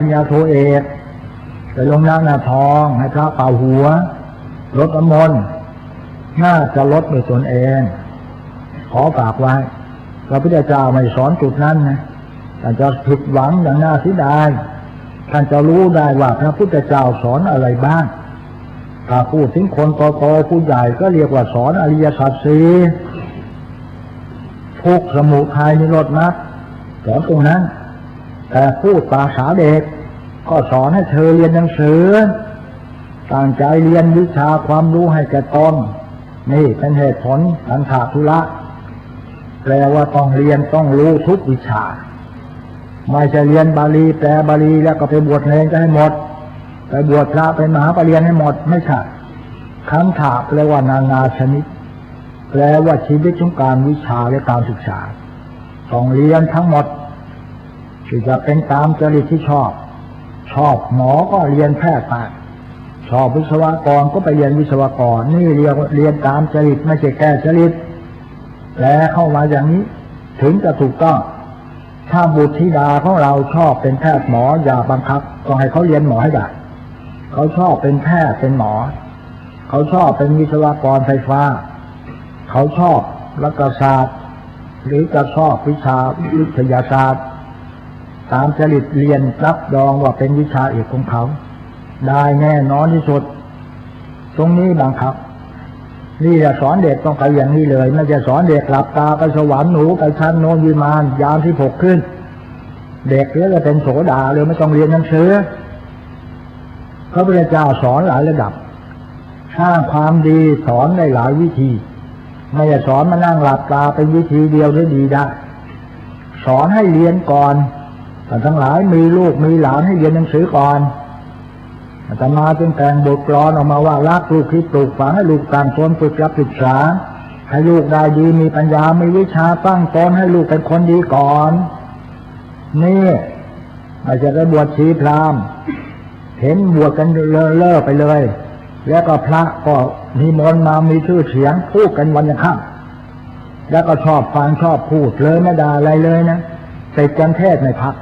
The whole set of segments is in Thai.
ปริญญาโทเอกไปลงหน้าทองให้พระเป่าหัวลดน้ำมนต์น่าจะลดด้วยตนเองขอฝากไว้พระพุทธเจ้าไม่สอนจุดนั้นนะท่านจะผิดหวังอย่างน่าเสียดายท่านจะรู้ได้ว่าพระพุทธเจ้าสอนอะไรบ้างถ้าพูดถึงคนโตๆผู้ใหญ่ก็เรียกว่าสอนอริยสัจสี่ทุกข์สมุทัยนิโรธมรรคสอนตรงนั้นแต่พูดภาษาเด็กก็สอนให้เธอเรียนหนังสือตั้งใจเรียนวิชาความรู้ให้แก่ตนนี่เป็นเหตุผลอันถาธุระแปลว่าต้องเรียนต้องรู้ทุกวิชาไม่ใช่เรียนบาลีแปลบาลีแล้วก็ไปบวชเนรจะให้หมดไปบวชพระเป็นมหาปริญญาให้หมดไม่ใช่คำถามแปลว่านานาชนิดแปลว่าชีวิตของการวิชาและการศึกษาต้องเรียนทั้งหมดที่จะเป็นตามจริตที่ชอบหมอก็เรียนแพทย์ไปชอบวิศวกรก็ไปเรียนวิศวกรนี่เรียนตามจริตไม่ใช่แก้จริตแล้วเข้ามาอย่างนี้ถึงจะถูกต้องถ้าบุตรธิดาของเราชอบเป็นแพทย์หมออย่าบังคับต้องให้เขาเรียนหมอให้ได้เขาชอบเป็นแพทย์เป็นหมอเขาชอบเป็นวิศวกรไฟฟ้าเขาชอบรัฐศาสตร์หรือจะชอบวิชาวิทยาศาสตร์ตามจริตเรียนรับรองว่าเป็นวิชาเอกของเขาได้แน่นอนที่สุดตรงนี้บังคับนี่จะสอนเด็กต้องไปอย่างนี้เลยไม่จะสอนเด็กหลับตาไปสวรรค์หนูไปชั้นโนนวิมานยามที่6ขึ้นเด็กเรียกว่าเป็นโสดาเลยไม่ต้องเรียนหนังสือพระพุทธเจ้าสอนหลายระดับสร้างความดีสอนได้หลายวิธีไม่จะสอนมานั่งหลับตาเป็นวิธีเดียวได้ดีได้สอนให้เรียนก่อนแต่ทั้งหลายมีลูกมีหลานให้เรียนหนังสือก่อนอาตมาจึงแต่งบทกลอนออกมาว่ารักลูกที่ปลูกฝังให้ลูกต่างตนฝึกรับศึกษาให้ลูกได้ดีมีปัญญามีวิชาตั้งตนให้ลูกเป็นคนดีก่อนนี่ไม่จะได้บวชชีพราหมณ์เห็นบวชกันเลิกไปเลยแล้วก็พระก็นิมนต์มามีชื่อเสียงพูดกันวันยังค่ำแล้วก็ชอบฟังชอบพูดเลยไม่ได้อะไรเลยนะติดกันเทศในพัก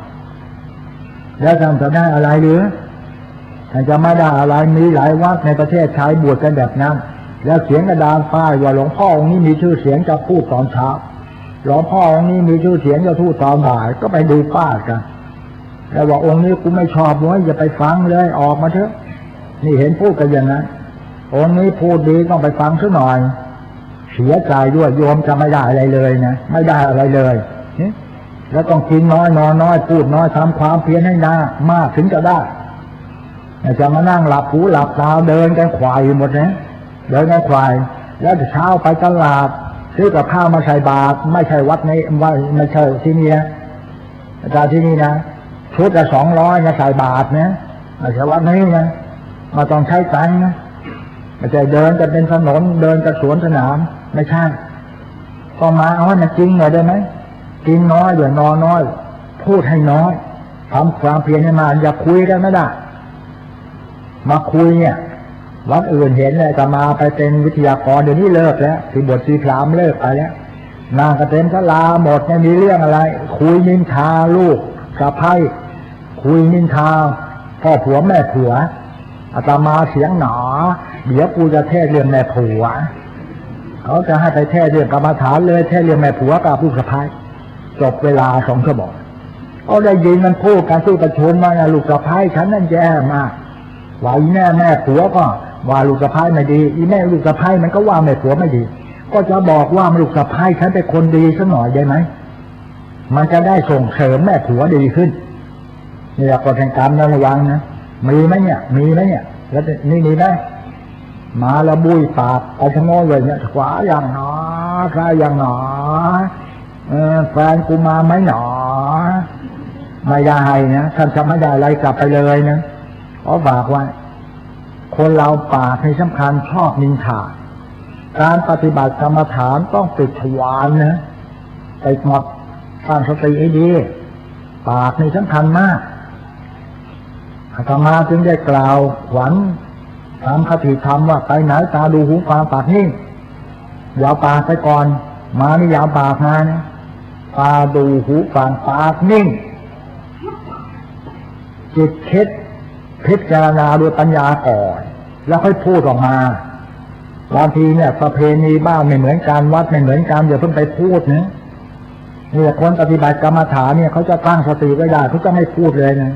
แล้วท่านจะได้อะไรหรือท่านจะไม่ได้อะไรมีหลายวัดในประเทศใช้บวชกันแบบนั้นแล้วเขียนกระดานป้ายว่าหลวงพ่อองค์นี้มีชื่อเสียงจะพูดตอนเช้าหลวงพ่อองค์นี้มีชื่อเสียงจะพูดตอนบ่ายก็ไปดูป้ายกันแล้วว่าองค์นี้กูไม่ชอบเลยอย่าไปฟังเลยออกมาเถอะนี่เห็นพูดกันอย่างนั้นองค์นี้พูดดีต้องไปฟังซะหน่อยเสียใจด้วยโยมจะไม่ได้อะไรเลยนะไม่ได้อะไรเลยแล้วต้องกินน้อยนอนน้อยพูดน้อยทำความเพียรให้มากถึงจะได้จะมานั่งหลับหูหลับตาเดินกันควายหมดนะเดินกันควายแล้วเช้าไปตลาดซื้อกับข้าวมาใส่บาตรไม่ใช่วัดนี้ไม่ใช่ที่นี่นะอาจารย์ที่นี่นะชุดละ200นะใส่บาตรนะไม่ใช่วัดนี้นะมาต้องใช้ตังค์นะไม่ใช่เดินกันเป็นถนนเดินกันสวนสนามไม่ใช่ก็มาเอาให้มันจริงหน่อยได้ไหมกินน้อยอย่านอนน้อยพูดให้น้อยทำความเพียรให้มาอย่าคุยกันไม่ได้มาคุยเนี่ยวัดอื่นเห็นเลยจะมาไปเป็นวิทยากรเดี๋ยวนี้เลิกแล้วที่บทชีพรามเลิกไปแล้วนางกระเต็มก็ลาหมดไม่มีเรื่องอะไรคุยนินทาลูกสะใภ้คุยนินทาพ่อผัวแม่ผัวอาตมาเสียงหนาเดี๋ยวกูจะเทศเรื่องแม่ผัวเขาจะให้ไปเทศเรื่องกรรมฐานเลยเทศเรื่องแม่ผัวกับลูกสะใภ้จบเวลา2 ชั่วโมงก็ได้ยินมันพูดการที่ประชุมมาลูกสะใภ้ฉันนั่นแย่มากว่าอีแม่ผัวก็ว่าลูกสะใภ้ไม่ดีอีแม่ลูกสะใภ้มันก็ว่าแม่ผัวไม่ดีก็จะบอกว่าลูกสะใภ้ฉันเป็นคนดีสักหน่อยได้ไหมมันจะได้ส่งเสริมแม่ผัวดีขึ้นนี่แหละกฎแห่งกรรมระวังนะมีไหมเนี่ยแล้วนี่มีไหมมาละบุยปากเอาทั้งโน้เลยเนี่ยขวาอย่างหนอซ้ายอย่างหนอแฟนกูมาไหมหนอไม่ได้นะท่านจะไม่ได้อะไรกลับไปเลยนะขอฝากไว้คนเราปากให้สำคัญชอบนินทาการปฏิบัติกรรมฐานต้องปิดทวารนะไปหมดตั้งสติให้ดีปากนี่สำคัญมากอาตมาจึงได้กล่าวขวัญตามคติธรรมว่าไปไหนตาดูหูฟังปากนิ่งยาวปากไปก่อนมานี่ยาวปากมานะตาดูหูฟังปากนิ่ง จิตคิดพิจารณาด้วยปัญญาก่อนแล้วค่อยพูดออกมาบางทีเนี่ยประเพณีบ้านไม่เหมือนกันวัดไม่เหมือนกันอย่าเพิ่งไปพูดนะเนี่ยคนปฏิบัติกรรมฐานเนี่ยเขาจะตั้งสติไว้ได้เขาจะไม่พูดเลยนะ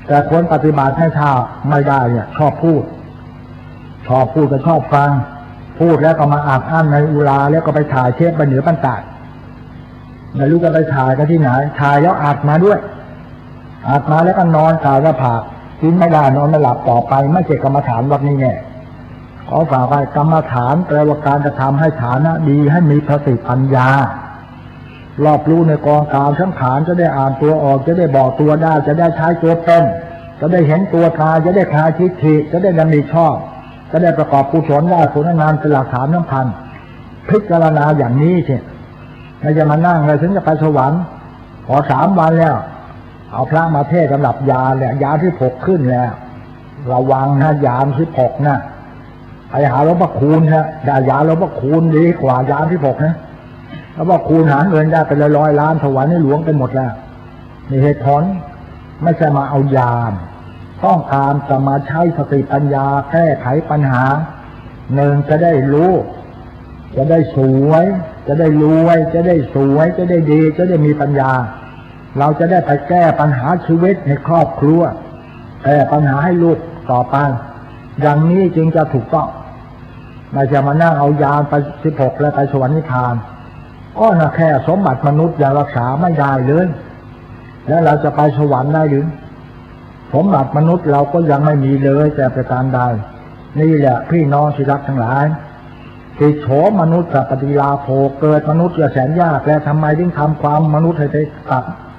แต่คนปฏิบัติให้ท่าไม่ได้เนี่ยชอบพูดก็ชอบฟังพูดแล้วก็มาอัดอั้นในอุราแล้วก็ไปถ่ายเทปไปเหนือปันตาดไม่รู้จะไปถ่ายกันที่ไหนถ่ายแล้วอัดมาด้วยอัดมาแล้วก็นอนกายก็ผากกินไม่ได้นอนไม่หลับต่อไปไม่ใช่กรรมฐานแบบนี้แน่ขอฝากไปกรรมฐานแปลว่าการจะทำให้ฐานะดีให้มีสติปัญญารอบรู้ในกองกาวทั้งฐานจะได้อ่านตัวออกจะได้บอกตัวได้จะได้ใช้ตัวเป็นจะได้เห็นตัวกายจะได้คลายทิฏฐิจะได้ดำริชอบจะได้ประกอบกุศลได้ผลนานเป็นหลักฐานสำคัญพิจารณาอย่างนี้ใช่ไม่จะมานั่งเลยถึงจะไปสวรรค์พอ3 วันแล้วเอาพระมาเทศน์สำหรับยาเนี่ยยาที่6ขึ้นแล้วระวังนะยามที่6นะไปหาหลวงพ่อคูณนะได้ยาหลวงพ่อคูณดีกว่ายามที่6นะหลวงพ่อคูณหาเงินได้เป็น100 ล้านถวายให้หลวงไปหมดแล้วมีเหตุผลไม่ใช่มาเอายามต้องการจะมาใช้สติปัญญาแก้ไขปัญหาหนึ่งจะได้รู้จะได้สวยจะได้รวยจะได้สวยจะได้ดีจะได้มีปัญญาเราจะได้ไปแก้ปัญหาชีวิตในครอบครัวแก้ปัญหาให้ลูกต่อไปอย่างนี้จึงจะถูกต้องไม่จะมานั่งเอายานไป16แล้วไปสวรรค์นิพพานก็น่ะแค่สมบัติมนุษย์ยังรักษาไม่ได้เลยแล้วเราจะไปสวรรค์ได้หรือสมบัติมนุษย์เราก็ยังไม่มีเลยแต่ประการใดนี่แหละพี่น้องที่รักทั้งหลายติโฉมนุษย์กับปฏิลาโภเกิดมนุษย์จะแสนยากแล้วทำไมถึงทำความมนุษย์ให้ไป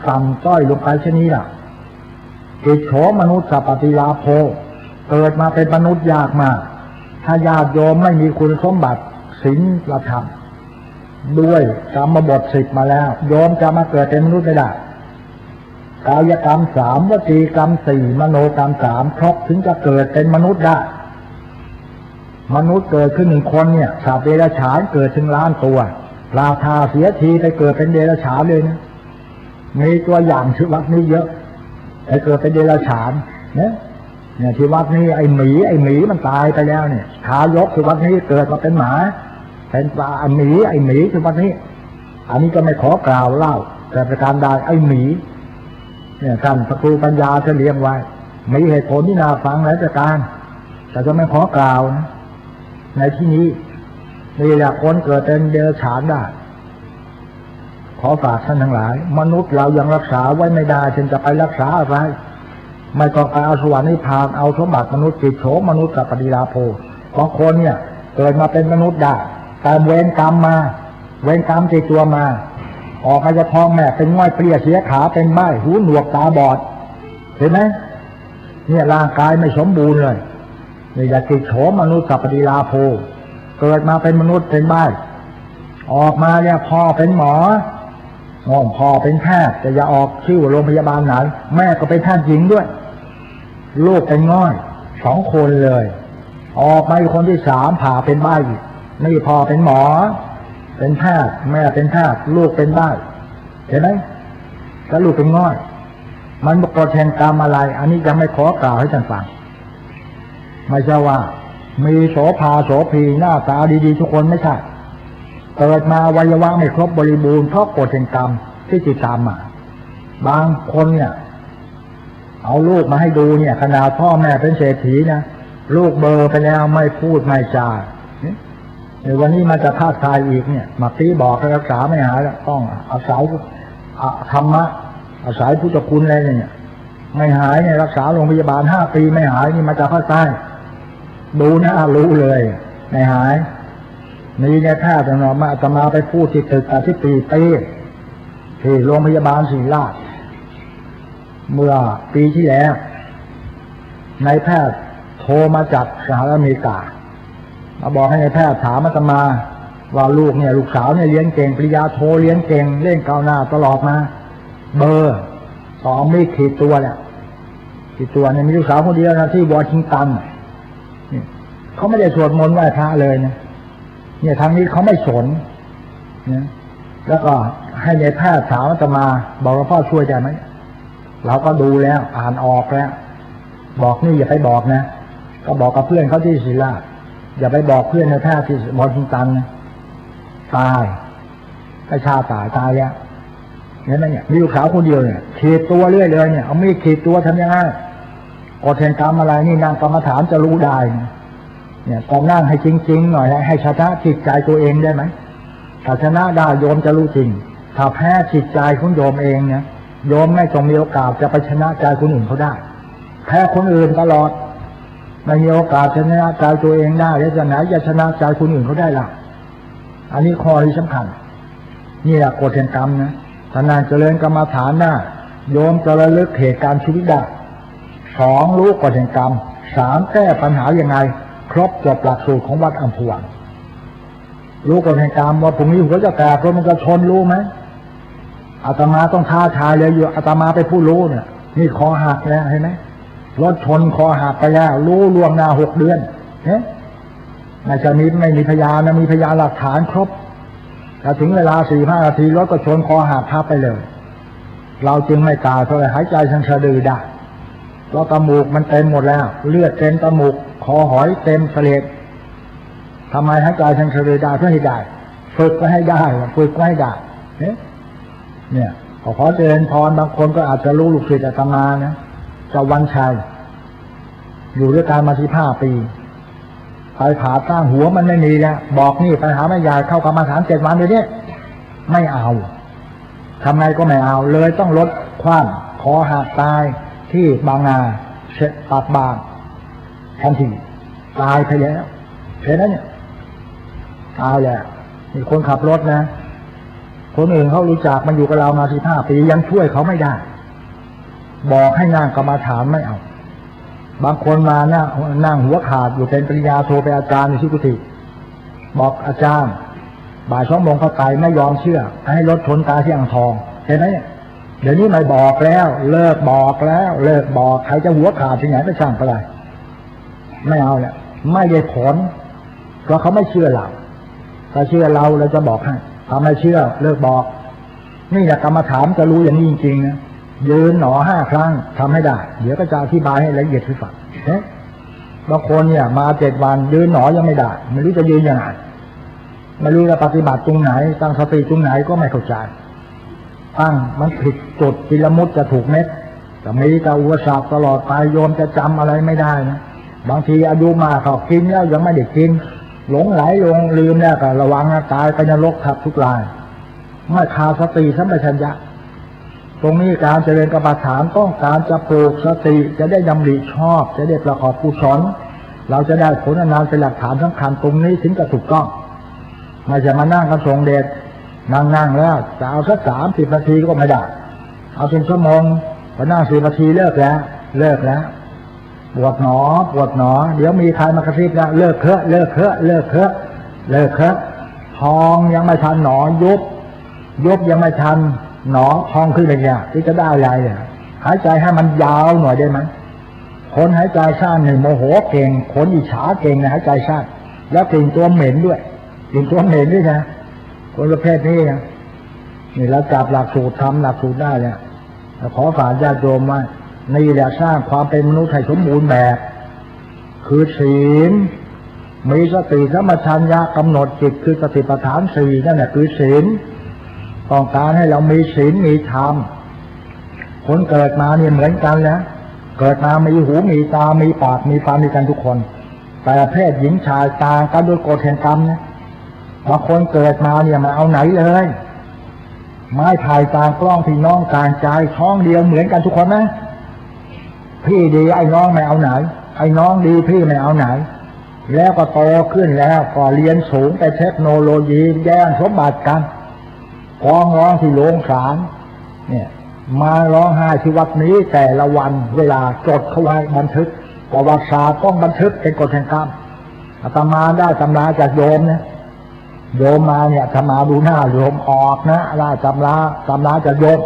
ต่ำต้อยลงไปเช่นนี้ล่ะติโฉมนุษย์กับปฏิลาโภเกิดมาเป็นมนุษย์ยากมากถ้าญาติโยมไม่มีคุณสมบัติศีลธรรมด้วยกรรมบท10มาแล้วโยมจะมาเกิดเป็นมนุษย์ไม่ได้กายกรรม3วจีกรรม4มโนกรรม3ครบถึงจะเกิดเป็นมนุษย์ได้มนุษย์เกิดขึ้น1 คนเนี่ยสัตว์เดรัจฉานเกิดถึง1 ล้านตัวราคาเสียทีไปเกิดเป็นเดรัจฉานเลยนะมีตัวอย่างที่วัดนี้เยอะไปเกิดเป็นเดรัจฉานเนี่ยที่วัดนี้ไอ้หมีมันตายไปแล้วเนี่ยทายกที่วัดนี้เกิดมาเป็นหมาเป็นปลาไอ้หมีที่วัดนี้อันนี้ก็ไม่ขอกล่าวเล่าแต่ประการใดไอ้หมีเนี่ยท่านพระครูปัญญาจะเลี้ยงไว้มีเหตุผลที่น่าฟังหลายประการแต่จะไม่ขอกล่าวนะในที่นี้นี่แหละคนเกิดเป็นเดรัจฉานได้ขอฝากท่านทั้งหลายมนุษย์เรายังรักษาไว้ไม่ได้จึงจะไปรักษาอะไรไม่ต้องไปเอาสวรรค์นิพพานเอาสมบัติมนุษย์จิตโฉมนุษย์กับปฏิลาโภบางคนเนี่ยเกิดมาเป็นมนุษย์ได้แต่เวรกรรมมาเวรกรรมติดตัวมาออกมาจากท้องแม่เป็นง่อยเปรี้ยเสียขาเป็นใบ้หูหนวกตาบอดเห็นไหมเนี่ยร่างกายไม่สมบูรณ์เลยนี่อยากติดโฉมมนุษย์กับปฏิลาโภเกิดมาเป็นมนุษย์เป็นใบ้ออกมาเนี่ยพ่อเป็นหมอพ่อเป็นแพทย์แต่อย่าออกชื่อโรงพยาบาลไหนแม่ก็เป็นแพทย์หญิงด้วยลูกเป็นง่อย2 คนเลยออกมาคนที่3ผ่าเป็นใบ้นี่พ่อเป็นหมอเป็นแพทย์แม่เป็นแพทย์ลูกเป็นใบ้เห็นไหมแล้วลูกเป็นง่อยมันกฎแห่งกรรมอะไรอันนี้ยังไม่ขอกล่าวให้ท่านฟังไม่ใช่ว่ามีโสภาโสภีหน้าตาดีๆทุกคนไม่ใช่เกิดมาวัยวะไม่ครบบริบูรณ์เพราะกฎแห่งกรรมที่ติดตามมาบางคนเนี่ยเอาลูกมาให้ดูเนี่ยขนาดพ่อแม่เป็นเศรษฐีนะลูกเบลอไปแล้วไม่พูดไม่จาในวันนี้มันจะท้าทายอีกเนี่ยมาตีบอกรักษาไม่หายแล้วต้องอาศัยธรรมะอาศัยพุทธคุณอะไรเนี่ยไม่หายเนี่ยรักษาโรงพยาบาล5 ปีไม่หายนี่มาจากภาคใต้ดูนะรู้เลยไม่หายนี่เนี่ยถ้าจะมาไปพูดที่ตึกอธิบดีที่โรงพยาบาลศิริราชเมื่อปีที่แล้วนายแพทย์โทรมาจากสหรัฐอเมริกามาบอกให้นายแพทย์ถามอาตมาว่าลูกสาวเนี่ยเรียนเก่งปริญญาโทเรียนเก่งเล่นก้าวหน้าตลอดมาเบอร์2ไม่ขีดตัวเนี่ยขีดตัวเนี่ยมีลูกสาวคนเดียวนะที่วอชิงตันเขาไม่ได้สวดมนต์ไหว้พระเลยนะเนี่ยทางนี้เขาไม่สนนะแล้วก็ให้นายแพทย์ถามอาตมาบอกว่าพ่อช่วยได้ไหม เราก็ดูแล้วอ่านออกแล้วบอกนี่อย่าไปบอกนะก็บอกกับเพื่อนเขาที่ศิลาอย่าไปบอกเพื่อนในแพทย์ที่วอชิงตันนะตายไอ้ชาตายแล้วเนี่ยนั่นเนี่ยมีลูกสาวคนเดียวเนี่ยขีดตัวเรื่อยเลยเนี่ยเอามีดขีดตัวทำยังไงกฎแห่งกรรมอะไรนี่นางกรรมฐานจะรู้ได้เนี่ยต้องนั่งให้จริงๆหน่อยให้ชนะจิตใจตัวเองได้ไหมถ้าชนะได้โยมจะรู้จริงถ้าแพ้จิตใจของโยมเองเนี่ยโยมไม่ต้องมีโอกาสจะไปชนะใจคนอื่นเขาได้แพ้คนอื่นตลอดไม่มีโอกาสชนะใจตัวเองได้แล้วจะไหนจะชนะใจคนอื่นเขาได้ล่ะอันนี้ข้อที่สำคัญนี่แหละกฎแห่งกรรมนะถ้านานเจริญกรรมฐานได้โยมจะระลึกเหตุการณ์ชีวิตได้2รู้กฎแห่งกรรม3แก้ปัญหายังไงครบจบหลักสูตรของวัดอัมพวันรู้กฎแห่งกรรมว่าพรุ่งนี้ผมจะแก่เพราะมันจะชนรู้ไหมอาตมาต้องท้าทายเลยอยู่อาตมาไปผู้รู้เนี่ยนี่คอหักแล้วเห็นไหมรถชนคอหักไปแล้วรู้ล่วงหน้า6 เดือนเนี่ยไม่จะมีไม่มีพยานนะมีพยานหลักฐานครบแต่ถึงเวลา4-5 นาทีรถก็ชนคอหักทับไปเลยเราจึงไม่ตายเพราะหายใจทางสะดือได้เพราะจมูกมันเต็มหมดแล้วเลือดเต็มจมูกคอหอยเต็มเสลดทำไมหายใจทางสะดือได้เพื่อให้ได้ฝึกก็ให้ได้ฝึกก็ให้ได้เนี่ยขอเจริญพรบางคนก็อาจจะรู้ลูกศิษย์อาตมานะเจ้าวันชัยอยู่ด้วยกันมา15 ปีไปผ่าตั้งหัวมันไม่มีแล้วบอกนี่ไปหาแม่ยายเข้ากรรมฐาน7 วันเดี๋ยวนี้ไม่เอาทำไงก็ไม่เอาเลยต้องลดความคอหักตายที่บางนาเสร็จตัดบางทันทีตายไปแล้วเห็นไหมเนี่ยตายแล้วมีคนขับรถนะคนอื่นเขารู้จักมันอยู่กับเรามา15 ปียังช่วยเขาไม่ได้บอกให้นั่งกรรมฐานไม่เอาบางคนมานั่งหัวขาดอยู่เป็นปริญญาโทไปอาจารย์ในที่กุฏิบอกอาจารย์บ่าย2 โมงเข้าไปไม่ยอมเชื่อให้รถชนตาที่อ่างทองเห็นไหมเดี๋ยวนี้ไม่บอกแล้วเลิกบอกแล้วเลิกบอกใครจะหัวขาดที่ไหนไปช่างไปเลยไม่เอาเนี่ยไม่ได้ผลเพราะเขาไม่เชื่อเราถ้าเชื่อเราจะบอกให้ถ้าไม่เชื่อเลิกบอกนี่แหละกรรมฐานจะรู้อย่างนี้จริงๆนะยืนหนอ5 ครั้งทำให้ได้เดี๋ยวก็จะอธิบายให้ละเอียดที่สุดบางคนเนี่ยมา7 วันยืนหนอยังไม่ได้ไม่รู้จะยืนยังไงไม่รู้จะปฏิบัติตรงไหนตั้งสติตรงไหนก็ไม่เข้าใจตั้งมันผิดจุดกิลมุตจะถูกเม็ดแต่มีแต่อุปสรรคตลอดไปโยมจะจำอะไรไม่ได้นะบางทีอายุมากเขากินแล้วยังไม่ได้กินหลงไหลลงลืมแล้วก็ระวังนะตายไปนรกทับทุกรายไม่ขาดสติสัมปชัญญะตรงนี้การเจริญกรรมฐานต้องการจะปลูกสติจะได้ดำริชอบจะได้ประกอบกุศลเราจะได้ผลอนันต์เป็นหลักฐานสำคัญตรงนี้ถึงจะถูกต้องไม่จะมานั่งกันทรงเดชนั่งแล้วจะเอาสัก30 นาทีก็ไม่ได้เอาเป็นชั่วโมงพอนั่ง10 นาทีเลิกแล้วปวดหนอเดี๋ยวมีใครมากระซิบแล้วเลิกเถอะทองยังไม่ทันหนอยุบยังไม่ทันหนอทองขึ้นเลยเนี่ยที่จะได้อะไรเนี่ยหายใจให้มันยาวหน่อยได้ไหมคนหายใจสั้นเนี่ยโมโหเก่งคนอิจฉาเก่งนะหายใจสั้นแล้วกลิ่นตัวเหม็นด้วยนะคนประเภทนี้นะนี่เราจับหลักสูตรทำหลักสูตรได้เนี่ยขอฝากญาติโยมว่านี่แหละสร้างความเป็นมนุษย์ให้สมบูรณ์แบบคือศีลมีสติสัมปชัญญะกำหนดจิตคือสติปัฏฐาน4นั่นแหละคือศีลต้องการให้เรามีศีลมีธรรมคนเกิดมาเนี่ยเหมือนกันนะเกิดมามีหูมีตามีปากมีฟันมีกันทุกคนแต่เพศหญิงชายต่างกันโดยกฎแห่งกรรมนะบางคนเกิดมาเนี่ยมาเอาไหนเลยไม้พายต่างกล้องพี่น้องต่างใจท้องเดียวเหมือนกันทุกคนนะพี่ดีไอ้น้องไม่เอาไหนไอ้น้องดีพี่ไม่เอาไหนแล้วก็โตขึ้นแล้วก็เรียนสูงไปเทคโนโลยีแย่งสมบัติกันฟ้องร้องที่โรงศาลเนี่ยมาร้องไห้ที่วัดนี้แต่ละวันเวลาจดเข้าไว้บันทึกประวัติศาสตร์ต้องบันทึกเป็นกฎแห่งกรรมอาตมาได้ตำราจากโยมเนี่ยโยมมาเนี่ยอาตมาดูหน้าโยมออกนะได้ตำราจากโยม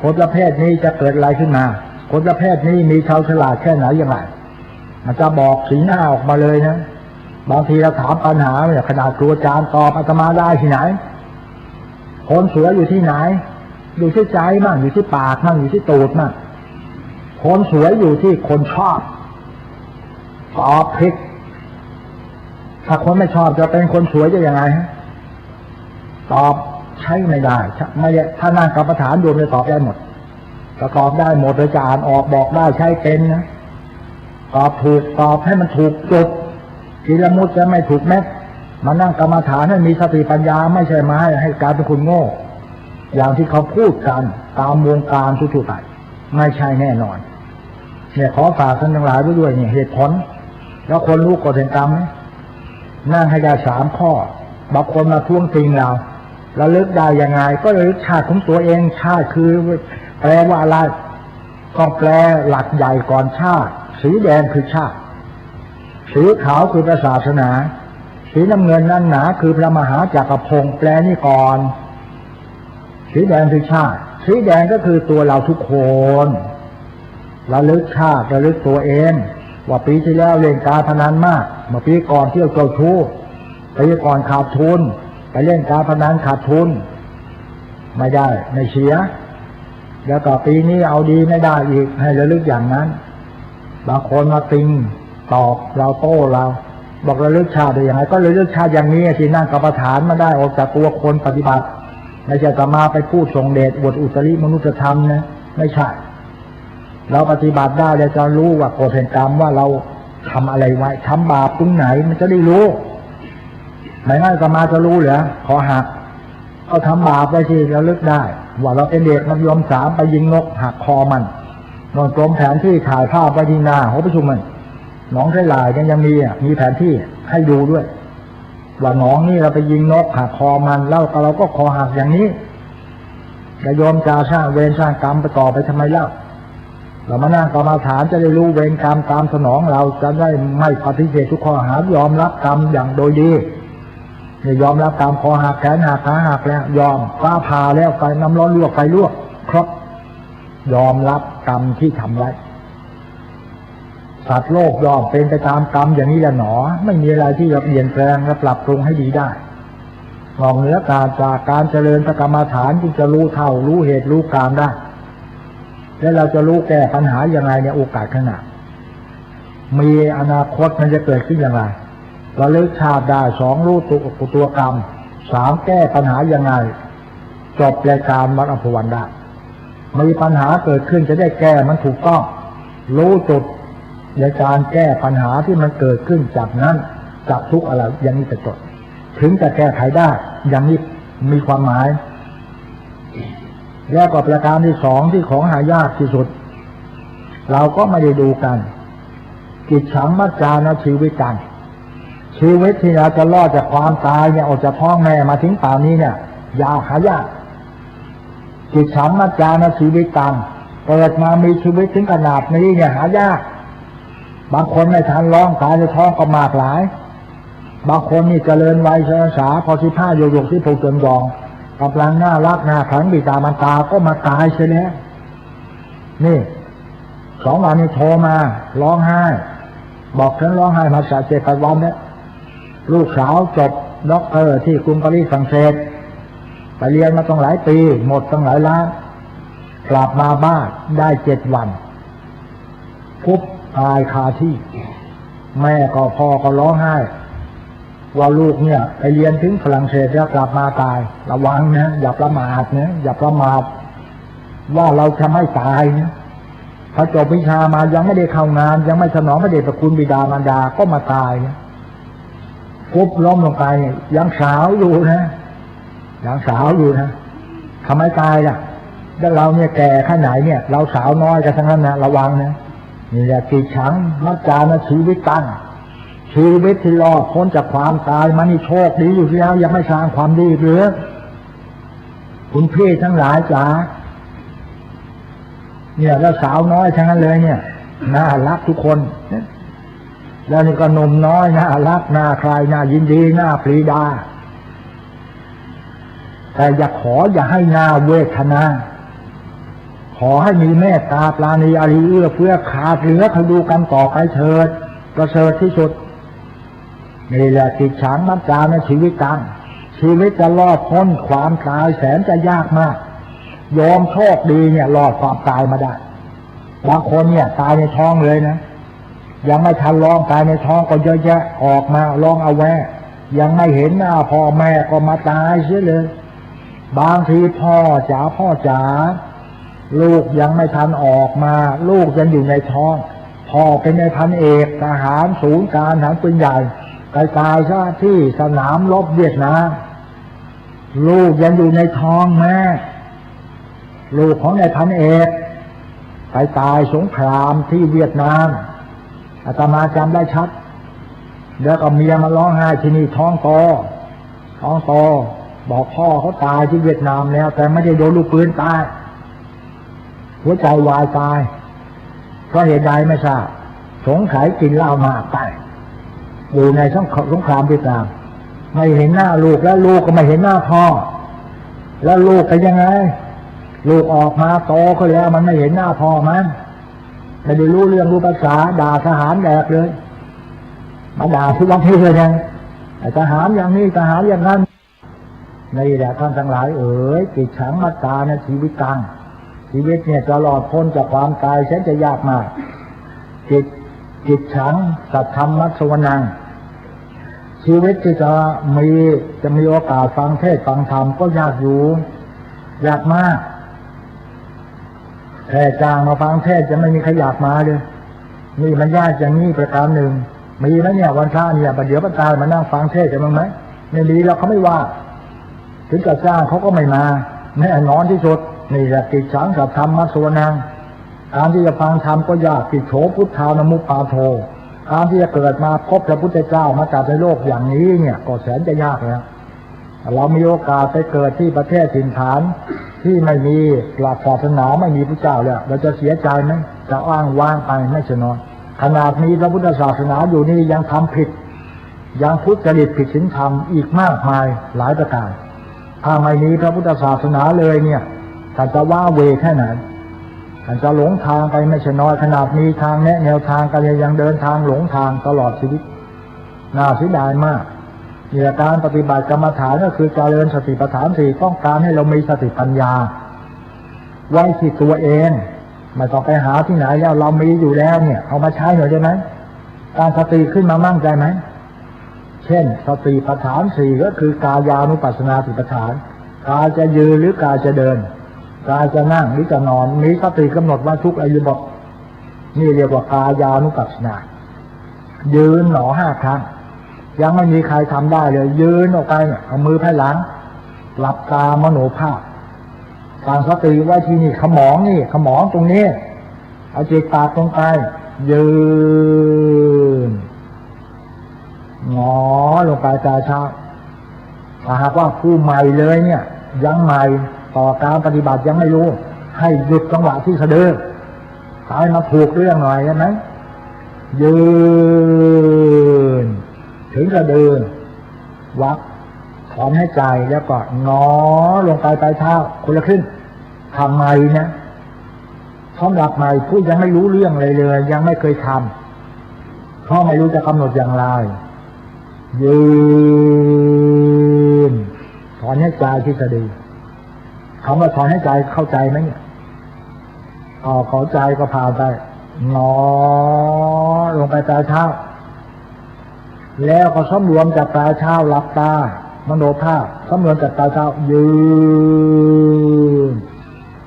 คนประเภทนี้จะเกิดอะไรขึ้นมาคนประเภทนี้มีชาวฉลาดแค่ไหนยังไงมันจะบอกสีหน้าออกมาเลยนะบางทีเราถามปัญหาเนี่ยขนาดครูอาจารย์ตอบอาตมาได้ที่ไหนคนสวยอยู่ที่ไหน อยู่ที่ใจมั่งอยู่ที่ปากมั่งอยู่ที่ตูดมั่งคนสวยอยู่ที่คนชอบตอบผิดถ้าคนไม่ชอบจะเป็นคนสวยจะยังไงฮะตอบใช้ไม่ได้ไม่ถ้านั่งกรรมฐานโยมจะตอบได้หมดก็ตอบได้หมดเลยจะอ่านออกบอกได้ใช้เป็นนะตอบถูกตอบให้มันถูกจุดกิลมุตจะไม่ถูกแม็กมานั่งกรรมฐานให้มีสติปัญญาไม่ใช่มาให้การเป็นคนโง่อย่างที่เขาพูดกันตามวงการทั่วไปไม่ใช่แน่นอนเนี่ยขอฝากท่านทั้งหลายไว้ด้วยเนี่ยเหตุผลแล้วคนรู้กฎแห่งกรรมไหมนั่งให้ได้3 ข้อบางคนมาท้วงติงเราระลึกได้ยังไงก็ระลึกชาติของตัวเองชาติคือแปลว่าอะไรต้องแปลหลักใหญ่ก่อนชาติสีแดงคือชาติสีขาวคือพระศาสนาสีน้ำเงินนั่นหนาคือพระมหาจักรพงศ์แปลนี่ก่อนสีแดงคือชาติสีแดงก็คือตัวเราทุกคนระลึกชาติระลึกตัวเองว่าปีที่แล้วเล่นการพนันมากเมื่อปีก่อนเที่ยวเจ้าชู้ปีก่อนขาดทุนไปเล่นการพนันขาดทุนไม่ได้ไม่เสียแล้วก็ปีนี้เอาดีไม่ได้อีกให้ระลึกอย่างนั้นบางคนมาติงตอบเราโต้เราบอกระลึกชาติได้ยังไงก็ระลึกชาติอย่างนี้ที่นั่งกรรมฐานมาได้ออกจากตัวคนปฏิบัติไม่ใช่จะมาไปพูดทรงเดชอวดอุตริมนุษยธรรมนะไม่ใช่เราปฏิบัติได้เราจะรู้ว่ากฎแห่งกรรมว่าเราทำอะไรไว้ทำบาปตรงไหนมันจะได้รู้ไม่งั้นจะมาจะรู้เหรอขอหักก็ทำบาปไปที่เราลึกได้ว่าเราเป็นเด็กมัธยม3ไปยิงนกหักคอมันนอนกลมแผนที่ถ่ายภาพไว้ที่หน้าหอประชุมมันหนองไทลายยังมีแผนที่ให้ดูด้วยว่าหนองนี่เราไปยิงนกหักคอมันแล้วเราก็คอหักอย่างนี้จะยอมจะสร้างเวรสร้างกรรมไปต่อไปทำไมเล่าเรามานั่งกรรมฐานจะได้รู้เวรกรรมตามสนองเราจะได้ไม่ปฏิเสธทุกข้อหายอมรับกรรมอย่างโดยดีเนี่ยยอมรับกรรมคอหักแขนหักขาหักแล้วยอมฟ้าผ่าแล้วไฟน้ำร้อนลวกไฟลวกครบยอมรับกรรมที่ทำไว้สัตว์โลกยอมเป็นไปตามกรรมอย่างนี้แหละหนอไม่มีอะไรที่จะเปลี่ยนแปลงและปรับปรุงให้ดีได้นอกเหนือจากการเจริญกรรมฐานจึงจะรู้เท่ารู้เหตุรู้กรรมได้และเราจะรู้แก้ปัญหาอย่างไรในโอกาสข้างหน้ามีอนาคตมันจะเกิดขึ้นอย่างไรเราเลิกชาติได้2รู้ตัวกรรม3แก้ปัญหาอย่างไรจบรายการวัดอภวันได้มีปัญหาเกิดขึ้นจะได้แก้มันถูกต้องรู้จุดในการแก้ปัญหาที่มันเกิดขึ้นจากนั้นจากทุกอะไรอย่างนี้เป็นต้นถึงจะแก้ไขได้อย่างนี้มีความหมายแล้วก็ประการที่2ที่ของหายากที่สุดเราก็ไม่ได้ดูกันกิจฉังมัจจานชีวิตกันชีวิตที่เราจะรอดจากความตายเนี่ยออกจากท้องแม่มาถึงป่านนี้เนี่ยยากหายากกิจฉังมัจจานชีวิตกันเกิดมามีชีวิตถึงขนาดนี้เนี่ยหายากบางคนไม่ทันร้องตายในท้องก็มากหลายบางคนนี่เจริญวัยสาพอ15โยกที่ถูกจนยองกำลังน่ารักน่าขังบิดามารดาก็มาตายเสียแล้วนี่2 วันนี้โทรมาร้องไห้บอกฉันร้องไห้มา7-8 วันแล้วลูกสาวจบด็อกเตอร์ที่กรุงปารีสฝรั่งเศสไปเรียนมาตั้งหลายปีหมดตั้งหลายล้านกลับมาบ้านได้7 วันปุ๊บตายคาที่แม่ก็พ่อก็ร้องไห้ว่าลูกเนี่ยไปเรียนถึงฝรั่งเศสแล้วกลับมาตายระวังนะอย่าประมาทนะอย่าประมาทว่าเราจะไม่ตายนะพอจบวิชามายังไม่ได้เข้างานยังไม่สนองพระเดชพระคุณบิดามารดาก็มาตายนะปุ๊บล้มลงไปยังสาวอยู่นะยังสาวอยู่นะทำไมตายล่ะแล้วเราเนี่ยแก่แค่ไหนเนี่ยเราสาวน้อยกันทั้งนั้นนะระวังนะนี่แหละกิจฉังมัจจานชีวิตตั้งชีวิตที่รอดพ้นจากความตายมันนี่โชคดีอยู่แล้วยังไม่สร้างความดีหรือคุณพี่ทั้งหลายจ๋าเนี่ยแล้วสาวน้อยทั้งนั้นเลยเนี่ยน่ารักทุกคนแล้วนี่ก็หนุ่มน้อยน่ารักน่าใครน่ายินดีน่าปรีดาแต่อย่าให้น่าเวทนาขอให้มีเมตตาปราณีอริเอื้อเฟื้อขาดเหลือเขาดูกันต่อไปเถิดประเสริฐที่สุดนี่แหละกิจฉังมัจจานชีวิตตั้งชีวิตจะรอดพ้นความตายแสนจะยากมาก โยมโชคดีเนี่ยรอดความตายมาได้บางคนเนี่ยตายในท้องเลยนะยังไม่ทันร้องตายในท้องก็เยอะแยะออกมาร้องเอาแวะยังไม่เห็นหน้าพ่อแม่ก็มาตายเสียเลยบางทีพ่อจ๋าลูกยังไม่ทันออกมาลูกยังอยู่ในท้องพ่อเป็นในพันเอกทหารศูนย์การทหารปืนใหญ่ตายซะที่สนามรบเวียดนามลูกยังอยู่ในท้องแม่ลูกของนายพันเอกไปตายสงครามที่เวียดนามอาตมาจำได้ชัดแล้วก็เมียมาร้องไห้ที่นี่ท้องโตบอกพ่อเขาตายที่เวียดนามแล้วแต่ไม่ได้โดนลูกปืนตายหัวใจวายตายเพราะเหตุใดไม่ทราบสงสัยกินเหล้ามากไปอยู่ในสงครามเวียดนามไม่เห็นหน้าลูกแล้วลูกก็ไม่เห็นหน้าพ่อแล้วลูกเป็นยังไงลูกออกมาโตก็แล้วมันไม่เห็นหน้าพ่อมันไม่ได้รู้เรื่องรู้ภาษาด่าทหารแดกเลยมาด่าทุกวันที่เลยนะทหารอย่างนี้ทหารอย่างนั้นนี่แหละท่านทั้งหลายกิจฉังมัตตาในชีวิตตังชีวิตเนี่ยจะหลอดพ้นจากความตายแสนจะยากมากกิจฉังสัทธรรมมัสวนังชีวิตที่จะมีโอกาสฟังเทศน์ฟังธรรมก็ยากอยู่ยากมากแค่จ้างมาฟังเทศน์จะไม่มีใครอยากมาเลยนี่มันยากอย่างนี้ประการหนึ่งมีไหมเนี่ยวันพระเนี่ยประเดี๋ยวประกาศมานั่งฟังเทศน์จะมั้งไหมไม่ดีเราเขาไม่ว่าถึงจะจ้างเขาก็ไม่มาแน่นอนที่สุดนี่แหละกิจฉังสัทธรรมมัสวนังการที่จะฟังธรรมก็ยากกิจโฉพุทธานมุปปาโทการที่จะเกิดมาพบพระพุทธเจ้ามาจากในโลกอย่างนี้เนี่ยก็แสนจะยากแล้วเรามีโอกาสไปเกิดที่ประเทศถิ่นฐานที่ไม่มีหลักศาสนาไม่มีพระเจ้าแล้วเราจะเสียใจไหมจะอ้างว้างไปไม่ใช่น้อยขนาดมีพระพุทธศาสนาอยู่นี่ยังทำผิดยังทุจริตผิดศีลธรรมอีกมากมายหลายประการถ้าไม่มีพระพุทธศาสนาเลยเนี่ยท่านจะว้าเวแค่ไหนท่านจะหลงทางไปไม่ใช่น้อยขนาดมีทางแนวทางกันยังเดินทางหลงทางตลอดชีวิตน่าเสียดายมากเนี่ยการปฏิบัติกรรมฐานก็คือการเจริญสติปัฏฐานสี่ต้องการให้เรามีสติปัญญาไว้ที่ตัวเองไม่ต้องไปหาที่ไหนแล้วเรามีอยู่แล้วเนี่ยเอามาใช้หน่อยได้ไหมการสติขึ้นมามั่งใจไหมเช่นสติปัฏฐานสี่ก็คือกายานุปัสสนาสติปัฏฐานกายจะยืนหรือกายจะเดินกายจะนั่งหรือจะนอนมีสติกำหนดว่าทุกอิริยาบถนี่เรียกว่ากายานุปัสสนายืนหนอ5 ครั้งยังไม่มีใครทำได้เลยยืนออกไปเนี่ยเอามือไพ่หลังหลับตามโนภาพตั้งสติไว้ที่นี่ขมองตรงนี้เอาจิตตาตรงไปยืนงอลงไปตาเช้าถ้าหากว่าผู้ใหม่เลยเนี่ยยังใหม่ต่อการปฏิบัติยังไม่รู้ให้หยุดจังหวะที่สะดือให้มาถูกเรื่องหน่อยใช่ไหมยืนถึงจะเดินวักถอนให้ใจแล้วก็งอลงไปปลายเท้าคนละครึ่งทำใหม่นะสำหรับใหม่ผู้ยังไม่รู้เรื่องเลยยังไม่เคยทำเพราะไม่รู้จะกำหนดอย่างไรยืนถอนให้ใจที่สะดือคำว่าถอนให้ใจเข้าใจไหมเนี่ยเข้าใจก็พาไปงอลงไปปลายเท้าแล้วก็สำรวมจากปลายเท้าหลับตามโนภาพสำรวมจากปลายเท้ายืน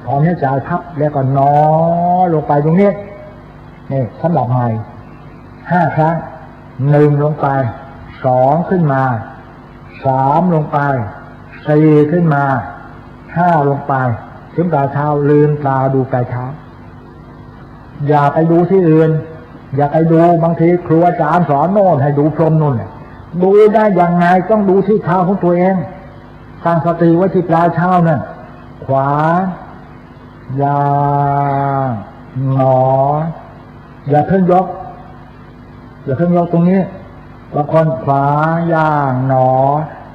ถอนให้ใจพับแล้วก็นอลงไปตรงนี้นี่สำหรับใหม่5 ครั้ง1ลงไป2ขึ้นมา3ลงไป4ขึ้นมา5ลงไปถึงปลายเท้าลืมตาดูปลายเท้าอย่าไปดูที่อื่นอย่าไปดูบางทีครูอาจารย์สอนโน่นให้ดูพรหมนู่นดูได้ยังไงต้องดูที่เท้าของตัวเองตั้งสติไว้ที่ปลายเท้านั่นขวายางหนออย่าเพิ่งยกตรงนี้บางคนขวาย่างหนอ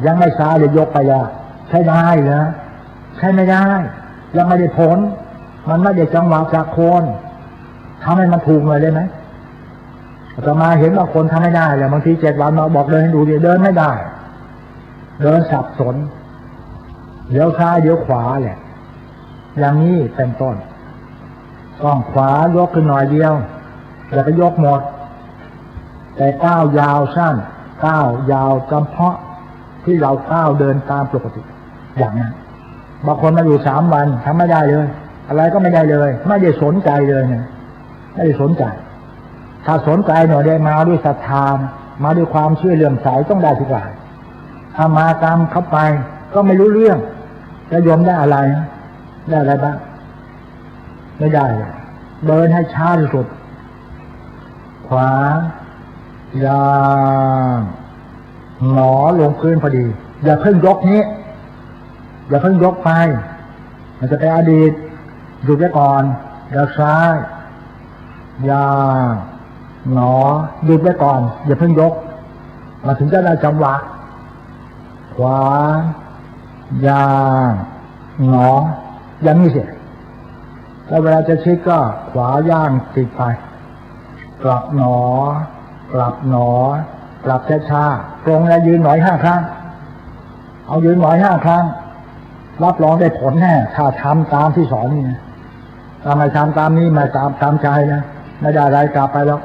ยังไม่ซ้ายเลยยกไปแล้วใช้ได้เหรอใช้ไม่ได้ยังไม่ได้ผลมันไม่ได้จังหวะจากโคนทำให้มันถูกเลยได้ไหมอาตมาเห็นบางคนทำไม่ได้เลยบางที7 วันมาบอกเดินให้ดูเดินไม่ได้เดินสับสนเดี๋ยวซ้ายเดี๋ยวขวาแหละ อย่างนี้เป็นต้นต้องขวายกขึ้นหน่อยเดียวอย่าไปยกหมดแต่ก้าวยาวสั้นก้าวยาวจำเพาะที่เราก้าวเดินตามปกติอย่างนั้นบางคนมาอยู่3 วันทำไม่ได้เลยอะไรก็ไม่ได้เลยไม่ได้สนใจเลยเนี่ยไม่ได้สนใจถ้าสนใจหน่อยได้มาด้วยศรัทธามาด้วยความเชื่อเลื่อมใสต้องได้ทุกอย่างถ้ามาตามเข้าไปก็ไม่รู้เรื่องจะยอมได้อะไรได้อะไรบ้างไม่ได้เดินให้ช้าที่สุดขวายางหนอลงพื้นพอดีอย่าเพิ่งยกนี้อย่าเพิ่งยกไปมันจะไปอดีตหยุดไว้ก่อนแล้วซ้ายยางหนอหยุดไว้ก่อนอย่าเพิ่งยกมาถึงจะได้จังหวะขวายางหนออย่างนี้สิแล้วเวลาจะชิดก็ขวาย่างติดไปกลับหนอกลับหนอกลับช้าๆตรงแล้วยืนหน่อย5 ครั้งเอายืนหน่อย5 ครั้งรับรองได้ผลแน่ถ้าทำตามที่สอนนี่นะถ้าไม่ทำตามนี้ไม่ตามใจนะไม่ได้อะไรกลับไปแล้ว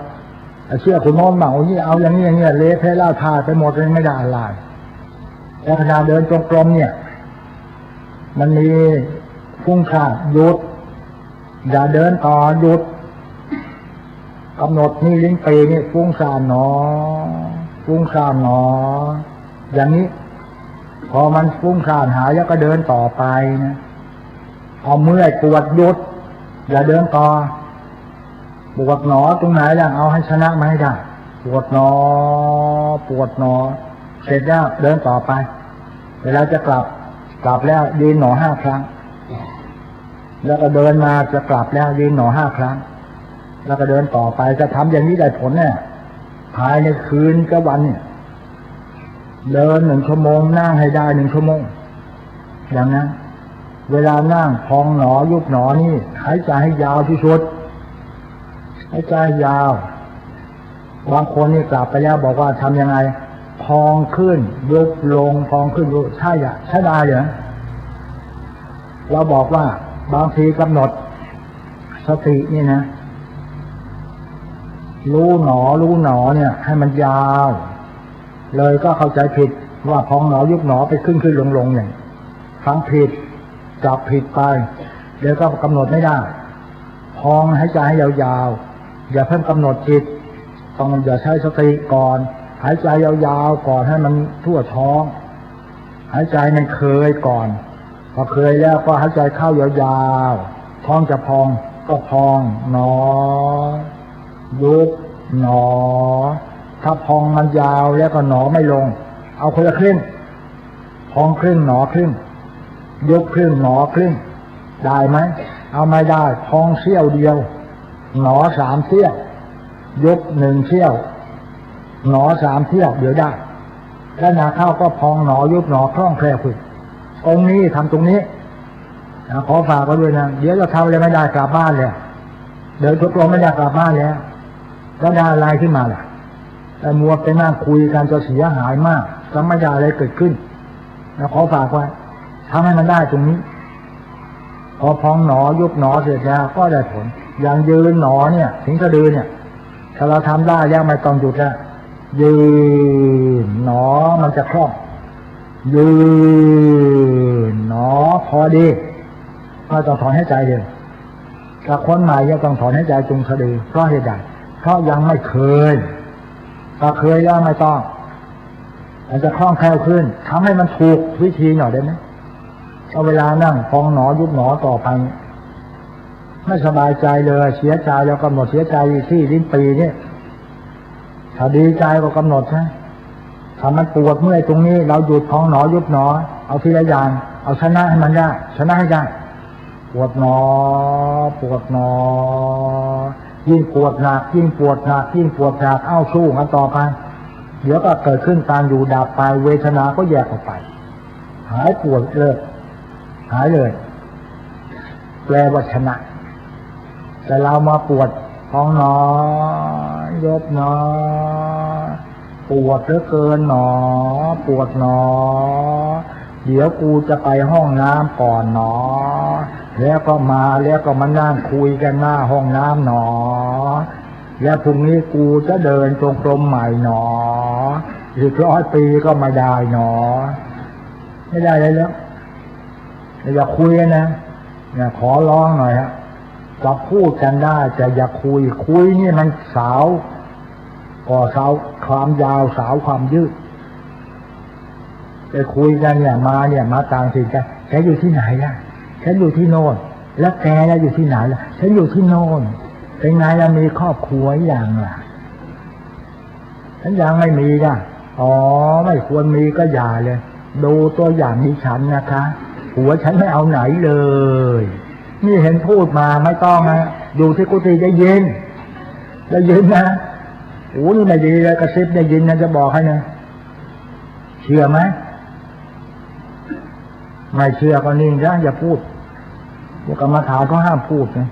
เชื่อคุณโน้นบ้างเอาอย่างนี้อย่างนี้เละเทะล่าทาไปหมดเลยไม่ได้อะไรแต่ขณะเดินจงกรมเนี่ยมันมีฟุ้งซ่านหยุดอย่าเดินต่อหยุดกำหนดนี่ลิ้นปีนี่ฟุ้งซ่านหนอฟุ้งซ่านหนออย่างนี้พอมันฟุ้งซ่านหายแล้วก็เดินต่อไปนะเอาเมื่อยปวดหยุดอย่าเดินต่อปวดหนอตรงไหนอย่างเอาให้ชนะมาให้ได้ปวดหนอปวดหนอเสร็จแล้วเดินต่อไปเวลาจะกลับแล้วยืนหนอ5 ครั้งแล้วก็เดินมาจะกลับแล้วยืนหนอ5 ครั้งแล้วก็เดินต่อไปจะทำอย่างนี้ได้ผลเนี่ยภายในคืนกับวันเนี่ยเดิน1 ชั่วโมงนั่งให้ได้1 ชั่วโมงอย่างนั้นเวลานั่งพองหนอยุบหนอนี่หายใจให้ยาวที่สุดหายใจยาวบางคนนี่กลับไปแล้วบอกว่าทำยังไงพองขึ้นยุบลงพองขึ้นยุบใช่ได้เหรอเราบอกว่าบางทีกำหนดสตินี่นะรู้หนอเนี่ยให้มันยาวเลยก็เข้าใจผิดว่าพองหนอยุบหนอไปขึ้นลงอย่างฟังผิดจับผิดไปเดี๋ยวก็กำหนดไม่ได้พองหายใจให้ยาวๆอย่าเพิ่งกำหนดจิตต้องอย่าใช้สติก่อนหายใจยาวๆก่อนให้มันทั่วท้องหายใจมันเคยก่อนพอเคยแล้วก็หายใจเข้ายาวๆท้องจะพองก็พองหนอยุบหนอถ้าพองมันยาวแล้วก็หนอไม่ลงเอาคนละครึ่งพองครึ่งหนอครึ่งยุบครึ่งหนอครึ่งได้ไหมเอาไม่ได้พองเสี้ยวเดียวหนอ3 เสี้ยวยุบ1 เสี้ยวหนอ3 เสี้ยวเดี๋ยวได้แล้วนาเข้าก็พองหนอยุบหนอคล่องแคล่วขึ้นตรงนี้ทำตรงนี้ขอฝากไว้ด้วยนะเดี๋ยวจะทำอะไรไม่ได้กลับบ้านเลยเดินทุกลมไม่ได้กลับบ้านแล้วได้อะไรขึ้นมาล่ะแต่มัวไปนั่งคุยกันจะเสียหายมากจะไม่ได้อะไรเกิดขึ้นนะขอฝากไว้ทำให้มันได้ตรงนี้พอพองหนอยุบหนอเสร็จแล้วก็ได้ผลอย่างยืนหนอเนี่ยถึงจะเดินเนี่ยถ้าเราทำได้แล้วไม่ต้องหยุดแล้วยืนหนอมันจะคล่องยืนหนอพอดีไม่ต้องถอนหายใจเดียวถ้าคนใหม่ยังต้องถอนหายใจจงสะดือเพราะเหตุใดเพราะยังไม่เคยถ้าเคยแล้วไม่ต้องมันจะคล่องแคล่วขึ้นทำให้มันถูกวิธีหน่อยได้ไหมเอาเวลานั่งพองหนอยุบหนอต่อไปไม่สบายใจเลยเสียใจแล้วกำหนดเสียใจที่ลิ้นปีนี่ถ้าดีใจก็กำหนดใช่ถ้ามันปวดเมื่อยตรงนี้เราหยุดพองหนอยุบหนอเอาทีละอย่างเอาชนะให้มันได้ชนะให้ได้ปวดหนอยิ่งปวดหนักเอาสู้กันต่อไปเดี๋ยวก็เกิดขึ้นการอยู่ดับไปเวทนาก็แยกออกไปหายปวดเลยหายเลยแปลว่าชนะแต่เรามาปวดพองหนอยบหนอปวดเหลือเกินหนอปวดหนอ เดี๋ยวกูจะไปห้องน้ำก่อนหนอแล้วก็มานั่งคุยกันหน้าห้องน้ำหนอแล้วพรุ่งนี้กูจะเดินจงกรมใหม่หนออีก100 ปีก็ไม่ได้หนอไม่ได้เลยแล้วอย่าคุยนะเนี่ยขอร้องหน่อยฮะจะพูดกันได้แต่อย่าคุยนี่มันสาวก่อสาวความยาวสาวความยืดไปคุยกันเนี่ยมาต่างถิ่นกันแกอยู่ที่ไหนล่ะฉันอยู่ที่โน่นแล้วแกแล้วอยู่ที่ไหนล่ะฉันอยู่ที่โน่นเป็นไงล่ะมีครอบครัวอย่างล่ะฉันยังไม่มีล่ะอ๋อไม่ควรมีก็อย่าเลยดูตัวอย่างดิฉันนะคะหัวฉันไม่เอาไหนเลยนี่เห็นพูดมาไม่ต้องนะอยู่ที่กุฏิได้ยินนะโอ้นี่ไม่ดีเลยกระซิบได้ยินนะจะบอกให้นะเชื่อไหมไม่เชื่อก็นิ่งนะอย่าพูดพวกกรรมฐานก็ห้ามพูดนะ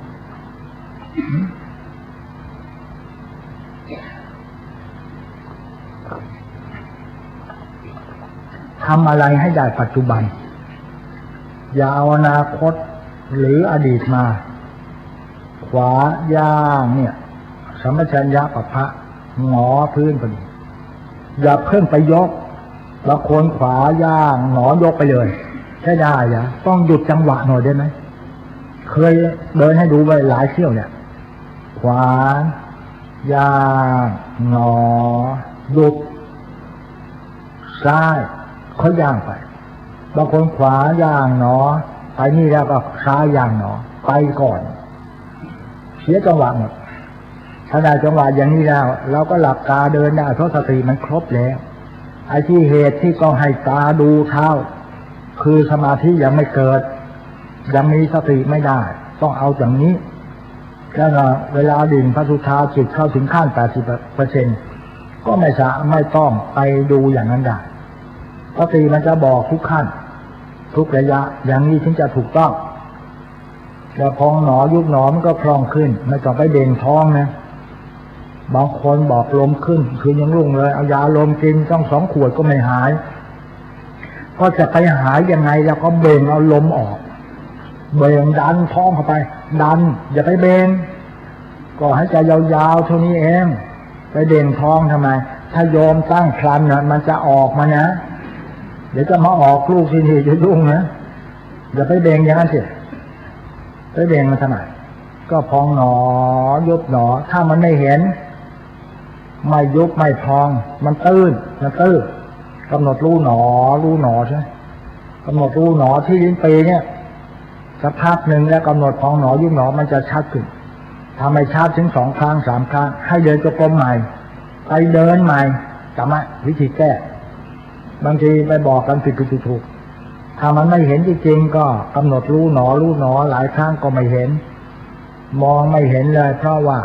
ทำอะไรให้ได้ปัจจุบันอย่าเอาอนาคตหรืออดีตมาขวาย่างเนี่ยสัมปชัญญะปะพะหงอพื้นพอดีอย่าเพิ่งไปยกแล้วโคนขวาย่างหงอยกไปเลยใช่ได้เหรอต้องหยุดจังหวะหน่อยได้ไหมเคยเดินให้ดูไปหลายเที่ยวเนี่ยขวาย่างหงอหยุดซ้ายเขาย่างไปบางคนขวาย่างหนอไปนี่แล้วก็ซ้ายย่างหนอไปก่อนเสียจังหวะหมดถ้าได้จังหวะอย่างนี้แล้วเราก็หลับตาเดินได้เพราะสติมันครบแล้วไอ้ที่เหตุที่ต้องให้ตาดูเท้าคือสมาธิยังไม่เกิดยังมีสติไม่ได้ต้องเอาอย่างนี้แล้วเวลาดิ่งพระสุธาจิตเข้าถึงขั้น 80% ก็ไม่ต้องไปดูอย่างนั้นได้สติมันจะบอกทุกขั้นทุกระยะอย่างนี้ถึงจะถูกต้องแล้วพองหนอยุบหนอมันก็คล่องขึ้นไม่ต้องไปเด่งท้องนะบางคนบอกลมขึ้นคือยังรุ่งเลยเอายาลมกินต้อง2 ขวดก็ไม่หายก็จะไปหายยังไงแล้วก็เบ่งเอาลมออกเบ่งดันท้องเข้าไปดันอย่าไปเบ่งก็ให้ใจยาวๆเท่านี้เองไปเด่งท้องทำไมถ้าโยมตั้งครรภ์นะมันจะออกมานะเดี๋ยวจะมาออกลูกทีนี้จะยุ่งนะอย่าไปเบ่งอย่างนั้นสิไปเบ่งมันทำไมก็พองหนอยุบหนอถ้ามันไม่เห็นไม่ยุบไม่พองมันตื้นกำหนดรู้หนอใช่กำหนดรู้หนอที่ลิ้นปีเนี่ยสักพักหนึ่งแล้วกำหนดพองหนอยุบหนอมันจะชัดขึ้นทำให้ชัดถึง2 ครั้ง 3 ครั้งให้เดินจงกรมใหม่ไปเดินใหม่จำไหมวิธีแก้บางทีไปบอกกันผิดถูกถ้ามันไม่เห็นจริงๆก็กำหนดรู้หนอหลายครั้งก็ไม่เห็นมองไม่เห็นเลยเพราะว่า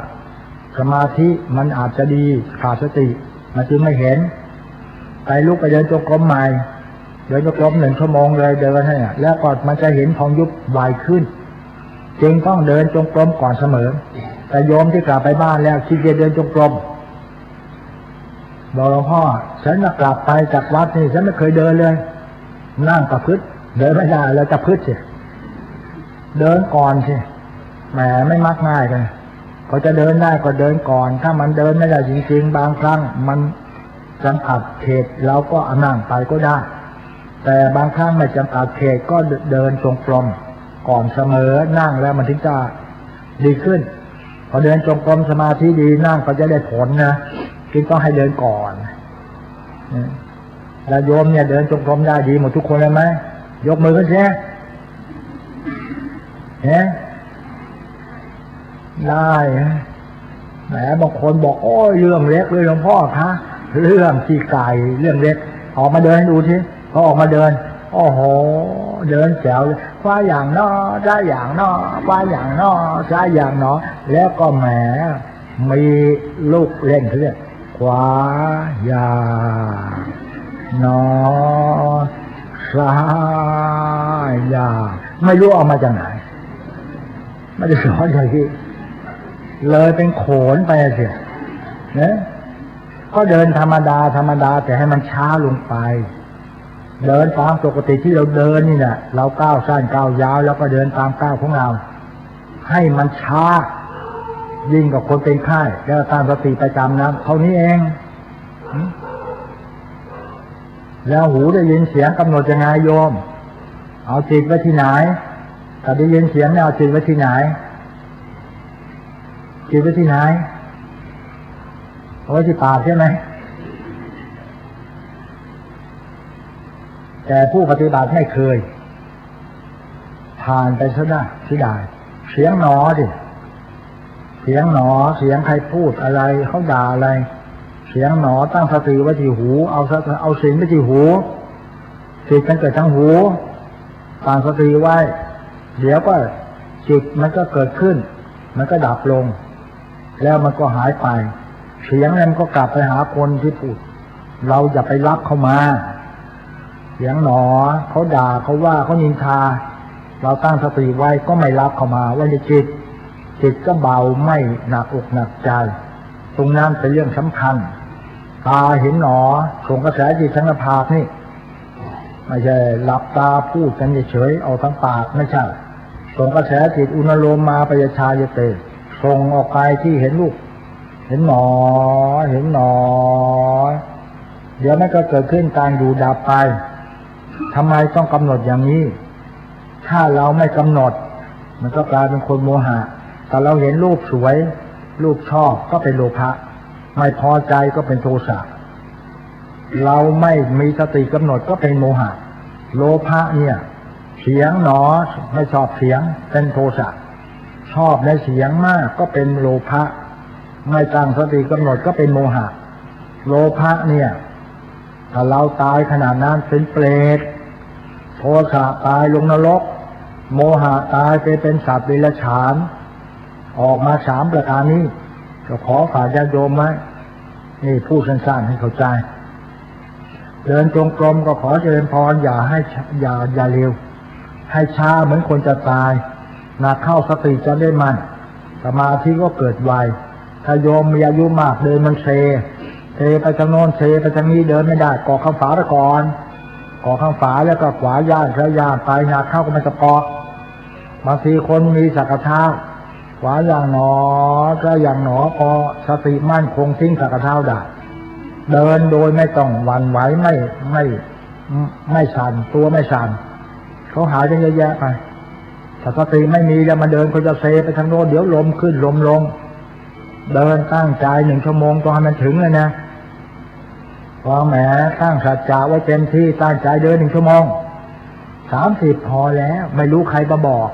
สมาธิมันอาจจะดีขาดสติมันจึงไม่เห็นไปลุกไปเดินจงกรมใหม่เดินจงกรม1 ชั่วโมงเลยเดินให้แล้วก็มันจะเห็นพองยุบไวขึ้นจึงต้องเดินจงกรมก่อนเสมอแต่โยมที่กลับไปบ้านแล้วขี้เกียจเดินจงกรมบอกหลวงพ่อฉันกลับไปจากวัดนี่ฉันไม่เคยเดินเลยนั่งประพฤติเดินไม่ได้แล้วจะพึ่งสิเดินก่อนสิแหมไม่มักง่ายเลยพอจะเดินได้ก็เดินก่อนถ้ามันเดินไม่ได้จริงๆบางครั้งมันจำกัดเขตเราก็นั่งไปก็ได้แต่บางครั้งไม่จำกัดเขตก็เดินจงกรมก่อนเสมอนั่งแล้วมันถึงจะดีขึ้นพอเดินจงกรมสมาธิดีนั่งก็จะได้ผลนะจึงต้องให้เดินก่อนแล้วโยมเนี่ยเดินจงกรมได้ดีหมดทุกคนเลยไหมยกมือขึ้นเสียได้แหมบางคนบอกโอ้ยเรื่องเล็กเลยหลวงพ่อคะเรื่องขี้ไก่เรื่องเล็กออกมาเดินดูทีเขาออกมาเดินโอ้โหเดินแจ๋วเลยว่าอย่างนอได้อย่างนอว่าอย่างนอใช่อย่างนอแล้วก็แหมมีลูกเล่นเขาเรียกขวาย่างนอซ้ายย่างไม่รู้เอามาจากไหนไม่ได้สอนอย่างที่เลยเป็นโขนไปเสียนะก็เดินธรรมดาแต่ให้มันช้าลงไป เดินตามปกติที่เราเดินนี่แหละเราก้าวสั้นก้าวยาวแล้วก็เดินตามก้าวของเราให้มันช้ายิ่งกว่าคนเป็นไข้แล้วตั้งสติประจำนะเท่านี้เองแล้วหูได้ยินเสียงกำหนดยังไงโยมเอาจิตไว้ที่ไหนถ้าได้ยินเสียงเนี่ยเอาจิตไว้ที่ไหนจิตไว้ที่ไหนเอาไว้ที่ปากใช่ไหมแต่ผู้ปฏิบัติไม่เคยผ่านไปซะได้ที่ได้เสียงหนอดิเสียงหนอเสียงใครพูดอะไรเขาด่าอะไรเสียงหนอตั้งสติไว้ที่หูเอาสิ่งไว้ที่หูจิตมันเกิดทั้งหูตั้งสติไว้เดี๋ยวก็จิตมันก็เกิดขึ้นมันก็ดับลงแล้วมันก็หายไปเสียงนั้นก็กลับไปหาคนที่พูดเราอย่าไปรับเข้ามาเสียงหนอเขาด่าเขาว่าเขานินทาเราตั้งสติไว้ก็ไม่รับเข้ามาไว้ในจิตก็เบาไม่หนักอกหนักใจตรงนั้นเป็นเรื่องสำคัญตาเห็นหนอส่งกระแสจิตทั้งภาคนี่ไม่ใช่หลับตาพูดกันเฉยๆเอาทั้งปากไม่ใช่ส่งกระแสจิตอุณโลมมาปยชายเตส่งออกไปที่เห็นลูกเห็นหนอเห็นหนอเดี๋ยวมันก็เกิดขึ้นการอยู่ดับไปทำไมต้องกำหนดอย่างนี้ถ้าเราไม่กำหนดมันก็กลายเป็นคนโมหะแต่เราเห็นรูปสวยรูปชอบก็เป็นโลภะไม่พอใจก็เป็นโทสะเราไม่มีสติกำหนดก็เป็นโมหะโลภะเนี่ยเสียงหนอไม่ชอบเสียงเป็นโทสะชอบในเสียงมากก็เป็นโลภะไม่ตั้งสติกำหนดก็เป็นโมหะโลภะเนี่ยถ้าเราตายขนาดนั้นเป็นเปรตโทสะตายลงนรกโมหะตายไปเป็นสัตว์เดรัจฉานออกมา3ประการนี้ก็ขอฝากญาติโยมไว้นี่พูดสั้นๆให้เข้าใจเดินจงกรมก็ขอเจริญพรอย่าเร็วให้ช้าเหมือนคนจะตายหนักเข้าสติจะได้มันสมาธิก็เกิดไวถ้าโยมมีอายุมากเดินมันเซไปทางโน้นเซไปทางนี้เดินไม่ได้ก่อข้างฝาก่อนก่อข้างฝาแล้วก็ขวาย่านซ้ายย่านไปหนักเข้าก็ไม่จะเกาะบางทีคนมีศักดิ์เท้าขวาอย่างหนอก็อย่างหนอพอสติมั่นคงทิ้งศักดิ์เท้าได้เดินโดยไม่ต้องหวั่นไหวไม่สั่นตัวไม่สั่นเขาหายกันเยอะแยะไปถ้าสติไม่มีแล้วมาเดินเขาจะเซไปทางโน้นเดี๋ยวลมขึ้นลมลงเดินตั้งใจ1 ชั่วโมงต้องให้มันถึงเลยนะพอแหมตั้งสัจจะไว้เต็มที่ตั้งใจเดิน1 ชั่วโมง30พอแล้วไม่รู้ใครมาบอก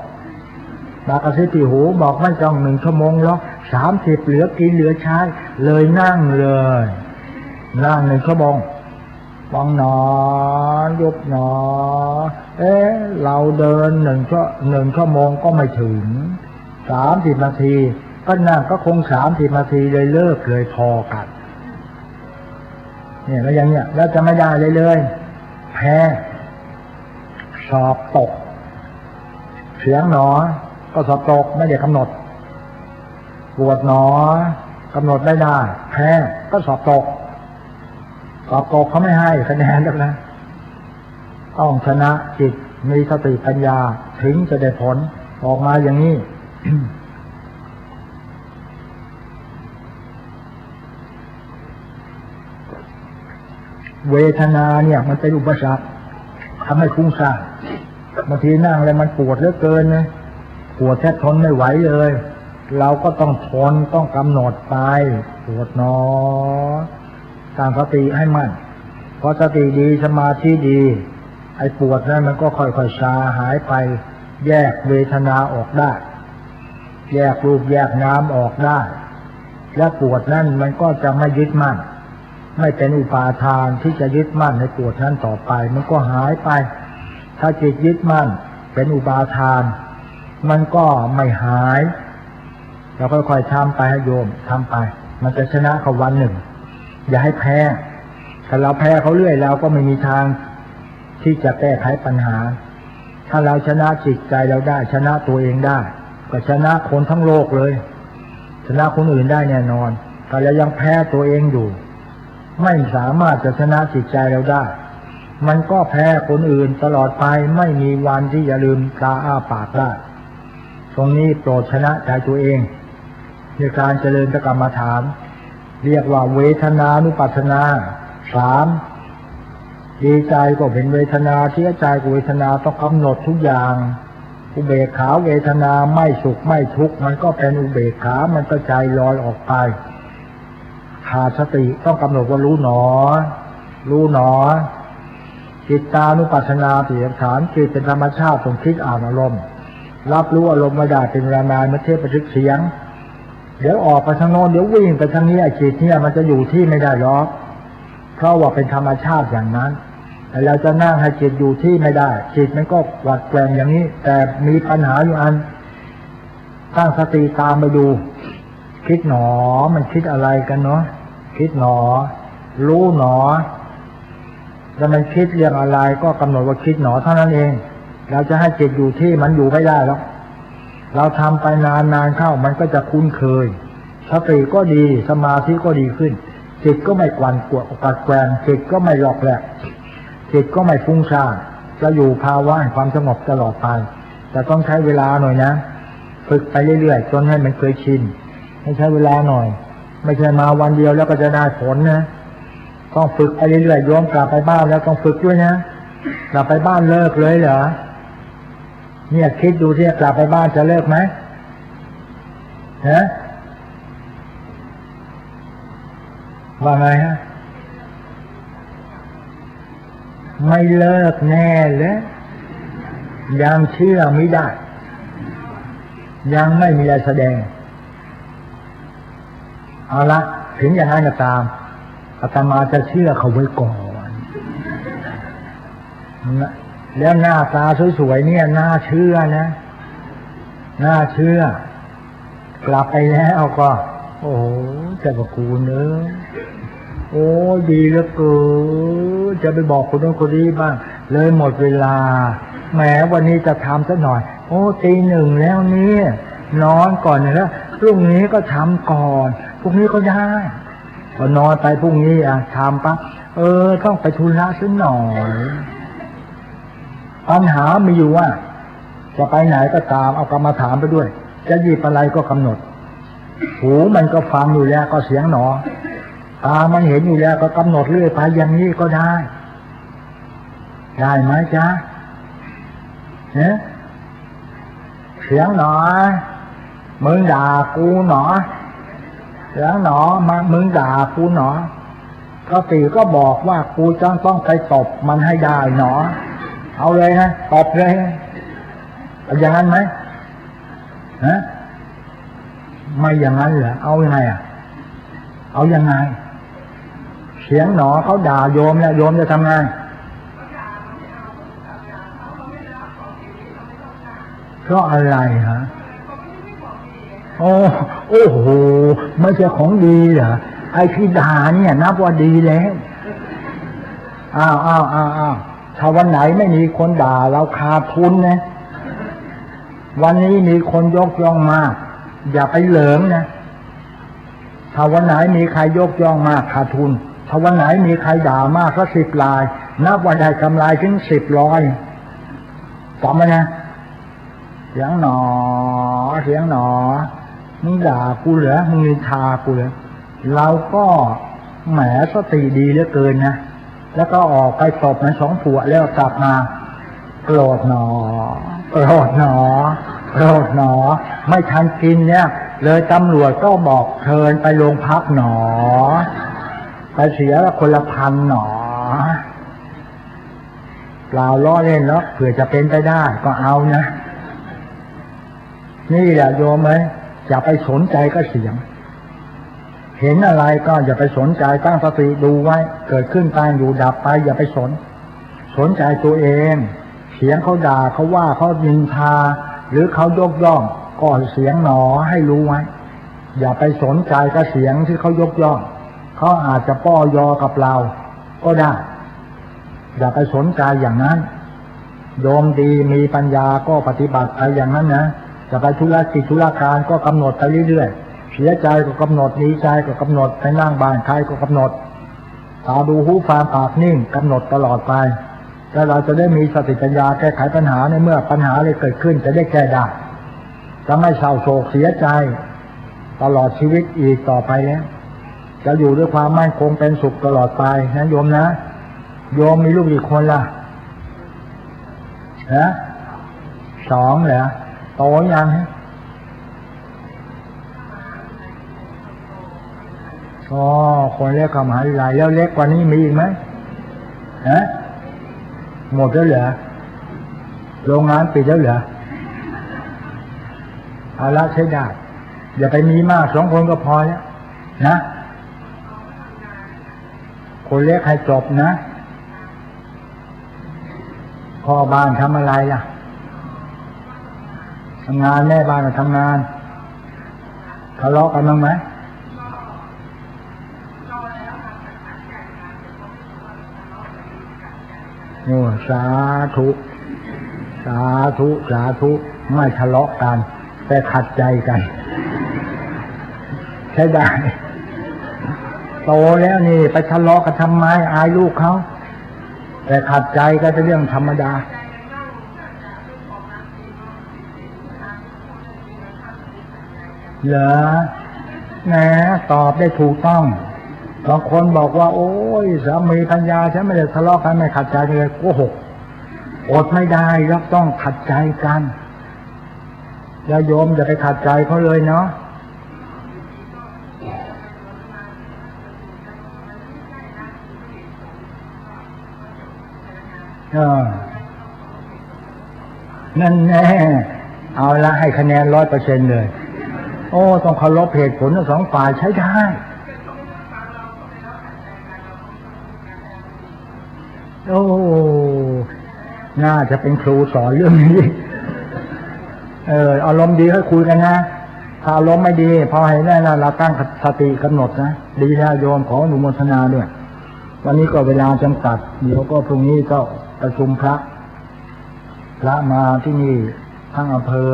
มากระซิบที่หูบอกไม่ต้อง1 ชั่วโมงหรอก30เหลือกินเหลือใช้เลยนั่งเลยนั่ง1 ชั่วโมงฟังหนอยุบหนอเราเดิน1 ชั่วโมงก็ไม่ถึง30 นาทีก็นั่งก็คง30 นาทีเลยเลิกเลยพอกันเนี่ยแล้วอย่างเนี้ยแล้วจะไม่ได้เลยแพ้สอบตกเสียงหนอก็สอบตกไม่ได้กำหนดปวดหนอกำหนดไม่ได้แพ้ก็สอบตกเขาไม่ให้คะแนนแล้วนะต้องชนะจิตมีสติปัญญาถึงจะได้ผลออกมาอย่างนี้ เวทนาเนี่ยมันเป็นอุปสรรคทำให้ฟุ้งซ่านบางทีนั่งแล้วมันปวดเหลือเกินนะปวดแทบทนไม่ไหวเลยเราก็ต้องทนต้องกำหนดไปปวดหนอตั้งสติให้มั่นพอสติดีสมาธิดีไอ้ปวดนั้นมันก็ค่อยๆซาหายไปแยกเวทนาออกได้แยกรูปแยกนามออกได้และปวดนั้นมันก็จะไม่ยึดมั่นไม่เป็นอุปาทานที่จะยึดมั่นในปวดนั้นต่อไปมันก็หายไปถ้าจิตยึดมั่นเป็นอุปาทานมันก็ไม่หายเราค่อยๆทำไปให้โยมทำไปมันจะชนะเขาวันหนึ่งอย่าให้แพ้ถ้าเราแพ้เขาเรื่อยเราก็ไม่มีทางที่จะแก้ไขปัญหาถ้าเราชนะจิตใจเราได้ชนะตัวเองได้ก็ชนะคนทั้งโลกเลยชนะคนอื่นได้แน่นอนแต่เรายังแพ้ตัวเองอยู่ไม่สามารถจะชนะจิตใจเราได้ มันก็แพ้คนอื่นตลอดไปไม่มีวันที่จะลืมตาอ้าปากได้ตรงนี้โปรดชนะใจตัวเองในการเจริญกรรมฐานเรียกว่าเวทนานุปัสสนา3ดีใจก็เป็นเวทนาเสียใจก็เวทนาต้องกำหนดทุกอย่างอุเบกขาเวทนาไม่สุขไม่ทุกข์มันก็เป็นอุเบกขามันก็ใจลอยออกไปขาดสติต้องกำหนดว่ารู้หนอจิตตานุปัสสนาติฐานจิตเป็นธรรมชาติทรงคิดอ่านอารมณ์รับรู้อารมณ์ไม่ได้เป็นเวลานานมันเทพบันทึกเสียงเดี๋ยวออกไปทางโน้นเดี๋ยววิ่งไปทางนี้จิตเนี่ยมันจะอยู่ที่ไม่ได้หรอกเพราะว่าเป็นธรรมชาติอย่างนั้นแต่เราจะนั่งให้จิตอยู่ที่ไม่ได้จิตมันก็หวัดแกว่งอย่างนี้แต่มีปัญหาอยู่อันตั้งสติตามไปดูคิดหนอมันคิดอะไรกันเนาะคิดหนอรู้หนอแล้วมันคิดเรื่องอะไรก็กำหนดว่าคิดหนอเท่านั้นเองเราจะให้จิตอยู่ที่มันอยู่ไม่ได้หรอกเราทำไปนานเข้ามันก็จะคุ้นเคยสติก็ดีสมาธิก็ดีขึ้นจิตก็ไม่กวนกัดแกงจิตก็ไม่หลอกแหลกจิตก็ไม่ฟุ้งซ่านจะอยู่ภาวะแห่งความสงบตลอดไปแต่ต้องใช้เวลาหน่อยนะฝึกไปเรื่อยๆจนให้มันเคยชินให้ใช้เวลาหน่อยไม่ใช่มาวันเดียวแล้วก็จะได้ผลนะต้องฝึกไปเรื่อยๆโยมกลับไปบ้านแล้วต้องฝึกด้วยนะกลับไปบ้านเลิกเลยเหรอเนี่ยคิดดูที่กลับไปบ้านจะเลิกไหมฮะว่าไงฮะไม่เลิกแน่เลยยังเชื่อไม่ได้ยังไม่มีอะไรแสดงเอาละถึงอย่างนั้นก็ตามอาตมาจะเชื่อเขาไว้ก่อนแล้วหน้าตาสวยๆเนี่ยน่าเชื่อนะน่าเชื่อกลับไปแล้วก็โอ้โหเจ้าพระคุณเนอะโอ้ดีเหลือเกินจะไปบอกคนโน้นคนนี้บ้างเลยหมดเวลาแหมวันนี้จะทำสักหน่อยโอ้ตี 1แล้วเนี่ยนอนก่อนแล้วพรุ่งนี้ก็ทำก่อนพรุ่งนี้ก็ได้พอนอนไปพรุ่งนี้ทำปั๊บต้องไปธุระสักหน่อยปัญหามีอยู่ว่าจะไปไหนก็ตามเอากรรมฐานไปด้วยจะหยิบอะไรก็กำหนดหูมันก็ฟังอยู่แล้วก็เสียงหนอตามันเห็นอยู่แล้วก็กำหนดเรื่อยไปอย่างนี้ก็ได้ไหมจ๊ะเนี่ยเสียงหนอมึงด่ากูหนอเสียงหนอมามึงด่ากูหนอก็ตีก็บอกว่ากูต้องไปตบมันให้ได้หนอเอาเลยนะตบเลยอย่างนั้นไหมฮะไม่อย่างนั้นเหรอเอายังไงเอายังไงเสียงหนอเขาด่าโยมเนี่ยโยมจะทำไงเพราะอะไรฮะโอ้โหไม่ใช่ของดีเหรอไอ้ที่ด่าเนี่ยนับว่าดีแล้วอ้าวถ้าวันไหนไม่มีคนด่าเราขาดทุนนะวันนี้มีคนยกย่องมากอย่าไปเหลิงนะถ้าวันไหนมีใครยกย่องมากขาดทุนถ้าวันไหนมีใครด่ามากก็10 รายนับว่าได้กำไรถึง10 100จำไว้นะเสียงหนอมึงด่ากูเหรอมึงนินทากูเหรอเราก็แหมสติดีเหลือเกินนะแล้วก็ออกไปตบมัน2 ผัวแล้วกลับมาโกรธหนอไม่ทันกินเนี่ยเลยตำรวจก็บอกเชิญไปโรงพักหนอไปเสียละคนละ1,000หนอเปล่าล้อเล่นแล้วเผื่อจะเป็นไปได้ก็เอานะนี่แหละโยมอย่าไปสนใจก็เสียงเห็นอะไรก็อย่าไปสนใจตั้งสติดูไว้เกิดขึ้นตั้งอยู่ดับไปอย่าไปสนใจตัวเองเสียงเขาด่าเขาว่าเขานินทาหรือเขายกย่องก็เสียงหนอให้รู้ไว้อย่าไปสนใจกับเสียงที่เขายกย่องเขาอาจจะป้อยอกับเราก็ได้อย่าไปสนใจอย่างนั้นโยมดีมีปัญญาก็ปฏิบัติไปอย่างนั้นนะจะไปธุรกิจธุรการก็กำหนดไปเรื่อยๆเสียใจก็กำหนดดีใจก็กำหนดไปนั่งบ้านใครก็กำหนด ตาดูหูฟังปากนิ่งกำหนดตลอดไปแล้วเราจะได้มีสติปัญญาแก้ไขปัญหาในเมื่อปัญหาอะไรเกิดขึ้นจะได้แก้ได้จะไม่เศร้าโศกเสียใจตลอดชีวิตอีกต่อไปแล้วจะอยู่ด้วยความมั่นคงเป็นสุขตลอดไปนะโยมนะโยมมีลูกกี่คนล่ะฮะ2เหรอโตยังฮะอ๋อคนเล็กก็มหาวิทยาลัยแล้วเล็กกว่านี้มีอีกไหมฮะหมดแล้วเหรอโรงงานปิดแล้วเหรอเอาละใช้ได้อย่าไปมีมาก2 คนก็พอแล้วนะคนเล็กให้จบนะพ่อบ้านทำอะไรล่ะทำงานแม่บ้านก็ทำงานทะเลาะกันบ้างไหมโอ้สาธุสาธุสาธุไม่ทะเลาะกันแต่ขัดใจกันใช่ได้โตแล้วนี่ไปทะเลาะกันทำไมอายลูกเขาแต่ขัดใจก็เป็นเรื่องธรรมดาเหรอแหมตอบได้ถูกต้องบางคนบอกว่าโอ้ยสามีภรรยาฉันไม่ได้ทะเลาะกันไม่ขัดใจเลยโกหกอดไม่ได้แล้วต้องขัดใจกันอย่าโยมอย่าไปขัดใจเขาเลยเนาะนั่นแน่เอาละให้คะแนน 100% เลยโอ้ต้องเคารพเหตุผลทั้ง2 ฝ่ายใช้ได้โอ้น่าจะเป็นครูสอนเรื่องนี้อารมณ์ดีให้คุยกันนะถ้าอารมณ์ไม่ดีพอให้แน่เราตั้งสติกำหนดนะดีแล้วโยมขออนุโมทนาด้วยวันนี้ก็เวลาจำกัดเดี๋ยวก็พรุ่งนี้ก็ประชุมพระมาที่นี่ทั้งอำเภอ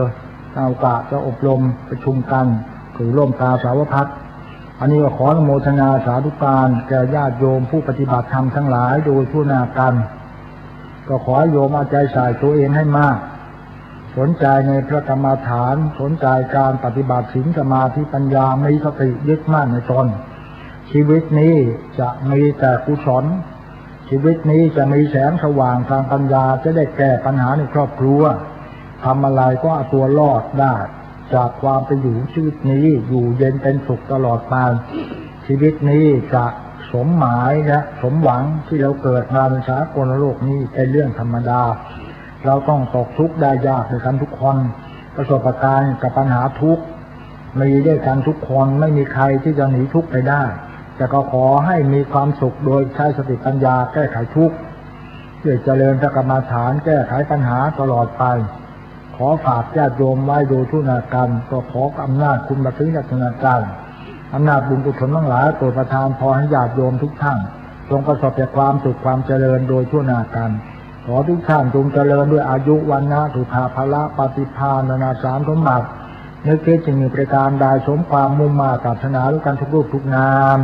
เอากะจะอบรมประชุมกันคือร่วมกาสาวพัฒน์อันนี้ก็ขออนุโมทนาสาธุการแก่ญาติโยมผู้ปฏิบัติธรรมทั้งหลายโดยทั่วหน้ากันก็ขอโยมเอาใจใส่ตัวเองให้มากสนใจในพระกรรมฐานสนใจการปฏิบัติศีลสมาธิปัญญามีสติยึดมั่นในตนชีวิตนี้จะมีแต่กุศลชีวิตนี้จะมีแสงสว่างทางปัญญาจะได้แก้ปัญหาในครอบครัวทำอะไรก็เอาตัวรอดได้จากความไปอยู่ชีวิตนี้อยู่เย็นเป็นสุขตลอดไปชีวิตนี้จะสมหมายและสมหวังที่เราเกิดมาในสากลโลกนี้เป็นเรื่องธรรมดาเราต้องตกทุกข์ได้ยากด้วยกันทุกคนประสบการณ์กับปัญหาทุกข์มีด้วยกันทุกคนไม่มีใครที่จะหนีทุกข์ไปได้แต่ก็ขอให้มีความสุขโดยใช้สติปัญญาแก้ไขทุกข์เพื่อเจริญพระกรรมฐานแก้ไขปัญหาตลอดไปขอฝากญาติโยมไว้โดยทุกนาการก็ขออำนาจคุณพระศรีรัตนตรัยอำนาจบุญกุศลทั้งหลายโปรดประทานพรให้ญาติโยมทุกท่านจงประสบแต่ความสุขความเจริญโดยทั่วหน้ากันขอทุกท่านจงเจริญด้วยอายุวันนะสุขภาละปฏิภาณนานาสามสมบัตินึกคิดจึงมีประการใดสมความมุ่งมาตรปรารถนาด้วยกันทุกรูปทุกนาม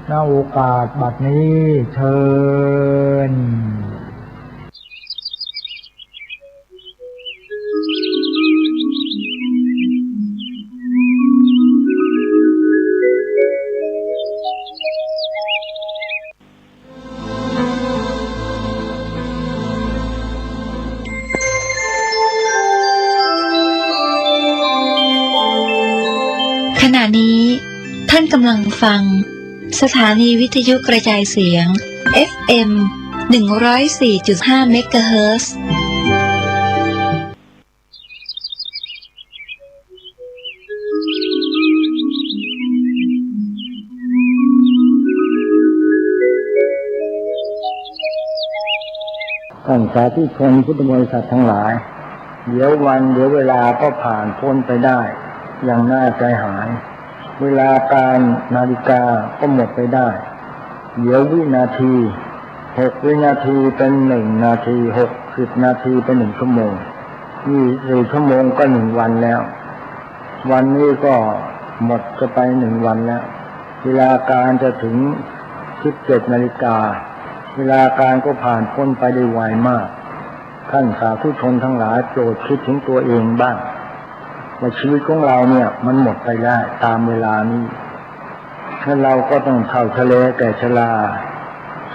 ณโอกาสบัดนี้เชิญขณะนี้ท่านกำลังฟังสถานีวิทยุกระจายเสียง FM 104.5 เมกะเฮิรตซ์ ท่านสาธุชนพุทธบริษัททั้งหลายเดี๋ยววันเดี๋ยวเวลาก็ผ่านพ้นไปได้อย่างน่าใจหายเวลาการนาฬิกาก็หมดไปได้เดี๋ยววินาที6 วินาทีเป็น1 นาที60 นาทีเป็น1 ชั่วโมง24 ชั่วโมงก็1 วันแล้ววันนี้ก็หมดจะไป1 วันแล้วเวลาการจะถึง 17 นาฬิกาเวลาการก็ผ่านพ้นไปได้ไวมากท่านสาธุชนทั้งหลายโปรดคิดถึงตัวเองบ้างว่าชีวิตของเราเนี่ยมันหมดไปได้ตามเวลานี้ถ้าเราก็ต้องเฒ่าชราแก่ชรา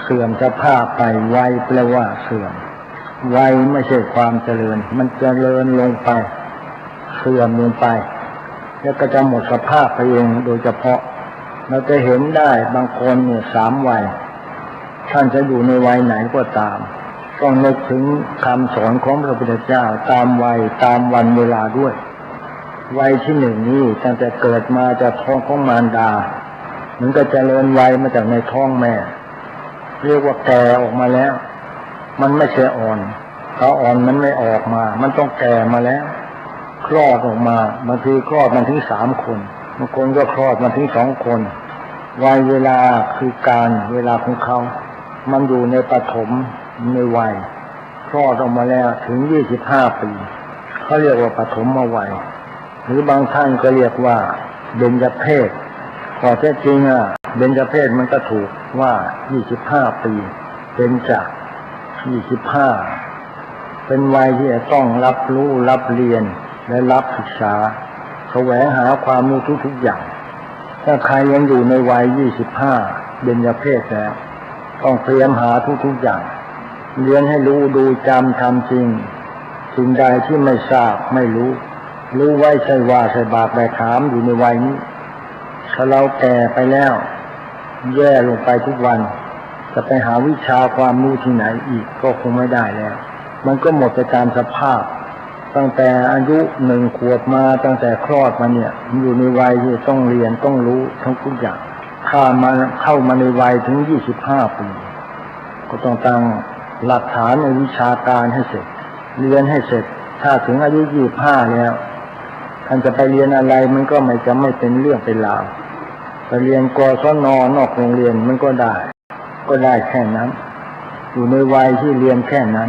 เสื่อมสภาพไปวัยแปลว่าเสื่อมวัยไม่ใช่ความเจริญมันเจริญลงไปเสื่อมลงไปแล้วก็จะหมดสภาพไปเองโดยเฉพาะเราจะเห็นได้บางคนเนี่ย3 วัยท่านจะอยู่ในวัยไหนก็ตามต้องนึกถึงคำสอนของพระพุทธเจ้าตามวัยตามวันเวลาด้วยวัยที่1นี้ตั้งแต่เกิดมาจากท้องของมารดามันก็เจริญวัยมาจากในท้องแม่เรียกว่าแก่ออกมาแล้วมันไม่ใช่อ่อนถ้าอ่อนมันไม่ออกมามันต้องแก่มาแล้วคลอดออกมาบางทีคลอดมันถึง3 คนบางคนก็คลอดมันถึง2 คนวัยเวลาคือการเวลาของเขามันอยู่ในปฐมในวัยคลอดออกมาแล้วถึง25 ปีเขาเรียกว่าปฐมวัยหรือบางท่านก็เรียกว่าเบญจเพสพอแท้จริงเบญจเพสมันก็ถูกว่า25 ปีเบญจ25เป็นวัยที่จะต้องรับรู้รับเรียนและรับศึกษาแสวงหาความรู้ทุกอย่างถ้าใครยังอยู่ในวัย25เบญจเพสแล้วต้องเตรียมหาทุกอย่างเรียนให้รู้ดูจำทำจริงสิ่งใดที่ไม่ทราบไม่รู้ไว้ใช่ว่าใช่บาปใส่ถามอยู่ในวัยนี้ถ้าเราแก่ไปแล้วแย่ลงไปทุกวันจะไปหาวิชาความรู้ที่ไหนอีกก็คงไม่ได้แล้วมันก็หมดไปตามสภาพตั้งแต่อายุ1 ขวบมาตั้งแต่คลอดมาเนี่ยอยู่ในวัยที่ต้องเรียนต้องรู้ทุกอย่างถ้ามาเข้ามาในวัยถึง25 ปีก็ต้องตั้งหลักฐานในวิชาการให้เสร็จเรียนให้เสร็จถ้าถึงอายุ25แล้วท่านจะไปเรียนอะไรมันก็ไม่เป็นเรื่องเป็นราวไปเรียนกศน.นอกโรงเรียนมันก็ได้แค่นั้นอยู่ในวัยที่เรียนแค่นั้น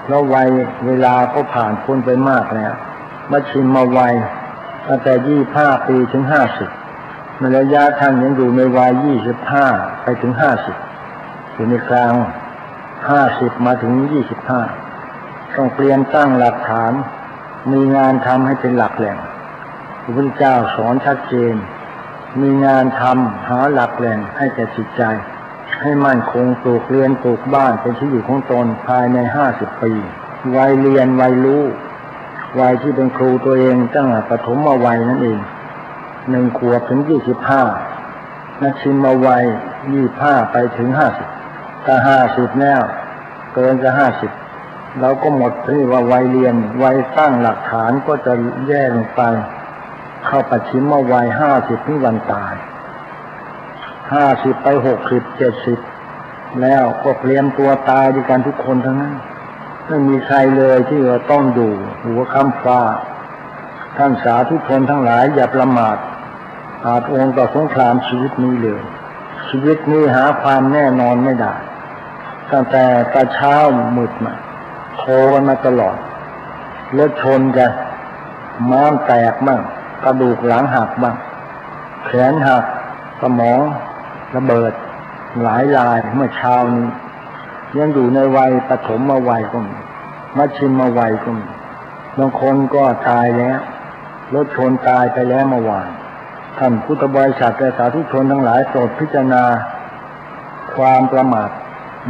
เพราะวัยเวลาก็ผ่านพ้นไปมากแล้วมัชฌิมวัยตั้งแต่25 ปีถึง50ในระยะท่านยังอยู่ในวัย25ไปถึง50อยู่ในกลาง50มาถึง25ต้องเตรียมตั้งหลักฐานมีงานทำให้เป็นหลักแหล่งพระพุทธเจ้าสอนชัดเจนมีงานทำหาหลักแหล่งให้แก่จิตใจให้มั่นคงปลูกเรือนปลูกบ้านเป็นที่อยู่ของตนภายใน50 ปีวัยเรียนวัยรู้วัยที่เป็นครูตัวเองตั้งแต่ปฐมวัยนั่นเอง1 ขวบถึง25มัชฌิมวัย25ไปถึง50ถ้า50แล้วเกินจะ50เราก็หมดที่ว่าวัยเรียนวัยสร้างหลักฐานก็จะแย่ลงไปเข้าปัจฉิมวัย50ถึงวันตาย50ไป60 70แล้วก็เตรียมตัวตายด้วยกันทุกคนทั้งนั้นไม่มีใครเลยที่จะต้องอยู่หัวค่ำฟ้าท่านสาธุชนทั้งหลายอย่าประมาทอาจองค์ต่อสงครามชีวิตนี้เลยชีวิตนี้หาความแน่นอนไม่ได้ตั้งแต่เช้ามืดมาโทรกันมาตลอดรถชนกันม้ามแตกบ้างกระดูกหลังหักบ้างแขนหักสมองระเบิดหลายรายเมื่อเช้านี้ยังอยู่ในวัยปฐมวัยก็มีมัชฌิมวัยก็มีบางคนก็ตายแล้วรถชนตายไปแล้วเมื่อวานท่านพุทธบริษัทและสาธุชนทั้งหลายโปรดพิจารณาความประมาท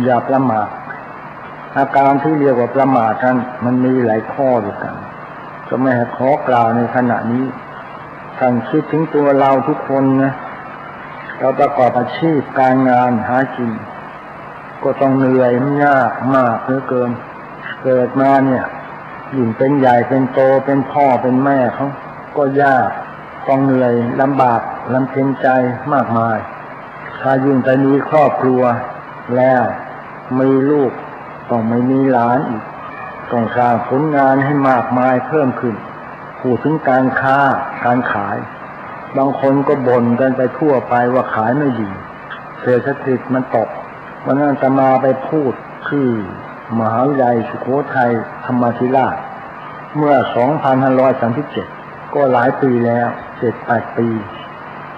อย่าประมาทอาการที่เรียกว่าประมาทนั้นมันมีหลายข้อด้วยกันจะไม่ให้ขอกล่าวในขณะนี้ท่านคิดถึงตัวเราทุกคนนะเราประกอบอาชีพการงานหากินก็ต้องเหนื่อยยากมากเหลือเกินเกิดมาเนี่ยยิ่งเป็นใหญ่เป็นโตเป็นพ่อเป็นแม่เขาก็ยากต้องเหนื่อยลำบากลำเค็ญใจมากมายถ้ายิ่งไปมีครอบครัวแล้วมีลูกต้องไม่มีหลานอีกต้องสร้างผลงานให้มากมายเพิ่มขึ้นพูดถึงการค้าการขายบางคนก็บ่นกันไปทั่วไปว่าขายไม่ดีเศรษฐกิจมันตกวันนั้นจะมาไปพูดที่มหาวิทยาลัยสุโขทัยธรรมาธิราชเมื่อ 2537 ก็หลายปีแล้ว 7-8 ปี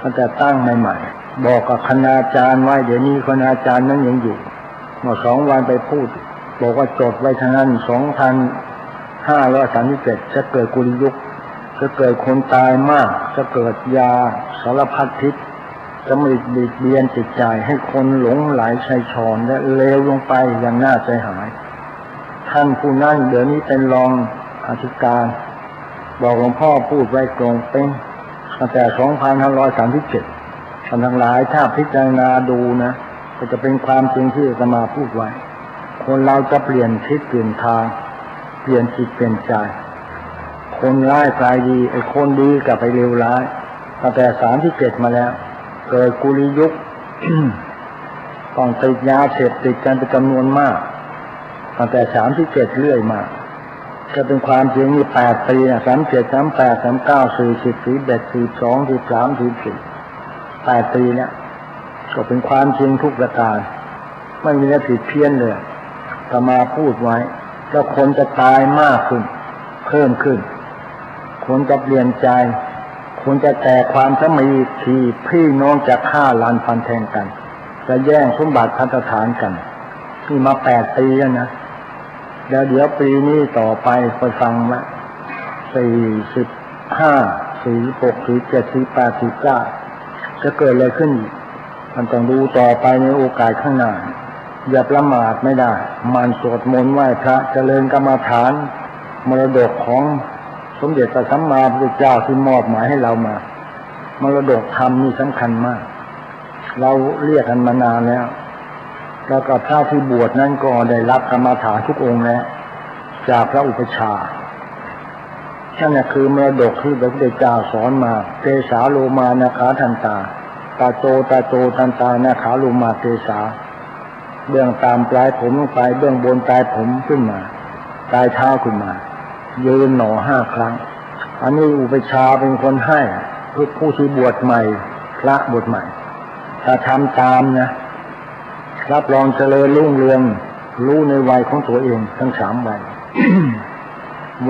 ตั้งแต่ตั้งใหม่ บอกกับคณาจารย์ไว้เดี๋ยวนี้คณาจารย์นั้นยังอยู่เมื่อ2 วันไปพูดบอกว่าจดไว้ทางนั้น2537จะเกิดกุลยุคจะเกิดคนตายมากจะเกิดยาสารพัดพิษจะมีบิดเบียนจิตใจให้คนหลงไหลชัยชอนและเลวลงไปอย่างน่าใจหายท่านผู้นั้นเดี๋ยวนี้เป็นรองอธิการบอกหลวงพ่อพูดไว้ตรงเป๊ะตั้งแต่2537ท่านทั้งหลายถ้าพิจารณาดูนะก็จะเป็นความจริงที่อาตมาพูดไว้คนเราจะเปลี่ยนทิศเปลี่ยนทางเปลี่ยนจิตเปลี่ยนใจคนร้ายกลายดีไอ้คนดีกลับไปเลวร้ายตั้งแต่37มาแล้วเกิดกุลียุค ต้องติดยาเสพติดกันเป็นจำนวนมากตั้งแต่37เรื่อยมาจะเป็นความจริงนี่8 ปีนะ37 38 39 40 41 42 43 44 8 ปีเนี่ยก็เป็นความจริงทุกประการไม่มีอะไรผิดเพี้ยนเลยก็มาพูดไว้แล้วคนจะตายมากขึ้นเพิ่มขึ้นคนจะเปลี่ยนใจคนจะแตกความสามัคคีพี่น้องจะฆ่าล้างฟันแทงกันจะแย่งสมบัติพัฒฐานกันนี่มา8 ปีแล้วนะแล้วเดี๋ยวปีนี้ต่อไปไปฟังว่า45 46 47 48 49จะเกิดอะไรขึ้นมันต้องดูต่อไปในโอกาสข้างหน้าอย่าประมาทไม่ได้มันสวดมนต์ไหว้พระเจริญกรรมฐานมรดกของสมเด็จพระสัมมาสัมพุทธเจ้าที่มอบหมายให้เรามามรดกธรรมนี่สำคัญมากเราเรียกกันมานานแล้วแล้วก็พระที่บวชนั้นก็ได้รับกรรมฐานทุกองค์แล้วจากพระอุปชฌาย์นั่นคือมรดกที่พระพุทธเจ้าสอนมาเตสาโลมานาคาทันตาตาโตทันตานาคาโลมาเตสาเบื้องตามปลายผมลงไปเบื้องบนปลายผมขึ้นมาปลายเท้าขึ้นมายืนหนอ5 ครั้งอันนี้อุปชฌาย์เป็นคนให้เพื่อผู้ที่บวชใหม่พระบวชใหม่ถ้าทำตามนะรับรองเจริญรุ่งเรืองรู้ในวัยของตัวเองทั้ง3 วัย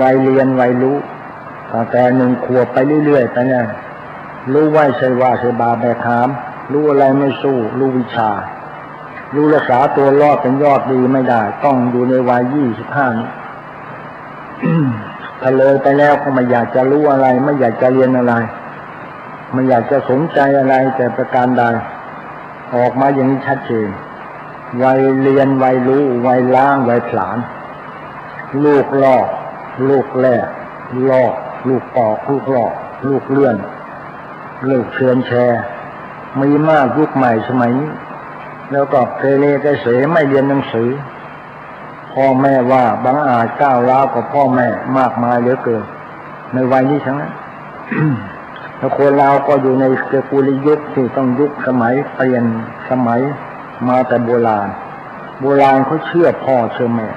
วัยเรียนวัยรู้ตั้งแต่1 ขวบไปเรื่อยๆไปเนี่ยรู้ไหวใช่ว่าใช่บาแบกหามรู้อะไรไม่สู้รู้วิชารู้รักษาตัวรอดเป็นยอดดีไม่ได้ต้องอยู่ในวัย25นี้ ถ้าเลยไปแล้วก็ไม่อยากจะรู้อะไรไม่อยากจะเรียนอะไรไม่อยากจะสนใจอะไรแต่ประการใดออกมาอย่างนี้ชัดเจนวัยเรียนวัยรู้วัยล้างวัยผลาญลูกลอกลูกแล่ลอกลูกปอกลูกลอกลูกเลื่อนลูกเชิญแชร์มีมากยุคใหม่สมัยนี้แล้วก็เกเรเกเสไม่เรียนหนังสือพ่อแม่ว่าบางอาจก้าวร้าวกับพ่อแม่มากมายเหลือเกินในวัยนี้ทั้งนั้น แล้วคนเราก็อยู่ในกุลียุคที่ต้องยุคสมัยเปลี่ยนสมัยมาแต่โบราณเขาเชื่อพ่อเชื่อแม่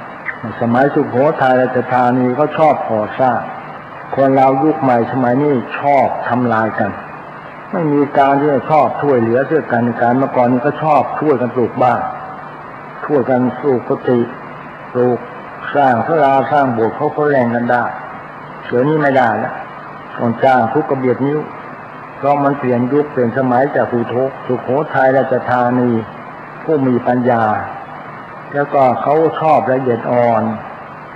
สมัยสุโขทัยราชธานีเขาชอบก่อสร้างคนเรายุคใหม่สมัยนี้ชอบทำลายกันไม่มีการที่จะชอบช่วยเหลือเพื่อกันการเมื่อก่อนนี้ก็ชอบช่วยกันปลูกบ้านช่วยกันปลูกกุฏิปลูกสร้างศาลาสร้างโบสถ์เขาแรงกันได้เดี๋ยวนี้ไม่ได้แล้วต้องจ้างทุกกระเบียดนิ้วเพราะมันเปลี่ยนยุคเปลี่ยนสมัยจากสุโขทัยราชธานีผู้มีปัญญาแล้วก็เขาชอบละเอียดอ่อน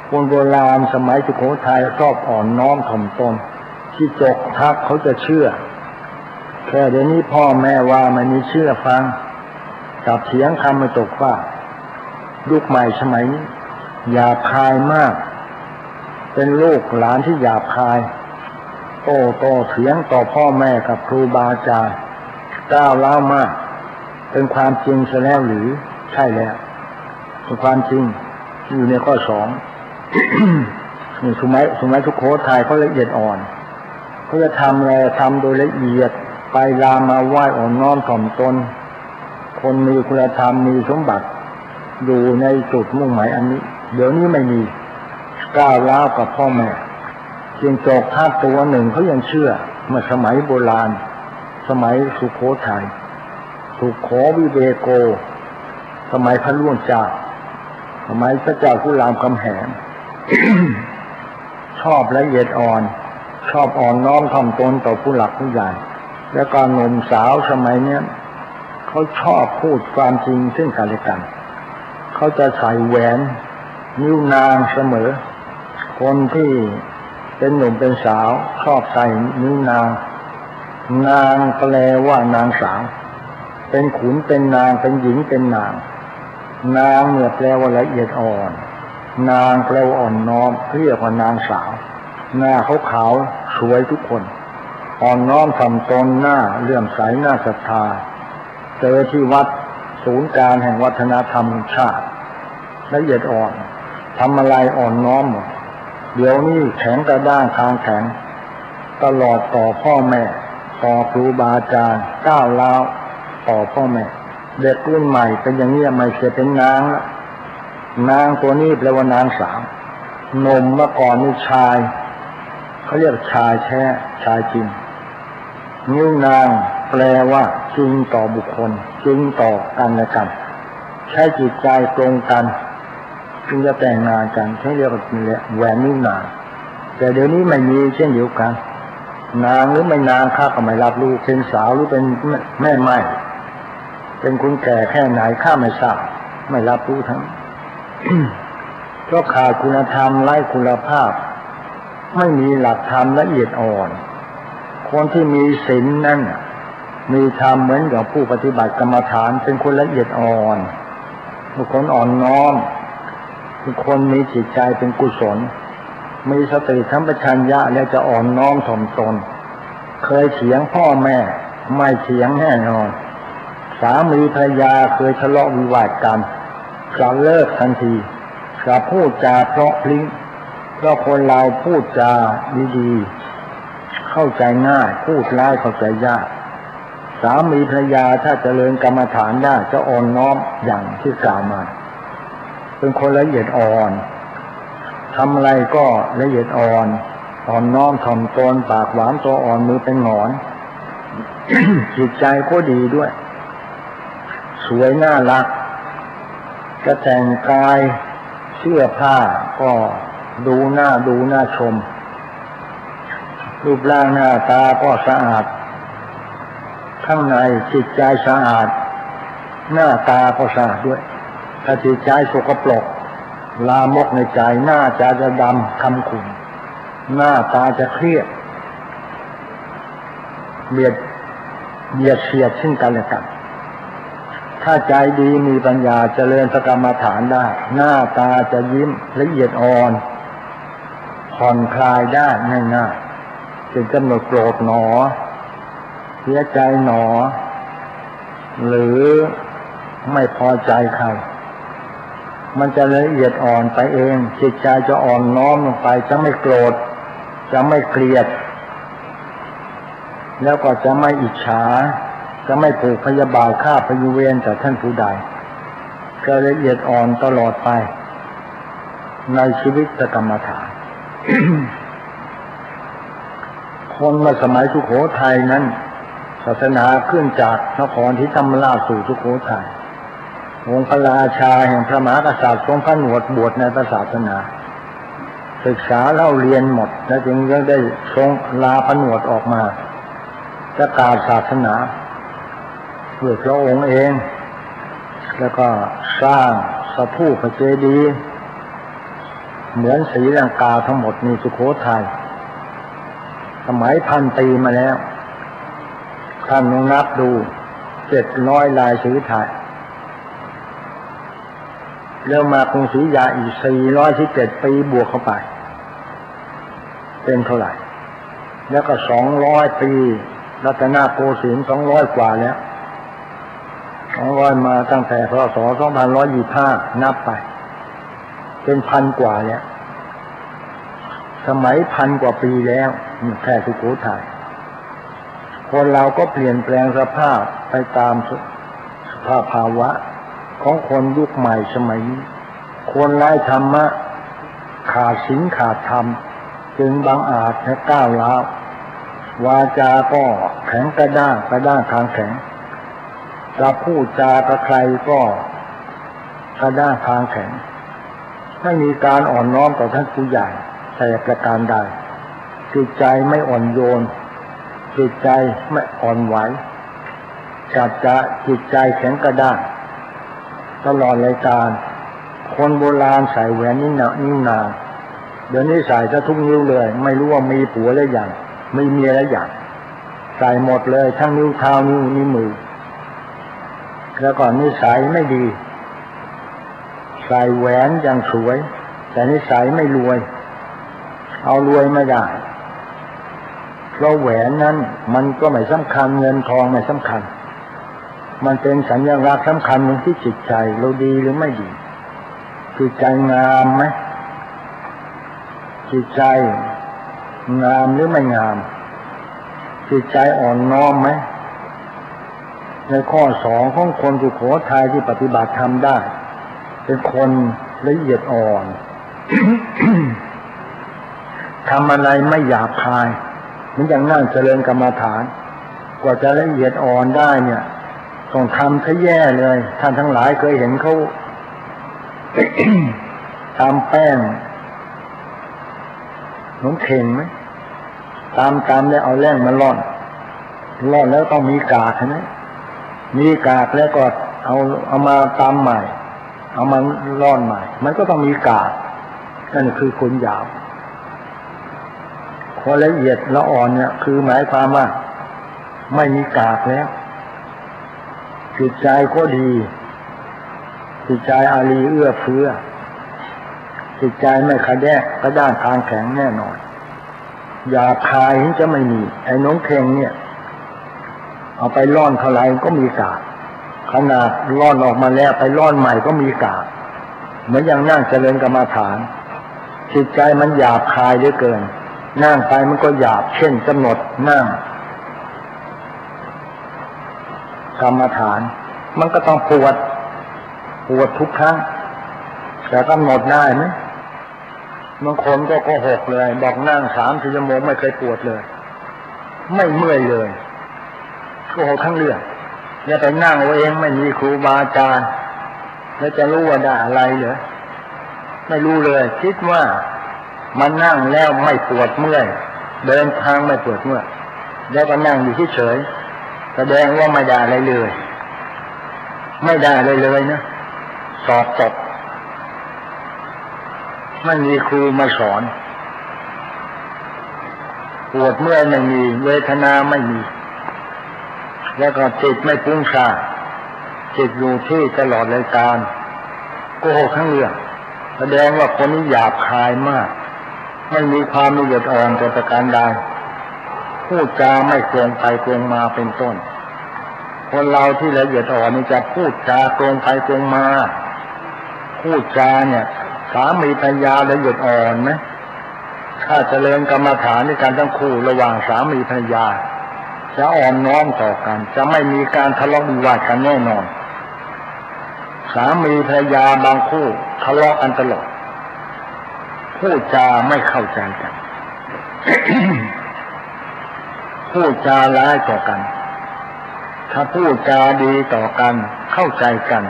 คนโบราณสมัยสุโขทัยชอบอ่อนน้อมถ่อมตนที่จกทักเขาจะเชื่อแค่เดี๋ยวนี้พ่อแม่ว่ามันมีเชื่อฟังกับเถียงคำไม่ตกว่ายุคใหม่สมัยนี้หยาบคายมากเป็นลูกหลานที่หยาบคายโต้เถียงต่อพ่อแม่กับครูบาอาจารย์ก้าวร้าวมากเป็นความจริงซะแล้วหรือใช่แล้วเป็นความจริงอยู่ในข้อ2 นี่สมัยสุโขทัยเขาละเอียดอ่อนเขาจะทำอะไรทำโดยละเอียดไปลามาไหว้อ่อนน้อมถ่อมตนคนมีคุณธรรมมีสมบัติอยู่ในจุดมุ่งหมายอันนี้เดี๋ยวนี้ไม่มีก้าวร้าวกับพ่อแม่เพียงโจกท่าตัวหนึ่งเขายังเชื่อเมื่อสมัยโบราณสมัยสุโขทัยสุโขวิเวโกสมัยพระร่วงเจ้าสมัยพระเจ้าขุนรามคำแหง ชอบละเอียดอ่อนชอบอ่อนน้อมถ่อมตนต่อผู้หลักผู้ใหญ่แล้วก็หนุ่มสาวสมัยเนี้ย เขาชอบพูดความจริงซึ่งกันและกันเขาจะใส่แหวนนิ้วนางเสมอคนที่เป็นหนุ่มเป็นสาวชอบใส่นิ้วนางนางแปลว่านางสาวเป็นขุนเป็นนางเป็นหญิงเป็นนางนางเนี่ยแปลว่าละเอียดอ่อนนางแปลว่าอ่อนน้อมเรียกว่านางสาวหน้าเขาขาวสวยทุกคนอ่อนน้อมถ่อมตนหน้าเลื่อมใสหน้าศรัทธาเจอที่วัดศูนย์การแห่งวัฒนธรรมชาติละเอียดอ่อนทำอะไรอ่อนน้อมหมดเดี๋ยวนี้แข็งกระด้างคางแข็งตลอดต่อพ่อแม่ต่อครูบาอาจารย์ก้าวร้าวต่อพ่อแม่เด็กรุ่นใหม่เป็นอย่างนี้ไม่เคยเป็นนางละนางตัวนี้แปลว่านางสาวนมเมื่อก่อนนี่ชายเขาเรียกชายแท้ชายจริงนิ้วนางแปลว่าจริงต่อบุคคลจริงต่อกันและกันใช้จิตใจตรงกันจึงจะแต่งงานกันใช้เรียกว่าแหวนนิ้วนางแต่เดี๋ยวนี้ไม่มีเช่นเดียวกันนางหรือไม่นางข้าก็ไม่รับรู้เป็นสาวหรือเป็นแม่ไม้เป็นคนแก่แค่ไหนข้าไม่ทราบไม่รับรู้ทั้ง เพราะขาดคุณธรรมไร้คุณภาพไม่มีหลักธรรมละเอียดอ่อนคนที่มีศีลนั่นมีธรรมเหมือนกับผู้ปฏิบัติกรรมฐานเป็นคนละเอียดอ่อนเป็นคนอ่อนน้อมเป็นคนมีจิตใจเป็นกุศลมีสติสัมปชัญญะและจะอ่อนน้อมถ่อมตนเคยเถียงพ่อแม่ไม่เถียงแน่นอนสามีภรรยาเคยทะเลาะวิวาทกันจะเลิกทันทีจะพูดจาเพราะพลิ้งเพราะคนเราพูดจาดีๆเข้าใจง่ายพูดร้ายเข้าใจยากสามีภรรยาถ้าเจริญกรรมฐานได้จะอ่อนน้อมอย่างที่กล่าวมาเป็นคนละเอียดอ่อนทำอะไรก็ละเอียดอ่อนอ่อนน้อมถ่อมตนปากหวานตัวอ่อนมือเป็นหงอน จิตใจก็ดีด้วยสวยน่ารักจะแต่งกายเสื้อผ้าก็ดูหน้าชมรูปร่างหน้าตาก็สะอาดข้างในจิตใจสะอาดหน้าตาก็สะอาดด้วยถ้าจิตใจสกปรกลามกในใจหน้าจะดำคำขุ่นหน้าตาจะเครียดเบียดเสียดซึ่งกันและกันถ้าใจดีมีปัญญาเจริญสกรรมฐานได้หน้าตาจะยิ้มละเอียดอ่อนผ่อนคลายได้ง่ายๆจึงกำหนดโกรธหนอเสียใจหนอหรือไม่พอใจใครมันจะละเอียดอ่อนไปเองจิตใจจะอ่อนน้อมลงไปจะไม่โกรธจะไม่เกลียดแล้วก็จะไม่อิจฉาจะไม่ผูกพยาบาทฆ่าพยเวรแต่ท่านผู้ใดจะละเอียดอ่อนตลอดไปในชีวิตกรรมฐาน คนมาสมัยสุโขทัยนั้นศาสนาขึ้นจากนครที่ธรรมราชสู่สุโขทัยองค์พระราชาแห่งพระมหากษัตริย์ทรงผนวดบวชในศาสนาศึกษาเล่าเรียนหมดและจึงได้ทรงลาผนวดออกมาประกาศศาสนาด้วยพระองค์เองแล้วก็สร้างสถูปเจดีย์เหมือนศรีลังกาทั้งหมดในสุโขทัยสมัย1,000 ปีมาแล้วท่านลองนับดู700 ลายซื้อไทยแล้วมากรุงศรีอยุธยาอีก417 ปีบวกเข้าไปเป็นเท่าไหร่แล้วก็200 ปีรัตนโกสินทร์200 กว่าแล้ว200มาตั้งแต่พ.ศ. 2525นับไปเป็น1,000 กว่าแล้วสมัย1,000 กว่าปีแล้วแค่สุโขทัยคนเราก็เปลี่ยนแปลงสภาพไปตามสภาวะของคนยุคใหม่สมัยนี้คนไร้ธรรมะขาดศีลขาดธรรมจึงบังอาจให้ก้าวร้าววาจาก็แข็งกระด้างคางแข็งจะพูดจากับใครก็กระด้างคางแข็งไม่มีการอ่อนน้อมต่อท่านผู้ใหญ่แต่ประการใดจิตใจไม่อ่อนโยนจิตใจไม่อ่อนไหว จัดจะจิตใจแข็งกระด้างตลอดรายการคนโบราณใส่แหวนนิ้วนาเดี๋ยวนี้ใส่จะทุกนิ้วเลยไม่รู้ว่ามีผัวแล้วอย่างไม่มีแล้วอย่างใส่หมดเลยทั้งนิ้วเท้านิ้วมือแล้วก่อนนิสัยไม่ดีใส่แหวนอย่างสวยแต่นิสัยไม่รวยเอารวยไม่ได้เพราะแหวนนั้นมันก็ไม่สำคัญเงินทองไม่สำคัญมันเป็นสัญลักษณ์สำคัญตรงที่จิตใจเราดีหรือไม่ดีจิตใจงามไหมจิตใจงามหรือไม่งามจิตใจอ่อนน้อมไหมในข้อ2ของคนสุโขทัยที่ปฏิบัติธรรมได้เป็นคนละเอียดอ่อน ทำอะไรไม่หยาบคายมันอย่างนั่งเจริญกรรมฐานกว่าจะละเอียดอ่อนได้เนี่ยต้องทำซะแย่เลยท่านทั้งหลายเคยเห็นเขา ตามแป้งน้องเข่งไหมตามแล้วเอาแร่งมาร่อนแล้วต้องมีกากใช่ไหมมีกากแล้วก็เอามาตำใหม่เอามาร่อนใหม่มันก็ต้องมีกากนั่นคือคนหยาบคนละเอียดละอ่อนเนี่ยคือหมายความว่าไม่มีกากแล้วจิตใจก็ดีจิตใจอารีเอื้อเฟื้อจิตใจไม่ขะแยกกระด้างทางแข็งแน่นอนหยาบคายจะไม่มีไอ้น้องเข่งเนี่ยเอาไปร่อนเท่าไรก็มีกากขนาดร่อนออกมาแล้วไปร่อนใหม่ก็มีกากเหมือนอย่างนั่งเจริญกรรมฐานจิตใจมันหยาบคายเหลือเกินนั่งไปมันก็หยาบเช่นกำหนดนั่งกรรมฐานมันก็ต้องปวดทุกครั้งแต่กำหนดได้ไหมบางคนก็โกหกเลยบอกนั่ง3-4 ชั่วโมงไม่เคยปวดเลยไม่เมื่อยเลยโกหกทั้งเรื่องอย่าไปนั่งเอาเองไม่มีครูบาอาจารย์แล้วจะรู้ว่าได้อะไรเหรอไม่รู้เลยคิดว่ามันนั่งแล้วไม่ปวดเมื่อยเดินทางไม่ปวดเมื่อยแล้วก็นั่งอยู่เฉยแสดงว่าไม่ได้อะไรเลยไม่ได้เลยนะสอบตกไม่มีครูมาสอนปวดเมื่อยไม่มีเวทนาไม่มีแล้วก็จิตไม่ฟุ้งซ่านจิตอยู่ที่ตลอดรายการโกหกทั้งเรื่องแสดงว่าคนนี้หยาบคายมากไม่มีความละเอียดอ่อนแต่ประการใดพูดจาไม่ตรงไปตรงมาเป็นต้นคนเราที่ละเอียดอ่อนนี่จะพูดจาตรงไปตรงมาพูดจาเนี่ยสามีภรรยาละเอียดอ่อนไหมถ้าเจริญกรรมฐานในการทั้งคู่ระหว่างสามีภรรยาจะอ่อนน้อมต่อกันจะไม่มีการทะเลาะวิวาทกันแน่นอนสามีภรรยาบางคู่ทะเลาะกันตลอดพูดจาไม่เข้าใจกัน พูดจาร้ายต่อกันถ้าพูดจาดีต่อกันเข้าใจกัน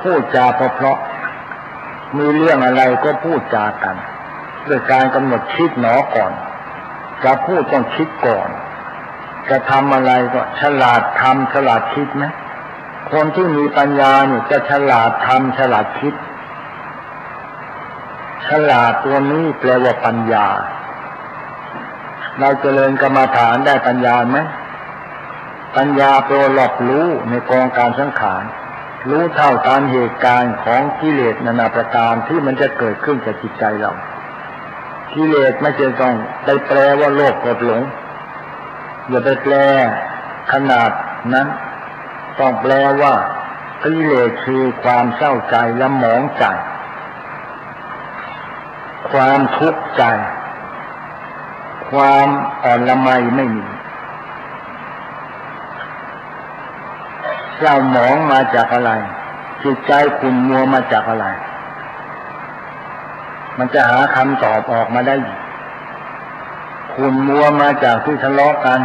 พูดจาเพราะมีเรื่องอะไรก็พูดจากันด้วยการกำหนดคิดหนอก่อนจะพูดต้องคิดก่อนจะทำอะไรก็ฉลาดทำฉลาดคิดไหมคนที่มีปัญญาเนี่ยจะฉลาดทำฉลาดคิดฉลาดตัวนี้แปลว่าปัญญาเราเจริญกรรมฐานได้ปัญญาไหมปัญญาแปลว่าหลอกรู้ในกองการสังขารรู้เท่าตามเหตุการณ์ของกิเลสนานาประการที่มันจะเกิดขึ้นกับจิตใจเรากิเลสไม่ใช่ต้องไปแปลว่าโลภโกรธหลงอย่าไปแปลขนาดนั้นต้องแปลว่ากิเลสคือความเศร้าใจและหมองใจความทุกข์ใจความอ่อนละไมไม่มีเศร้าหมองมาจากอะไรจิตใจขุ่นมัวมาจากอะไรมันจะหาคำตอบออกมาได้ขุ่นมัวมาจากที่ทะเลาะกัน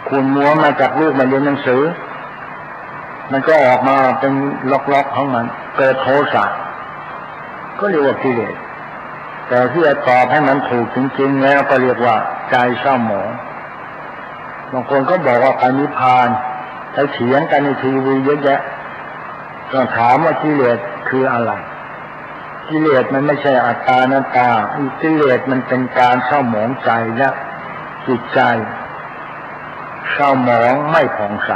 ขุ่นมัวมาจากลูกมาเรียนหนังสือมันก็ออกมาเป็นล็อกๆของมันเกิดโทสะก็เรียกว่ากิเลสแต่ที่จะตอบให้มันถูกจริงๆแล้วก็เรียกว่าใจเศร้าหมอง บางคนก็บอกว่าไปนิพพานไปเถียงกันในทีวีเยอะแยะก็ถามว่ากิเลสคืออะไรกิเลสมันไม่ใช่อัตตานัตตากิเลสมันเป็นการเศร้าหมองใจและจิตใจเศร้าหมองไม่ผ่องใส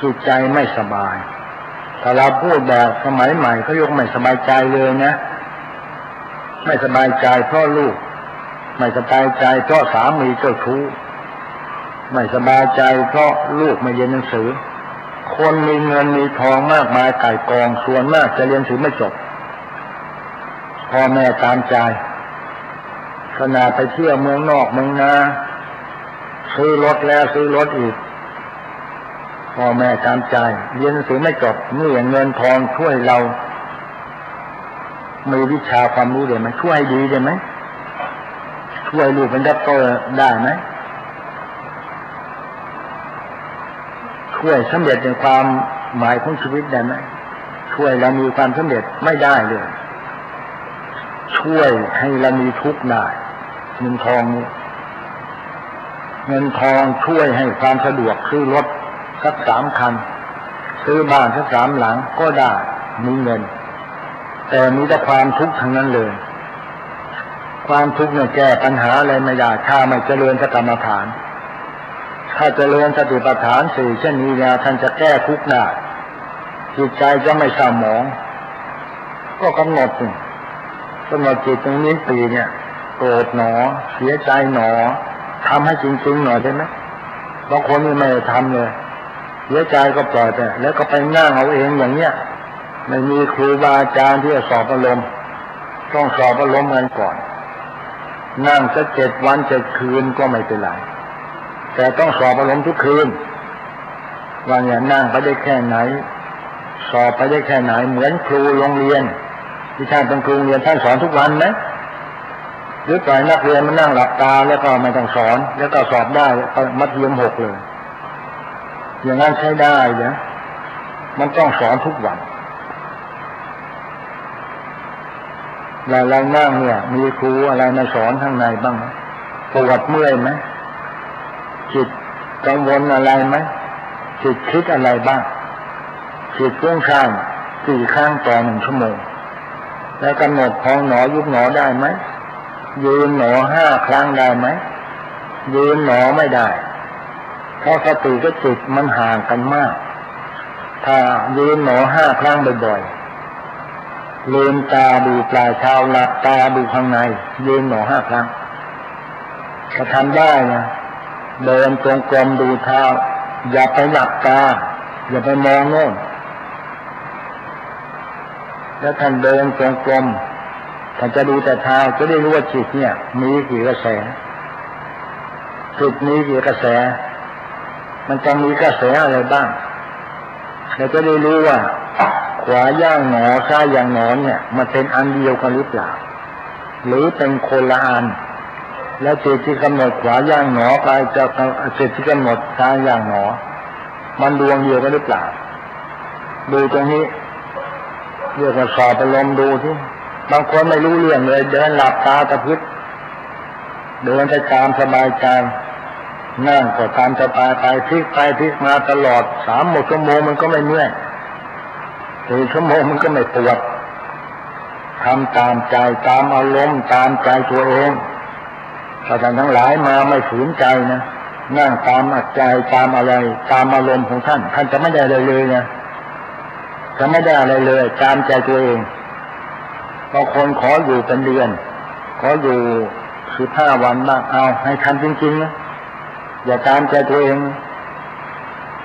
จิตใจไม่สบายถ้าเราพูดแบบสมัยใหม่เขายกไม่สบายใจเลยนะไม่สบายใจเพราะลูกไม่สบายใจเพราะสามีเจ้าชู้ไม่สบายใจเพราะลูกไม่เรียนหนังสือคนมีเงินมีทองมากมายไก่กองส่วนมากจะเรียนหนังสือไม่จบพ่อแม่ตามใจขณะไปเที่ยวเมืองนอกเมืองนาซื้อรถแล้วซื้อรถอีกพ่อแม่ตามใจเรียนหนังสือไม่จบนี่เงินทองช่วยเรามีวิชาความรู้ได้ไหมช่วยดีได้ไหมช่วยลูกเป็นด็อกเตอร์ได้ไหมช่วยสำเร็จในความหมายของชีวิตได้ไหมช่วยเรามีความสำเร็จไม่ได้เลยช่วยให้เรามีทุกข์ได้เงินทองช่วยให้ความสะดวกซื้อรถสัก3 คันซื้อบ้านสัก3 หลังก็ได้มีเงินแต่มีแต่ความทุกข์ทั้งนั้นเลยความทุกข์เนี่ยแก้ปัญหาอะไรไม่ได้ถ้าไม่เจริญสติปัฏฐานถ้าเจริญสติปัฏฐาน4เช่นนี้แล้วท่านจะแก้ทุกข์ได้จิตใจจะไม่เศร้าหมองก็กำหนดจิตตรงนี้ปีเนี่ยโกรธหนอเสียใจหนอทำให้จริงๆหน่อยได้ไหมบางคนไม่ทำเลยเสียใจก็ปล่อยไปแล้วก็ไปนั่งเอาเองอย่างเนี้ยไม่มีครูบาอาจารย์ที่จะสอบอารมณ์ต้องสอบอารมณ์กันก่อนนั่งสัก7 วัน 7 คืนก็ไม่เป็นไรแต่ต้องสอบอารมณ์ทุกคืนว่าเนี่ยนั่งไปได้แค่ไหนสอบไปได้แค่ไหนเหมือนครูโรงเรียนที่ท่านเป็นครูโรงเรียนท่านสอนทุกวันไหมหรือปล่อยนักเรียนมานั่งหลับตาแล้วก็ไม่ต้องสอนแล้วก็สอบได้มัธยม6เลยอย่างนั้นใช้ได้เนี่ยมันต้องสอนทุกวันเรานั่งเนี่ยมีครูอะไรมาสอนข้างในบ้างไหมปวดเมื่อยไหมจิตกังวลอะไรไหมจิตคิดอะไรบ้างจิตฟุ้งซ่าน4 ครั้งต่อ1 ชั่วโมงแล้วกำหนดพองหนอยุบหนอได้ไหมยืนหนอ5 ครั้งได้ไหมยืนหนอไม่ได้เพราะสติกับจิตมันห่างกันมากถ้ายืนหนอ5 ครั้งบ่อยๆลืมตาดูปลายเท้าหลับตาดูข้างในยืนหนอ5 ครั้งก็ทำได้นะเดินจงกรมดูเท้าอย่าไปหลับตาอย่าไปมองโน่นแล้วท่านเดินจงกรมท่านจะดูแต่เท้าจะได้รู้ว่าจิตเนี่ยมีกี่กระแสจิตมีกี่กระแสมันจะมีกระแสอะไรบ้างแล้วจะได้รู้ว่าขวาย่างหนอซ้ายย่างหนอเนี่ยมันเป็นอันเดียวกันหรือเปล่าหรือเป็นคนละอันแล้วจิตที่กำหนดขวาย่างหนอกายจะจิตที่กำหนดซ้ายย่างหนอมันดวงเดียวกันหรือเปล่าดูตรงนี้เรียกว่าสอบอารมณ์ดูที่บางคนไม่รู้เรื่องเลยเดินหลับตาตะพึดเดินไปตามสบายใจนั่งก็ตามสบายไปพลิกไปพลิกมาตลอด3 ชั่วโมงมันก็ไม่เมื่อย4 ชั่วโมงมันก็ไม่ปวดทำตามใจตามอารมณ์ตามใจตัวเองถ้าท่านทั้งหลายมาไม่ฝืนใจนะนั่งตามใจตามอะไรตามอารมณ์ของท่านจะไม่ได้อะไรเลยนะจะไม่ได้อะไรเลยตามใจตัวเองบางคนขออยู่เป็นเดือนขออยู่15 วันบ้างเอาให้ทำจริงๆนะอย่าตามใจตัวเอง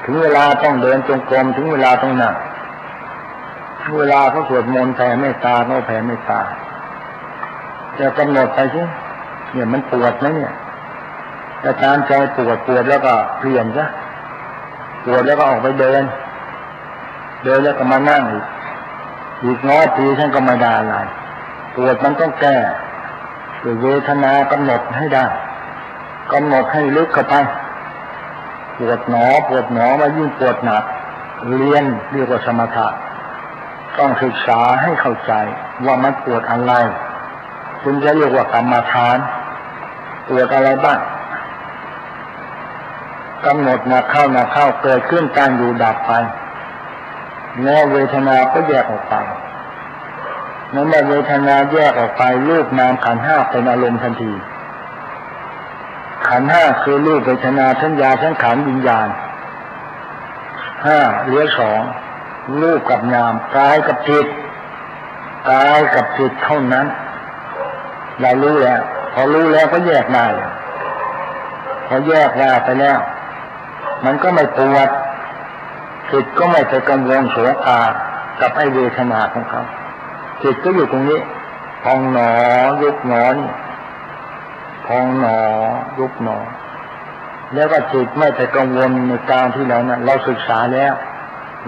ถึงเวลาต้องเดินจงกรมถึงเวลาต้องนั่งถึงเวลาเขาสวดมนต์แผ่เมตตาเขาแผ่เมตตาจะกำหนดไปสิเนี่ยมันปวดไหมเนี่ยแต่ตามใจปวดแล้วก็เปลี่ยนซะปวดแล้วก็ออกไปเดินแล้วก็มานั่งอีกน้อยทีท่านก็ไม่ได้อะไรปวดมันต้องแก้ด้วยเวทนากำหนดให้ได้กำหนดให้ลึกเข้าไปปวดหนอมายิ่งปวดหนักเรียนเรียกว่าสมถะต้องศึกษาให้เข้าใจว่ามันปวดอะไรจึงจะเรียกว่ากรรมฐาน ปวดอะไรบ้างกำหนดมาเข้าเกิดขึ้นตั้งอยู่ดับไปแล้วเวทนาก็แยกออกไปเมื่อเวทนาแยกออกไปรูปนามขันธ์ห้าเป็นอารมณ์ทันทีขันธ์ห้าคือรูปเวทนาสัญญาสังขารวิญญาณห้าเหลือสองรูปกับนามกายกับจิตกายกับจิตเท่านั้นเรารู้แล้วพอรู้แล้วก็แยกได้พอแยกได้ไปแล้วมันก็ไม่ปวดจิตก็ไม่ไปกังวลโศกากับไอเวทนาของเขาจิตก็อยู่ตรงนี้พองหนอยุบหนอนี่พองหนอยุบหนอแล้วก็จิตไม่ไปกังวลในการที่เราศึกษาแล้ว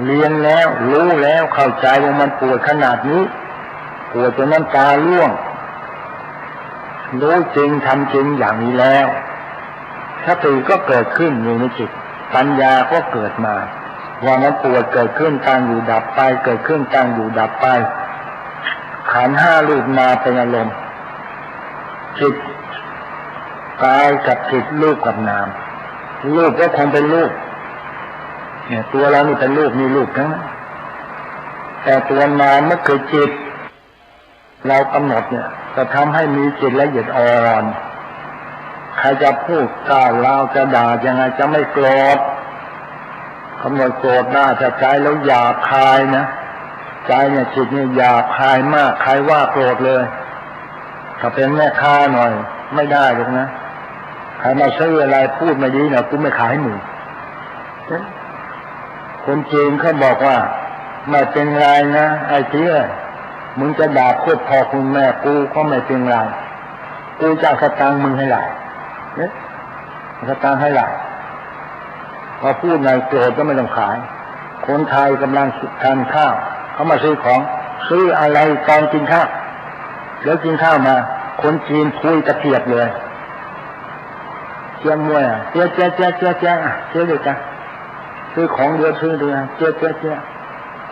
เรียนแล้วรู้แล้วเข้าใจว่ามันปวดขนาดนี้ปวดจนน้ำตาร่วงรู้จริงทำจริงอย่างนี้แล้วสติก็เกิดขึ้นอยู่ในจิตปัญญาก็เกิดมาว่ามันปวดเกิดขึ้นตั้งอยู่ดับไปเกิดขึ้นตั้งอยู่ดับไปขันธ์ห้ารูปมาเป็นอารมณ์จิตกายกับจิตรูปกับนามรูปก็คงเป็นรูปเนี่ยตัวเรานี่เป็นรูปมีรูปทั้งนั้นแต่ตัวนามมันคือจิตเรากำหนดเนี่ยจะทำให้มีจิตละเอียดอ่อนใครจะพูดกล่าวเล่าจะด่ายังไงจะไม่โกรธกำหนดโกรธหน้าจะใจแล้วหยาบคายนะใจเนี่ยจิตเนี่ยหยาบคายมากใครว่าโกรธเลยถ้าเป็นแม่ค้าหน่อยไม่ได้หรอกนะใครมาซื้ออะไรพูดไม่ดีเนี่ยกูไม่ขายให้มึงคนจีนเขาบอกว่าไม่เป็นไรนะไอ้เจี๊ยมึงจะด่าโคตรพ่อคุณแม่กูก็ไม่เป็นไรกูจะสตางค์มึงให้หลายเนี่ยสตางค์ให้หลายพอพูดในโกรธก็ไม่ต้องขายคนไทยกำลังทานข้าวเขามาซื้อของซื้ออะไรตอนกินข้าวแล้วกินข้าวมาคนจีนคุยตะเกียบเลยเจียมมวยเจ๊เลยจ้ะซื้อของเดือดซื้อเดือดเจ๊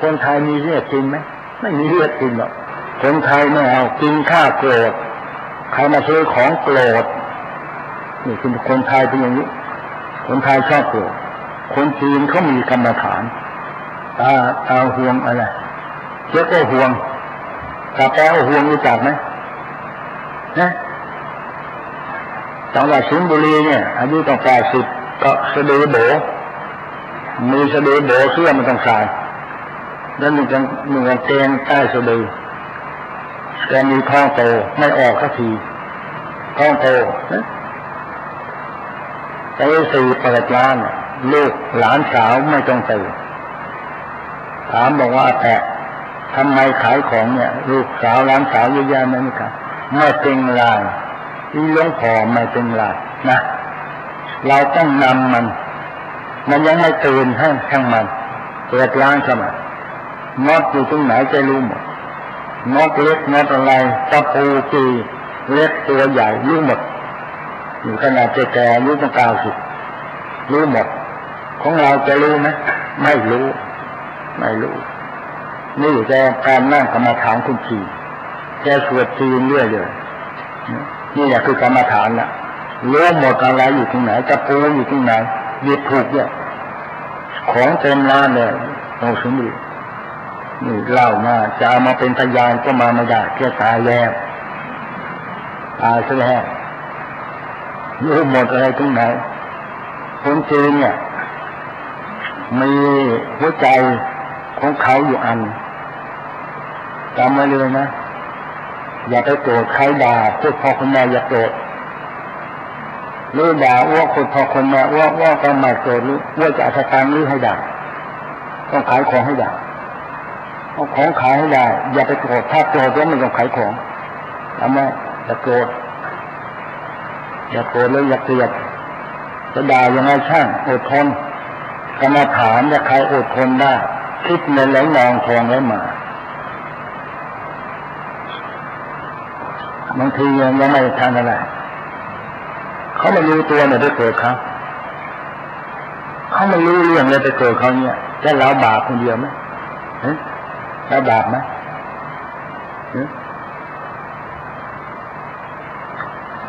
คนไทยมีเลือดกินไหมไม่มีเลือดกินหรอกคนไทยไม่เอากินข้าวโกรธใครมาซื้อของโกรธนี่คือคนไทยเป็นอย่างนี้คนไทยชอบโกรธคนจีนเขามีกรรมฐานตาห่วงอะไรเจ๊ก็ห่วงตาแป้วห่วงรู้จักไหมนะจังหวัดสิงห์บุรีเนี่ยอายุตั้ง80ก็สะดือโบมีสะดือโบเสื้อมันต้องใส่แล้วหนึ่งเกงใต้สะดือแกมีท้องโตไม่ออกสักทีท้องโตไป4เปิดร้านลูกหลานสาวไม่ต้องตื่นถามบอกว่าแต่ทำไมขายของเนี่ยลูกสาวหลานสาวเยอะแยะไหมครับไม่เป็นไรที่หลวงพ่อไม่เป็นไรนะเราต้องนำมันยังไม่ตื่นให้ช่างมันเปิดร้านเข้ามานกอยู่ตรงไหนจะรู้หมดนกเล็กนกอะไรตะปูจีเล็กตัวใหญ่รู้หมดอยู่ขนาดแก่ๆรู้ตั้ง90รู้หมดของเราจะรู้ไหมไม่รู้นี่อยู่แต่การนั่งกรรมฐานคุณชีแกสวดจีนเรื่อยเลยนี่แหละคือกรรมฐานน่ะรู้หมดอะไรอยู่ตรงไหนตะปูอยู่ตรงไหนหยิบถูกเนี่ยของเต็มร้านเลยเราสมบูรณ์นี่เล่ามาจะเอามาเป็นพยานก็มาไม่ได้แค่ตายแล้วตายซะแล้วรู้หมดอะไรตรงไหนคนจีนเนี่ยมีหัวใจของเขาอยู่อันจำไว้เลยนะอย่าไปโกรธใครด่าพูดพ่อคนแม่อย่าโกรธหรือด่าว่าคนพ่อคนแม่ว่าก็ไม่โกรธหรือว่าจะสตางค์หรือให้ด่าต้องขายของให้ด่าเอาของขายให้ได้อย่าไปโกรธถ้าโกรธแล้วไม่ต้องขายของทำไมอย่าโกรธแล้วอย่าเกลียดจะด่ายังไงช่างอดทนกรรมฐานจะใครอดทนได้คิดเงินไหลนองทองไหลมาบางทียังไม่ทันอะไรเขาไม่รู้ตัวเนี่ยไปเกิดเขาไม่รู้เรื่องเลยไปเกิดเขาเนี่ยจะเราบาปคนเดียวไหมเราบาปไหม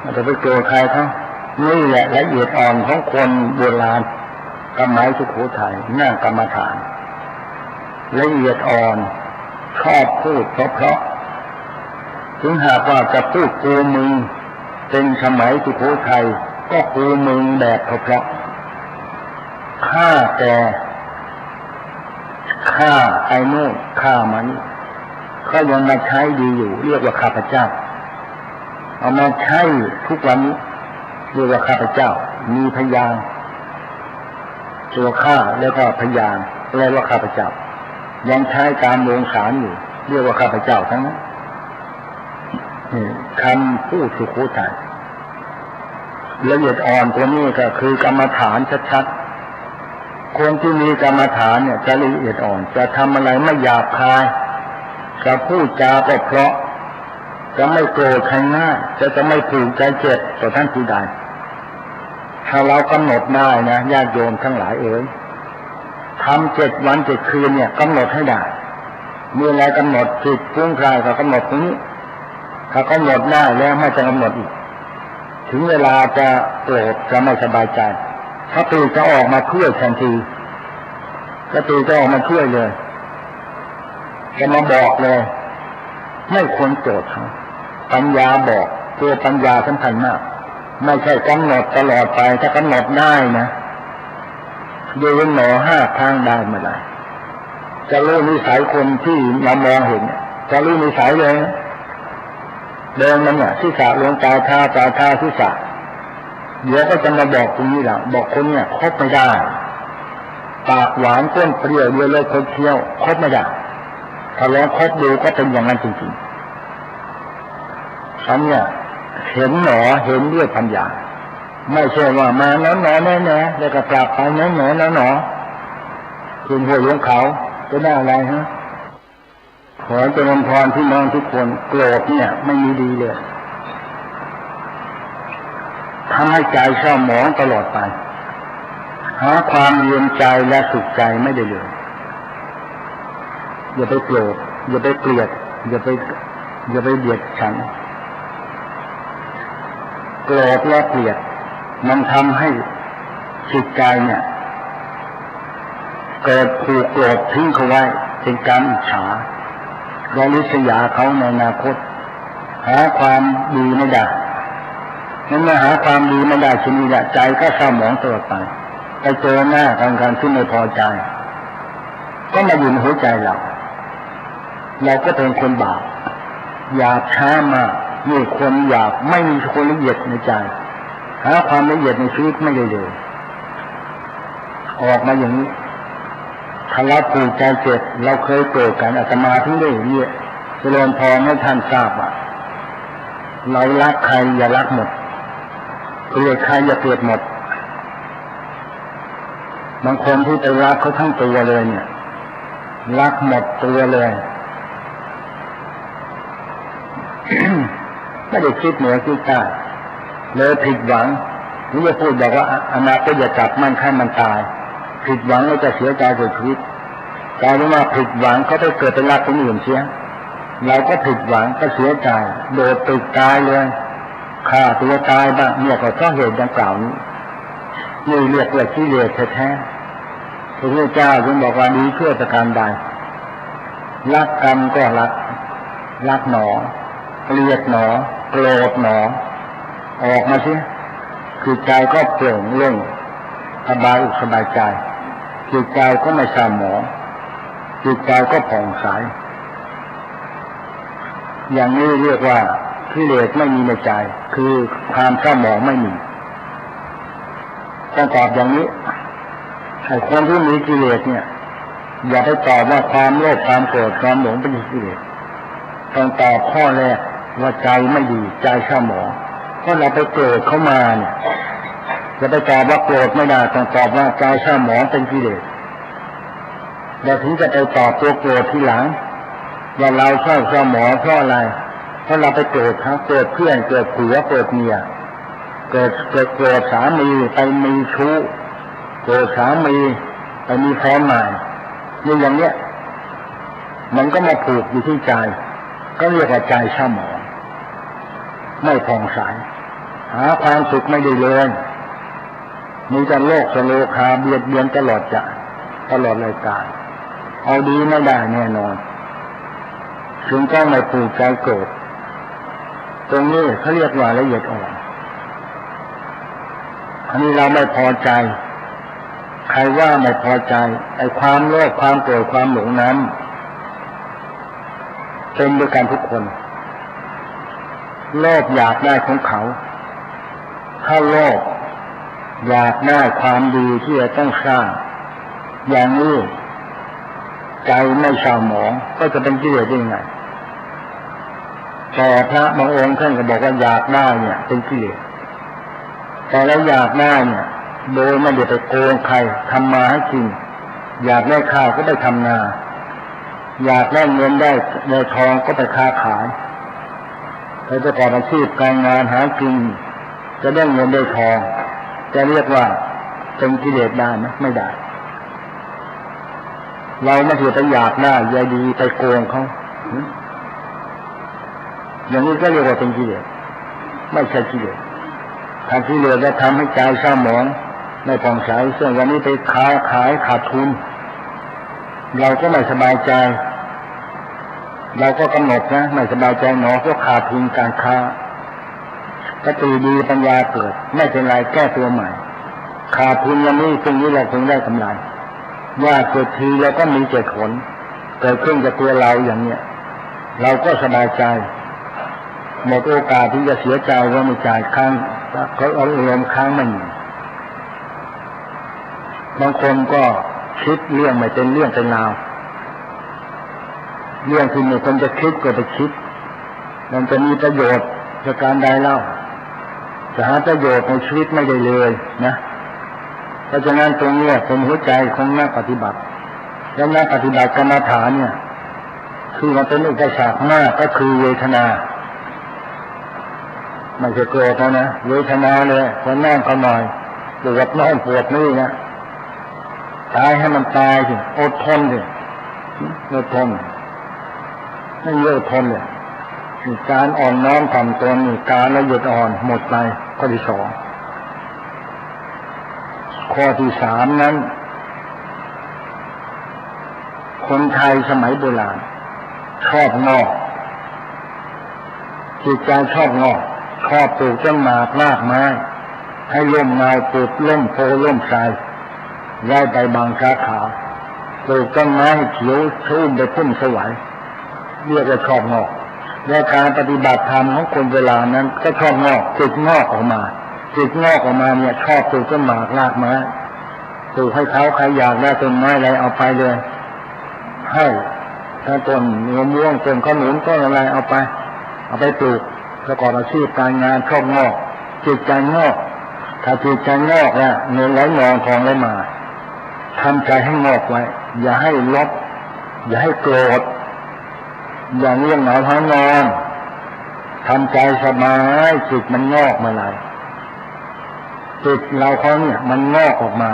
เราจะไปโกรธใครเขานี่แหละละเอียดอ่อนของคนโบราณสมัยสุโขทัยนั่งกรรมฐานละเอียดอ่อนชอบพูดเพราะถึงหากว่าจะพูดกูมึงเป็นสมัยสุโขทัยก็กูมึงแบบเพราะฆ่าแกฆ่าไอ้นู่นฆ่ามันก็ยังมาใช้ดีอยู่เรียกว่าข้าพเจ้าเอามาใช้ทุกวันนี้เรียกว่าข้าพเจ้ามีพยานตัวข้าแล้วก็พยานเรียกว่าข้าพเจ้ายังใช้ตามวงศาลอยู่เรียกว่าข้าพเจ้าทั้งนั้นคำพูดสุโขทัยละเอียดอ่อนตัวนี้ก็คือกรรมฐานชัดๆคนที่มีกรรมฐานเนี่ยจะละเอียดอ่อนจะทำอะไรไม่หยาบคายจะพูดจาเพราะจะไม่โกรธใครง่ายจะไม่ผูกใจเจ็บต่อท่านผู้ใดถ้าเรากำหนดได้นะญาติโยมทั้งหลายเอ๋ยทำ7 วัน 7 คืนเนี่ยกำหนดให้ได้เมื่อไรกำหนดจิตฟุ้งซ่านก็กำหนดตรงนี้ถ้ากำหนดได้แล้วไม่จะกำหนดอีกถึงเวลาจะโกรธจะไม่สบายใจสติจะออกมาช่วยทันทีสติจะออกมาช่วยเลยจะมาบอกเลยไม่ควรโกรธเขาปัญญาบอกตัวปัญญาสำคัญมากไม่ใช่กำหนดตลอดไปถ้ากำหนดได้นะยืนหนอ5 ครั้งได้เมื่อไหร่จะรู้นิสัยคนที่เรามองเห็นจะรู้นิสัยเลยเดินมันเนี่ยศีรษะลงตาเท้าศีรษะเดี๋ยวก็จะมาบอกตรงนี้แหละบอกคนเนี่ยคบไม่ได้ปากหวานก้นเปรี้ยวเยอะเลยคนเที่ยวคบไม่ได้ถ้าลองคบดูก็เป็นอย่างนั้นจริงๆฉันเนี่ยเห็นหนอเห็นด้วยปัญญาไม่ใช่ว่ามาแล้วหนอแน่ๆแล้วก็กลับไปหนอแล้วหนอคุณหัวหลวงเขาจะได้อะไรฮะขอเจริญพรพี่น้องทุกคนโกรธเนี่ยไม่มีดีเลยทำให้ใจเศร้าหมองตลอดไปหาความเย็นใจและสุขใจไม่ได้เลยอย่าไปโกรธอย่าไปเกลียดอย่าไปเบียดฉันโกรธและเกลียดมันทำให้จิตใจเนี่ยเกิดผูกโกรธทิ้งเขาไว้เป็นการอิจฉาเราลิษยาเขาในอนาคตหาความดีไม่ได้นั้นเมื่อหาความดีไม่ได้ชนิดใจก็เศร้าหมองตลอดไปไปเจอหน้าการที่ไม่พอใจก็มาอยู่ในหัวใจเราก็เป็นคนบาปหยาบช้ามากมีคนหยาบไม่มีคนละเอียดในใจหาความละเอียดในชีวิตไม่ได้เลยออกมาอย่างนี้ถ้าเราผูกใจเจ็บเราเคยโกรธกันอาตมาถึงได้เรียกเจริญพรให้ท่านทราบว่าเรารักใครอย่ารักหมดเกลียดใครอย่าเกลียดหมดบางคนที่ไปรักเขาทั้งตัวเลยเนี่ยรักหมดตัวเลย ไม่ได้คิดเหนือคิดใต้เลยผิดหวังนี่จะพูดบอกว่าอนาคตอย่าจับมันให้มันตายผิดหวังแล้วจะเสียใจกับชีวิตกลายเป็นว่าผิดหวังเขาไปเกิดเป็นรักคนอื่นเสียเราก็ผิดหวังก็เสียใจโดดตึกตายเลยฆ่าตัวตายบ้างเนี่ยก็ต้องเหตุดังกล่าวนี้นี่เรียกว่ากิเลสแท้ๆพระพุทธเจ้าจึงบอกว่าดีชั่วประการใดรักกันก็รักหนอเกลียดหนอโกรธหนอออกมาสิคือใจก็โปร่งโล่งสบายอกสบายใจจิตใจก็ไม่เศร้าหมองจิตใจก็ผ่องใสอย่างนี้เรียกว่ากิเลสไม่มีในใจคือความเศร้าหมองไม่มีต้องตอบอย่างนี้ให้คนที่มีกิเลสเนี่ยอย่าไปตอบว่าความโลภความโกรธความหลงเป็นกิเลสต้องตอบข้อแรกว่าใจไม่ดีใจเศร้าหมองเพราะเราไปโกรธเขามาเนี่ยจะไปตอบว่าโกรธไม่ได้ต้องตอบว่าใจเศร้าหมองเป็นกิเลสแล้วถึงจะไปตอบตัวโกรธทีหลังว่าเราเศร้าหมองเพราะอะไรเพราะเราไปโกรธเขาเกิดเพื่อนเกิดผัวเกิดเมียเกิดสามีไปมีชู้เกิดสามีไปมีแฟนใหม่นี่อย่างเนี้ยมันก็มาผูกอยู่ที่ใจก็เรียกว่าใจเศร้าหมองไม่ผ่องใส หาความสุขไม่ได้เลยมีแต่โลกสโลคาเบียดเบียนตลอดรายการเอาดีไม่ได้แน่นอนถึงต้องไม่ผูกใจโกรธตรงนี้เขาเรียกว่าละเอียดอ่อนอันนี้เราไม่พอใจใครว่าไม่พอใจไอ้ความโลภความโกรธความหลงนั้นเป็นด้วยกันทุกคนโลภอยากได้ของเขาถ้าโลภอยากได้ความดีที่จะต้องสร้างอย่างนี้ใจไม่เศร้าหมองก็จะเป็นกิเลสได้ยังไงแต่พระบางองค์ท่านก็บอกว่าอยากได้เนี่ยเป็นกิเลสแต่แล้วอยากได้เนี่ยโดยไม่ได้ไปโกงใครทำมาให้กินอยากได้ข้าวก็ไปทำนาอยากได้เงินได้ทองก็ไปค้าขายเขาจะประกอบอาชีพการงานหากินจะได้เงินได้ทองจะเรียกว่าเป็นกิเลสได้ไหมไม่ได้เราไม่ถือไปอยากได้ใจดีไปโกงเขาอย่างนี้ก็เรียกว่าเป็นกิเลสไม่ใช่กิเลสถ้ากิเลสจะทำให้ใจเศร้าหมองไม่ผ่องใสเช่นวันนี้ไปขายขาดทุนเราก็ไม่สบายใจเราก็กำหนดนะไม่สบายใจหนอเพราะขาดทุนการค้าสติดีปัญญาเกิดไม่เป็นไรแก้ตัวใหม่ขาดทุนวันนี้ตรงนี้เราคงได้กำไรว่าเกิดทีเราก็มีเจ็ดผลเกิดขึ้นกับตัวเราอย่างเนี้ยเราก็สบายใจหมดโอกาสที่จะเสียใจว่าไม่จ่ายค้างเขาเอาเงินค้างไม่มีบางคนก็คิดเรื่องไม่เป็นเรื่องเป็นราวเรื่องที่ไม่ควรจะคิดก็ไปคิดมันจะมีประโยชน์จากการใดเล่าจะหาประโยชน์ในชีวิตไม่ได้เลยนะเพราะฉะนั้นตรงนี้เป็นหัวใจของนักปฏิบัติและนักปฏิบัติกรรมฐานเนี่ยคือมันเป็นอุปสรรคมากก็คือเวทนาไม่ใช่โกรธนะเวทนาเลยพอนั่งเขาหน่อยปวดโน่นปวดนี่นะตายให้มันตายสิอดทนสิอดทนไม่เยอะทนเลยการอ่อนน้อมถ่อมตนนี่การละเอียดอ่อนหมดไปข้อที่สองข้อที่สามนั้นคนไทยสมัยโบราณชอบงอกจิตใจชอบงอกชอบปลูกต้นหมากรากไม้ให้ร่มเงาปลูกร่มโพร่มไทรไว้ใบบางสาขาปลูกต้นไม้ให้เขียวชุ่มไปพุ่มสวยเรียกว่าชอบงอกและการปฏิบัติธรรมของคนเวลานั้นก็ชอบงอกจิตงอกออกมาจิตงอกออกมาเนี่ยชอบปลูกต้นหมากรากไม้ปลูกให้เขาใครอยากได้ต้นไม้อะไรเอาไปเลยให้ถ้าต้นมะม่วงต้นขนุนต้นอะไรเอาไปปลูกประกอบอาชีพการงานชอบงอกจิตใจงอกถ้าจิตใจงอกเนี่ยเงินไหลนองทองไหลมาทำใจให้งอกไว้อย่าให้ลบอย่าให้โกรธอย่างเรื่องหนาวหานอนทำใจสบายจิตมันงอกมาเลยจิตเราเขาเนี่ยมันงอกออกมา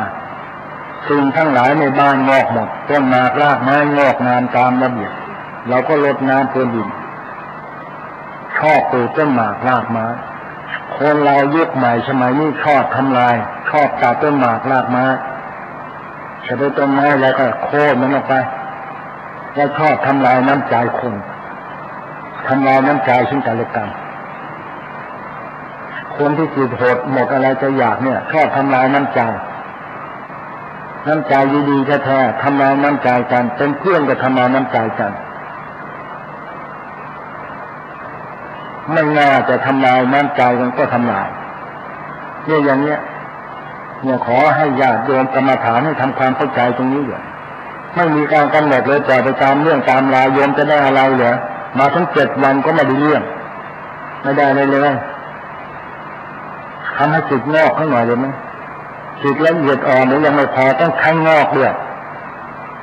สิ่งทั้งหลายในบ้านงอกหมดต้นหมากรากไม้งอกงามตามระเบียบเราก็รดน้ำพรวนดินชอบปลูกต้นหมากรากไม้คนเรายุคใหม่สมัยนี้ชอบทำลายชอบตัดต้นหมากรากไม้จะได้ต้นไม้แล้วก็โค่นมันออกไปแล้วชอบทำลายน้ำใจคนทำลายน้ำใจซึ่งกันและกันคนที่จิตโหดหมดอะไรจะอยากเนี่ยชอบทำลายน้ำใจดีๆแท้ๆทำลายน้ำใจกันเป็นเพื่อนก็ทำลายน้ำใจกันไม่น่าจะทำลายน้ำใจกันก็ทำลายเนี่ยอย่างเนี้ยเนี่ยขอให้ญาติโยมกรรมฐานให้ทำความเข้าใจตรงนี้ด้วยไม่มีการกำหนดเลยแต่ไปตามเรื่องตามรายโยมจะได้อะไรเหรอมาทั้ง7 วันก็ไม่ได้เรื่องไม่ได้เลยทำให้จิตงอกข้างหน่อยเลยไหมจิตละเอียดอ่อนหรือยังไม่พอต้องข้างงอกด้วย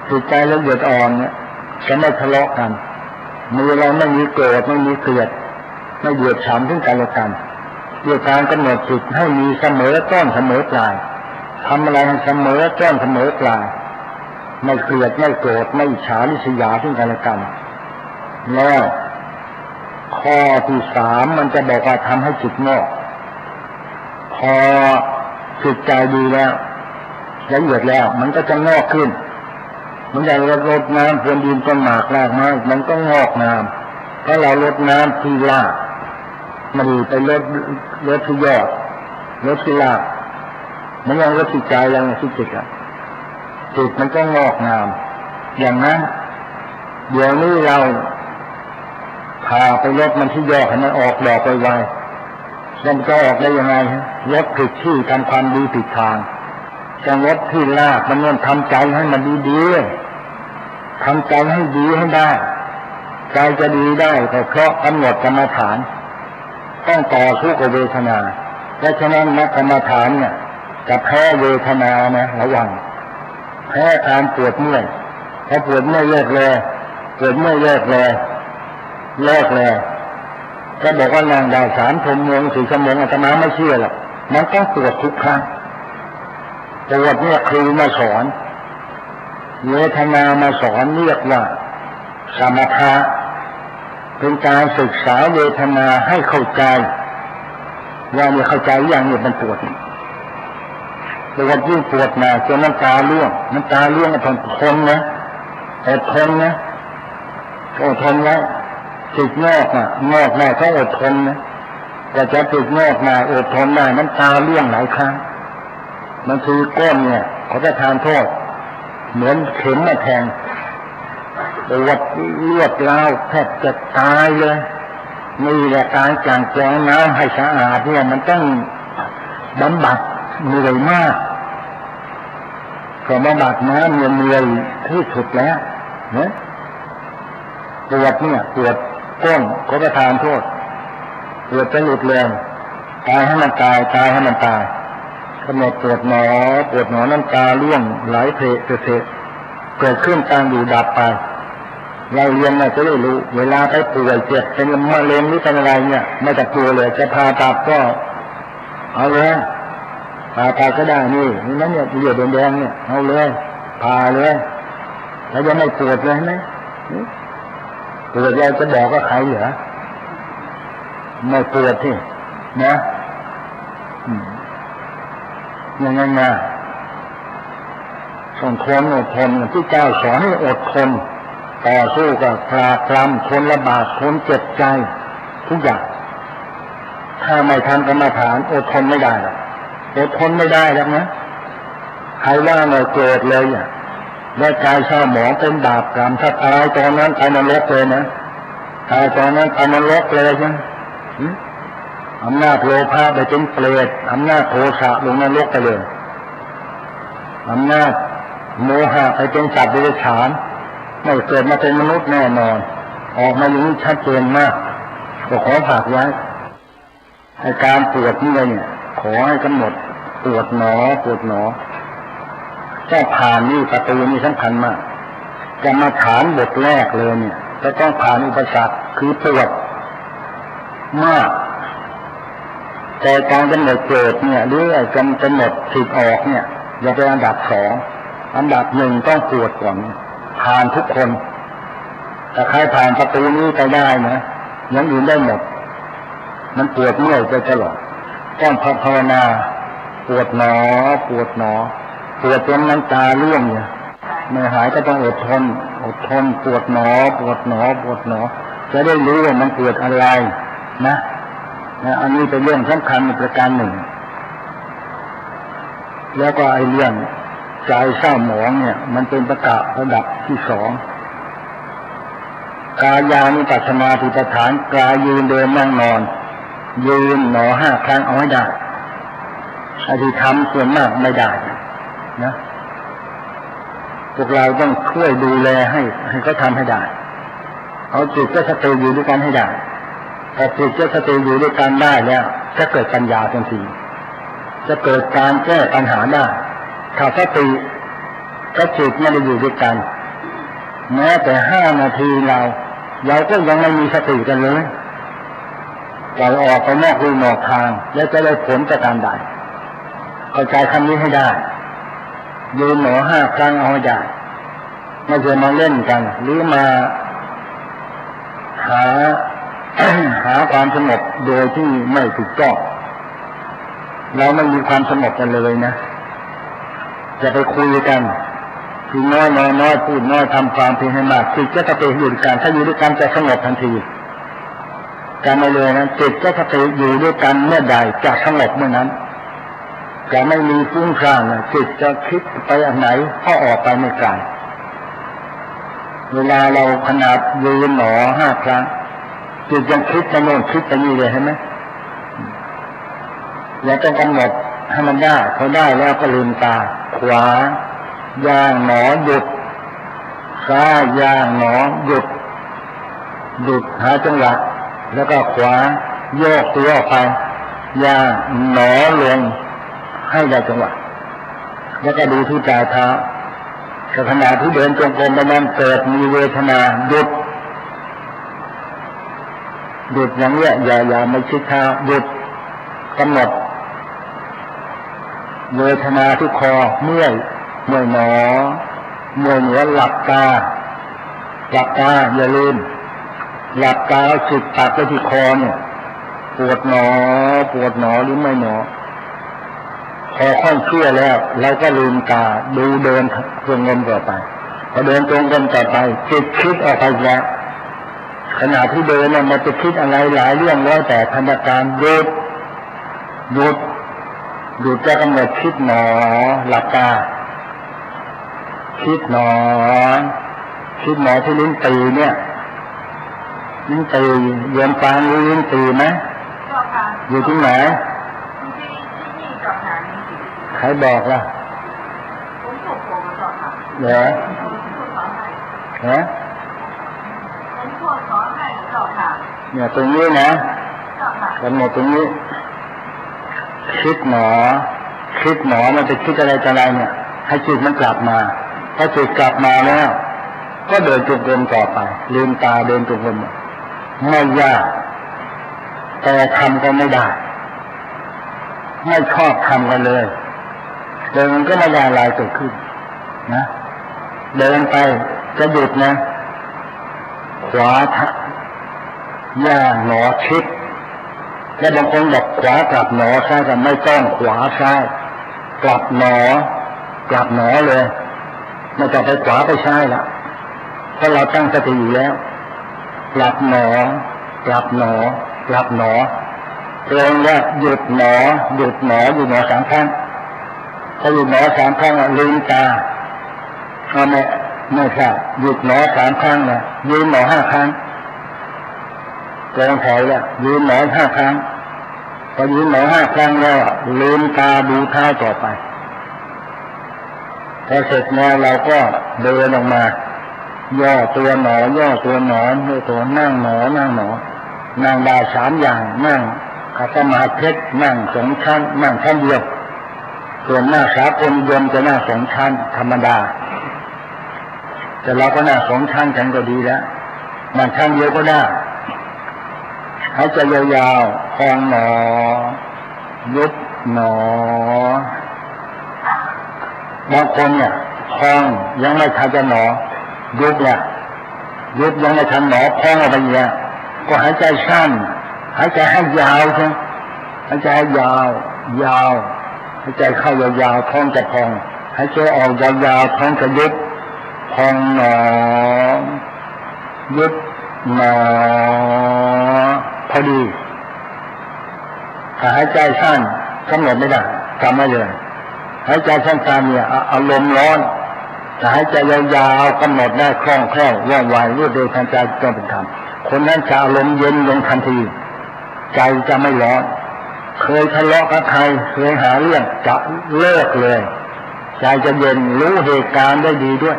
จิตใจละเอียดอ่อนเนี่ยจะไม่ทะเลาะกันมือเราไม่มีโกรธไม่มีเกลียดไม่เดือดฉ่ำซึ่งกันและกันด้วยการกำหนดจิตให้มีเสมอต้นเสมอปลายทำอะไรให้เสมอต้นเสมอปลายไม่เกลียดไม่โกรธไม่อิจฉาริษยาซึ่งกันและกันแล้วข้อที่3มันจะบอกว่าทำให้จิตงอก พอจิตใจดีแล้วละเอียดแล้วมันก็จะงอกขึ้นมันอย่างเรารดน้ำพรวนดินต้นหมากรากไม้มันก็งอกงามถ้าเรารดน้ำที่รากมันไปรดที่ยอดรดที่รากมันยังรดที่ใจยังที่จิตจิตมันก็งอกงามอย่างนั้นเดี๋ยวนี้เราพาไปรดมันที่ยอดให้มันออกดอกไวๆมันจะออกได้ยังไงรดผิดที่ทำความดีผิดทางจะรดที่รากมันต้องทำใจให้มันดีๆทำใจให้ดีให้ได้ใจจะดีได้ก็เพราะกำหนดกรรมฐานต้องต่อสู้กับเวทนาเพราะฉะนั้นนักกรรมฐานเนี่ยจะแพ้เวทนานะระวังแพ้การปวดเมื่อยพอปวดเมื่อยเลิกเลยปวดเมื่อยเลิกเลยก็บอกว่านั่งได้3 ชั่วโมง 4 ชั่วโมงอาตมาไม่เชื่อหรอกมันต้องปวดทุกครั้งปวดเนี่ยครูมาสอนเวทนามาสอนเรียกว่าสมถะเป็นการศึกษาเวทนาให้เข้าใจว่าเนี่ยเข้าใจอย่างเนี่ยมันปวดยิ่งปวดมาจนน้ำตาร่วงอดทนนะอดทนไว้จิตงอกมาก็อดทนนะแต่จะจิตงอกมาอดทนได้น้ำตาร่วงหลายครั้งมันคือก้นเนี่ยเขาจะทานโทษเหมือนเข็มมาแทงปวดเลือดร้าวแทบจะตายเลยนี่แหละการกลั่นกรองน้ำให้สะอาดเนี่ยมันต้องบำบัดเหนื่อยมากก็บำบัดน้ำเหนื่อยที่สุดแล้วเนี่ยปวดก้นก็จะทานโทษปวดจะหลุดแรงตายให้มันตายกำหนดปวดหนอน้ำตาร่วงไหลเพะเกิดขึ้นตั้งอยู่ดับไปเราเรียนจะได้รู้เวลาไปป่วยเจ็บเป็นมะเร็งหรือเป็นอะไรเนี่ยไม่ต้องกลัวเลยจะผ่าตัดก็เอาเลยผ่าตัดก็ได้นี่นั่นเนี่ยเลือดแดงเนี่ยเอาเลยผ่าเลยแล้วยังไม่ปวดเลยไหมปวดเราจะบอกก็ใครเหรอไม่ปวดที่นะยังไงนะอดทนที่เจ้าสอนให้อดทนต่อสู้กับคลาคลำทนลำบากทนเจ็บใจทุกอย่างถ้าไม่ทำกรรมฐานอดทนไม่ได้หรอกนะใครว่าเราเกิดเลยแล้วกายเศร้าหมองเป็นบาปกรรมถ้าตายตอนนั้นไปนรกเลยนะตายตอนนั้นไปนรกเลยใช่ไหมอำนาจโลภะไปเป็นเปรตอำนาจโทสะลงนรกไปเลยอำนาจโมหะไปเป็นสัตว์เดรัจฉานไม่เกิดมาเป็นมนุษย์แน่นอนออกมาอย่างนี้ชัดเจนมากก็ขอฝากไว้ให้การปวดนี่เนี่ยขอให้กำหนดปวดหนอต้องผ่านนี่ประตูนี่สำคัญมากจะมาฐานบทแรกเลยเนี่ยจะต้องผ่านอุปสรรคคือปวดมากแต่การกำหนดเกิดเนี่ยหรือการกำหนดผิดออกเนี่ยอย่าเป็นอันดับ 2อันดับ 1ต้องปวดก่อนผ่านทุกคนแต่ใครผ่านประตูนี้ไปได้นะยังอื่นได้หมดมันปวดเมื่อยไปตลอดต้องภาวนาปวดหนอปวดจนน้ำตาร่วงเนี่ยไม่หายก็ต้องอดทนปวดหนอจะได้รู้ว่ามันปวดอะไรนะอันนี้เป็นเรื่องสำคัญอีกประการหนึ่งแล้วก็ไอ้เรื่องใจเศร้าหมองเนี่ยมันเป็นประกาศระดับที่ 2กายานุปัสสนาธิปฐานกายยืนเดินนั่งนอนยืนหนอ5 ครั้งเอาให้ได้อธิธรรมส่วนมากไม่ได้นะพวกเราต้องช่วยดูแลให้เขาทำให้ได้เอาจิตกับสติอยู่ด้วยกันให้ได้พอจิตกับสติอยู่ด้วยกันได้แล้วจะเกิดปัญญาทันทีจะเกิดการแก้ปัญหาได้ถ้าสติกับจิตไม่ได้อยู่ด้วยกันแม้แต่5 นาทีเราก็ยังไม่มีสติกันเลยเราออกไปนอกรูนอกทางแล้วจะได้ผลจากการใดเข้าใจคำนี้ให้ได้ยืนหนอ5 ครั้งเอาให้ได้ไม่ใช่มาเล่นกันหรือมาหาความสงบโดยที่ไม่ถูกต้อง เราไม่มีความสงบกันเลยนะจะไปคุยกันคือน้อยพูดน้อยทำความเพียรให้มากจิตจะสติอยู่ด้วยกันถ้าอยู่ด้วยกันจะสงบทันทีการไม่เลยนะจิตจะสติอยู่ด้วยกันเมื่อใดจะสงบเมื่อนั้นจะไม่มีฟุ้งซ่านจิตจะคิดไปอันไหนก็ออกไปไม่ไกลเวลาเราขนาดยืนหนอ5 ครั้งจิตยังคิดไปโน่นคิดไปนี่เลยเห็นไหมอย่าต้องกำหนดให้มันได้พอได้แล้วก็ลืมตาขวาย่างหนอหยุดซ้ายย่างหนอหยุดหาจังหวะแล้วก็ขวาโยกตัวไปย่างหนอลงให้ได้จังหวะแล้วก็ดูที่ปลายเท้าขณะที่เดินจงกรมไปนั้นเกิดมีเวทนาหยุดอย่างเนี้ยอย่าไม่ชิดเท้าหยุดกำหนดเวทนาที่คอเมื่อยหนอเมื่อยเหนือหลับตาอย่าลืมหลับตาแล้วจิตตัดไปที่คอเนี่ยปวดหนอหรือไม่หนอพอค่อยเชื่อแล้วเราก็ลืมตาดูเดินจงกรมต่อไปพอเดินจงกรมต่อไปจิตคิดออกไปแล้วขณะที่เดินเนี่ยมันจะคิดอะไรหลายเรื่องแล้วแต่ธรรมการหยุดจะกำหนดคิดหนอหลับตาคิดหนอที่ลิ้นตีเนี่ยลิ้นตีเยือนฟางรู้ลิ้นตีไหมอยู่ที่ไหนใครบอกล่ะเหรอเนี่ยตรงนี้นะกำหนดตรงนี้คิดหนอมันจะคิดอะไรเนี่ยให้จิตมันกลับมาพอจิตกลับมาแล้วก็เดินจงกรมต่อไปลืมตาเดินจงกรมไม่ยากแต่ทำก็ไม่ได้ไม่ชอบทำกันเลยเดินก็ไม่ได้อะไรเกิดขึ้นนะเดินไปจะหยุดนะขวาย่างหนอชิดและบางคนบอกขวากลับหนอซ้ายก็ไม่ต้องขวาซ้ายกลับหนอเลยไม่ต้องไปขวาไปซ้ายละเพราะเราตั้งสติอยู่แล้วกลับหนอเรียกว่าหยุดหนอ3 ครั้งถ้าหยุดหนอ3 ครั้งลืมตาไม่ใช่หยุดหนอ3 ครั้งนะยืนหนอ5 ครั้งกองแถวแล้วยืนหนอ5 ครั้งพอยืนหนอ5 ครั้งแล้วลืมตาดูเท้าต่อไปพอเสร็จแล้วเราก็เดินออกมาย่อตัวหนอนั่งหนอนั่งได้3 อย่างนั่งขัดสมาธินั่ง2 ชั้นนั่งชั้นเดียวส่วนหน้าสากลนิยมจะนั่ง2 ชั้นธรรมดาแต่เราก็นั่ง2 ชั้นกันก็ดีแล้วนั่งชั้นเดียวก็ได้หายใจยาวๆพองหนอยุบหนอบางคนเนี่ยพองยังไม่ทันจะหนอยุบยังไม่ทันหนอพองออกไปเนี่ยก็หายใจสั้นหายใจให้ยาวใช่หายใจให้ยาวหายใจเข้ายาวๆท้องจะพองหายใจออกยาวๆท้องจะยุบพองหนอยุบหนอพอดีถ้าหายใจสั้นกำหนดไม่ได้จำไม่เลยหายใจสั้นๆเนี่ยอารมณ์ร้อนถ้าหายใจยาวๆกำหนดได้คล่องแคล่วว่องไวรวดเร็วทันใจจนเป็นธรรมคนนั้นจะอารมณ์เย็นลงทันทีใจจะไม่ร้อนเคยทะเลาะกับใครเคยหาเรื่องจะเลิกเลยใจจะเย็นรู้เหตุการณ์ได้ดีด้วย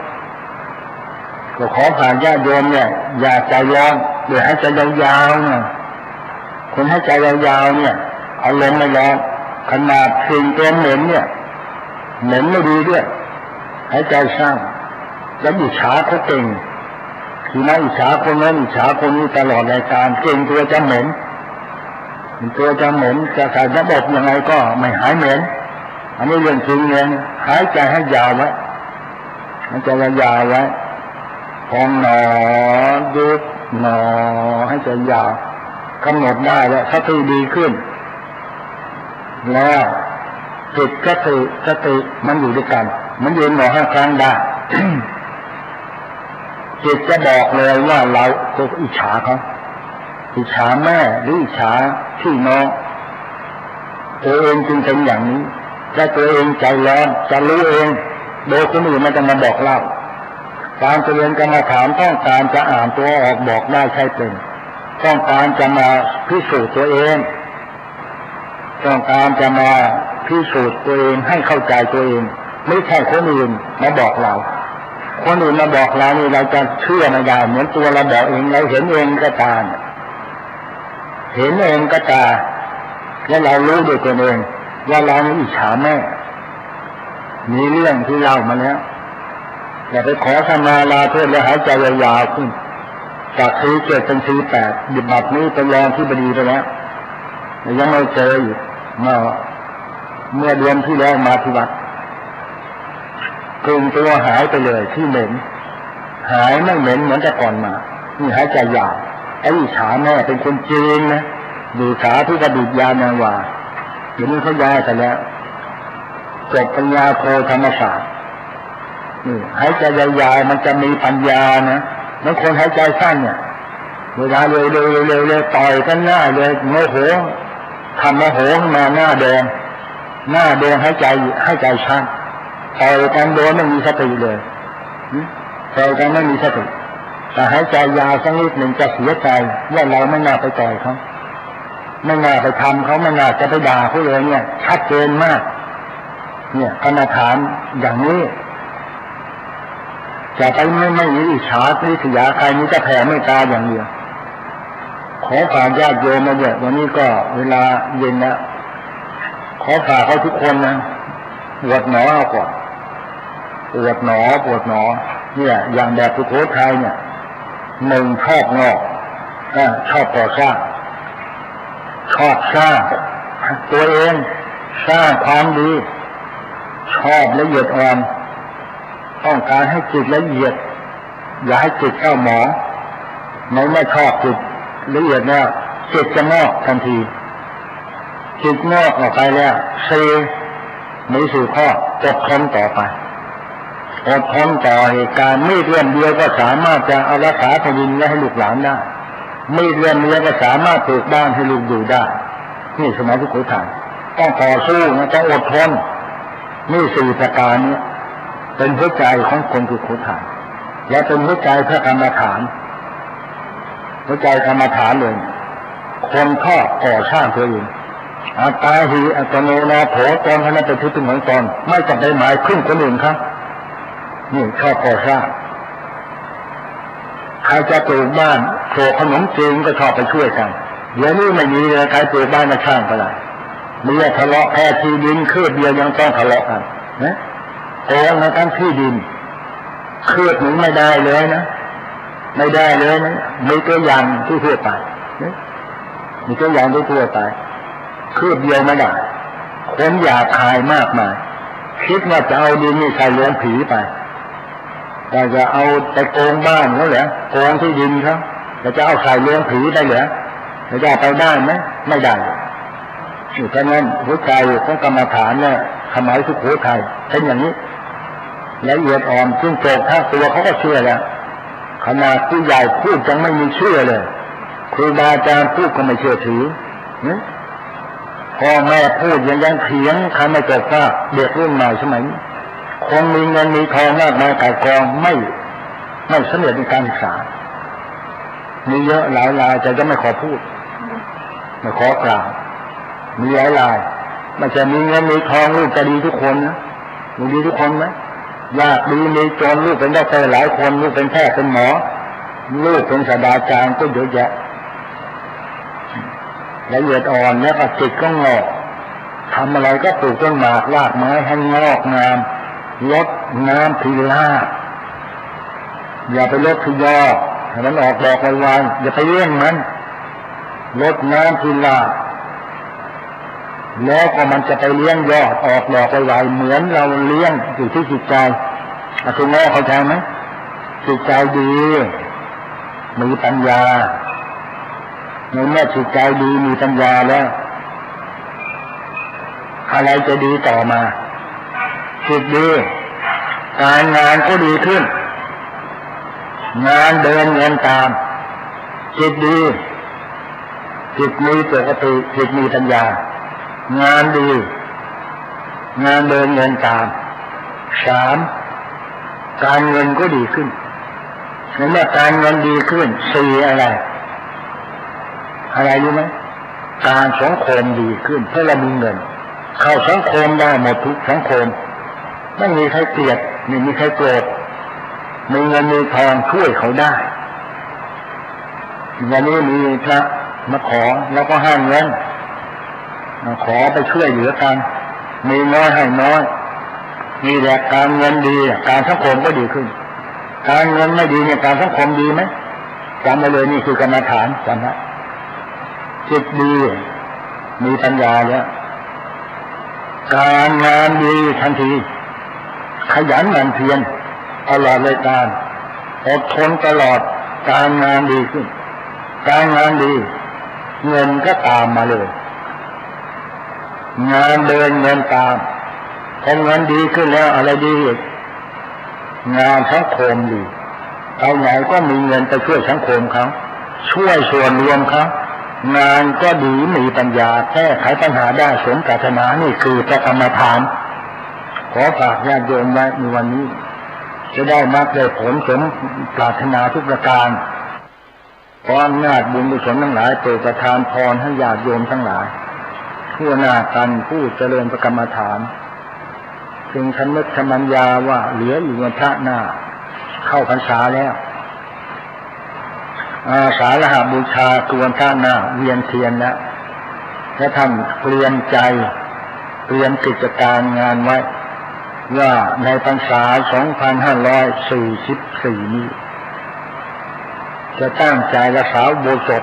ก็ขอผ่านญาติโยมเนี่ยอย่าใจร้อนเดี๋ยวให้ใจยาวๆเนี่ยคนให้ใจยาวๆเนี่ยอารมณ์ไม่ร้อนขนาดสิ่งตัวเหม็นเนี่ยเหม็นไม่ดีด้วยให้ใจสร้างแล้วอิจฉาเขาเก่งทีนั้นอิจฉาคนนั้นอิจฉาคนนี้ตลอดรายการเก่งตัวจะเหม็นจะใส่ระบบยังไงก็ไม่หายเหม็นอันนี้เรื่องจริงเองหายใจให้ยาวไว้หายใจยาวไว้พองหนอยุบหนอให้ใจยาวกำหนดได้แล้วสติดีขึ้นแล้ว จิตสติมันอยู่ด้วยกันมันยืนหนอห้าครั้งได้ จิตจะบอกเลยว่าเราก็อิจฉาเขาอิจฉาแม่หรืออิจฉาพี่น้องตัวเองจึงเป็นอย่างนี้ถ้าตัวเองใจร้อนจะรู้เองโดยคนอื่นมันจะมาบอกเล่าการเรียนกรรมฐานต้องการจะอ่านตัวออกบอกได้ใช่เป็นต้องการจะมาพิสูจน์ตัวเองต้องการจะมาพิสูจน์ตัวเองให้เข้าใจตัวเองไม่ใช่คนอื่นมาบอกเราคนอื่นมาบอกเรานี่เราจะเชื่อไม่ได้เหมือนตัวเราบอกเองเราเห็นเองก็ตามเห็นเองก็ตาแล้วเรารู้ด้วยตัวเองว่าเราอิจฉาแม่มีเรื่องที่เล่ามาแล้วอย่าไปขอขมาลาโทษแล้วหายใจยาวๆขึ้นจาก47เป็น48ดิบบัดนี้เป็นรองที่บดีไปแล้วยังไม่เจออยู่เมื่อเดือนที่แล้วมาที่วัดกลุ่มตัวหายไปเลยที่เหม็นหายไม่เหม็นเหมือนแต่ก่อนมานี่หายใจยาวไอ้อิจฉาแม่เป็นคนจีนนะดูสาธุประดิษฐ์ยานาวาเดี๋ยวนี้เขาย้ายไปแล้วจบปัญญาโทธรรมศาสตร์นี่หายใจยาวๆมันจะมีปัญญานะบางคนหายใจสั้นเนี่ยเวลาเร็วต่อยกันหน้าเลยโมโหทำโมโหขึ้นมาหน้าแดงหายใจช้าต่อยกันโดนไม่มีสติเลยต่อยกันไม่มีสติแต่หายใจยาวสักนิดหนึ่งจะเสียใจว่าเราไม่น่าไปต่อยเขาไม่น่าไปทำเขาไม่น่าจะไปด่าเขาเลยเนี่ยชัดเจนมากเนี่ยกรรมฐานอย่างนี้จะไปไม่มีอิจฉาริษยาใครนี้จะแผ่เมตตาอย่างเดียวขอฝากญาติโยมมาเนี่ยวันนี้ก็เวลาเย็นนะขอฝากเขาทุกคนนะปวดหนอเอาก่อนปวดหนอเนี่ยอย่างแบบสุโขทัยเนี่ยหนึ่งชอบงอกชอบก่อสร้างชอบสร้างตัวเองสร้างความดีชอบละเอียดอ่อนต้องการให้จิตละเอียดอย่าให้จิตเข้าหมองไม่ชอบจิตละเอียดเนี่ยจิตจะงอกทันทีจิตงอกออกไปแล้วมี4ข้ออดทนต่อไปอดทนต่อเหตุการณ์มีดเล่มเดียวก็สามารถจะเอารักษาแผ่นดินและให้ลูกหลานได้มีดเล่มเดียวก็สามารถปลูกบ้านให้ลูกอยู่ได้นี่สมัยสุโขทัยต้องต่อสู้นะต้องอดทนนี่4ประการนี้เป็นหัวใจของคนสุโขทัยและเป็นหัวใจพระกรรมฐานหัวใจกรรมฐานเลยคนชอบก่อสร้างตัวเองอัตตาหิอัตโนนาโถตนให้มันเป็นที่พึ่งของตนไม่จำเป็นหมายพึ่งคนอื่นครับนี่ชอบก่อสร้างใครจะปลูกบ้านโขลกขนมจีนก็ชอบไปช่วยกันเดี๋ยวนี้ไม่มีเลยใครปลูกบ้านมาช่างก็ได้มีแต่ทะเลาะแค่ที่ดินคืบเดียวยังต้องทะเลาะกันนะโกงในการที่ดินคืบหนึ่งไม่ได้เลยนะไม่ได้เลยนะมีตัวอย่างที่ทั่วไปมีตัวอย่างที่ทั่วไปคืบเดียวไม่ได้คนอยากขายมากมายคิดว่าจะเอาดินนี่ใส่เลี้ยงผีไปแต่จะเอาไปโกงบ้านเขาเหรอโกงที่ดินเขาแต่จะเอาใส่เลี้ยงผีได้เหรอจะไปได้ไหมไม่ได้เพราะนั้นหัวใจของกรรมฐานเนี่ยสมัยสุโขทัยเป็นอย่างนี้ละเอียดอ่อนซึ่งโจกถ้าตัวเขาก็เชื่อแล้วขนาดผู้ใหญ่พูดยังไม่มีเชื่อเลยครูบาอาจารย์พูดก็ไม่เชื่อถือพ่อแม่พูดยังเถียงใครไม่จบว่าเด็กรุ่นใหม่สมัยนี้คนมีเงินมีทองมากมายกายกองไม่สำเร็จในการศึกษามีเยอะหลายรายแต่จะไม่ขอพูดไม่ขอกล่าวมีหลายรายมันจะมีเงินมีทองลูกจะดีทุกคนนะลูกดีทุกคนไหมยากดีมีจนลูกเป็นด็อกเตอร์หลายคนลูกเป็นแพทย์เป็นหมอลูกเป็นศาสตราจารย์ก็เยอะแยะละเอียดอ่อนแล้วก็จิตก็งอกทำอะไรก็ปลูกต้นหมากรากไม้ให้งอกงามลดน้ำทีลาอย่าไปลดทียอให้มันออกดอกไวๆอย่าไปเลี้ยงมันลดน้ำทีลาแล้วก็มันจะไปเลี้ยงยอดออกดอกไวๆเหมือนเราเลี้ยงอยู่ที่จิตใจคุณแม่เข้าใจไหมจิตใจดีมีปัญญาในเมื่อจิตใจดีมีปัญญาแล้วใคร อะไรจะดีต่อมาจิตดีการงานก็ดีขึ้นงานเดินเงินตามจิตดีจิตมีปกติจิตมีปัญญางานดีงานเดินเงินตาม3การเงินก็ดีขึ้นเมื่อการเงินดีขึ้น4อะไรรู้ไหมการสังคมดีขึ้นเพราะเรามีเงินเข้าสังคมได้หมดทุกสังคมไม่มีใครเกลียดไม่มีใครโกรธมีเงินมีทองช่วยเขาได้วันนี้มีพระมาขอแล้วก็ให้เงินขอไปช่วยเหลือกันมีน้อยให้น้อยมีแต่การเงินดีการสังคมก็ดีขึ้นการเงินไม่ดีเนี่ยการสังคมดีไหมจำไว้เลยนี่คือกรรมฐานจำนะจิตดีมีปัญญาแล้วการงานดีทันทีขยันหมั่นเพียรตลอดเลยการอดทนตลอดการงานดีขึ้นการงานดีเงินก็ตามมาเลยงานเดินเงินตามพอเงินดีขึ้นแล้วอะไรดีอีกงานสังคมดีเอาไหนก็มีเงินไปช่วยสังคมเขาช่วยส่วนรวมเขางานก็ดีมีปัญญาแก้ไขปัญหาได้สมปรารถนานี่คือพระกรรมฐานขอฝากญาติโยมไว้ในวันนี้จะได้มรรคได้ผลสมปรารถนาทุกประการขออำนาจบุญกุศลทั้งหลายโปรดประทานพรให้ญาติโยมทั้งหลายทั่วหน้ากันผู้เจริญพระกรรมฐานจึงคำนึกคำบรรยาว่าเหลืออยู่วันพระหน้าเข้าพรรษาแล้วอาสาฬหบูชาคือวันพระหน้าเวียนเทียนแล้วและท่านเตรียมใจเตรียมกิจการงานไว้ว่าในพรรษา 2544 นี้จะตั้งใจรักษาอุโบสถ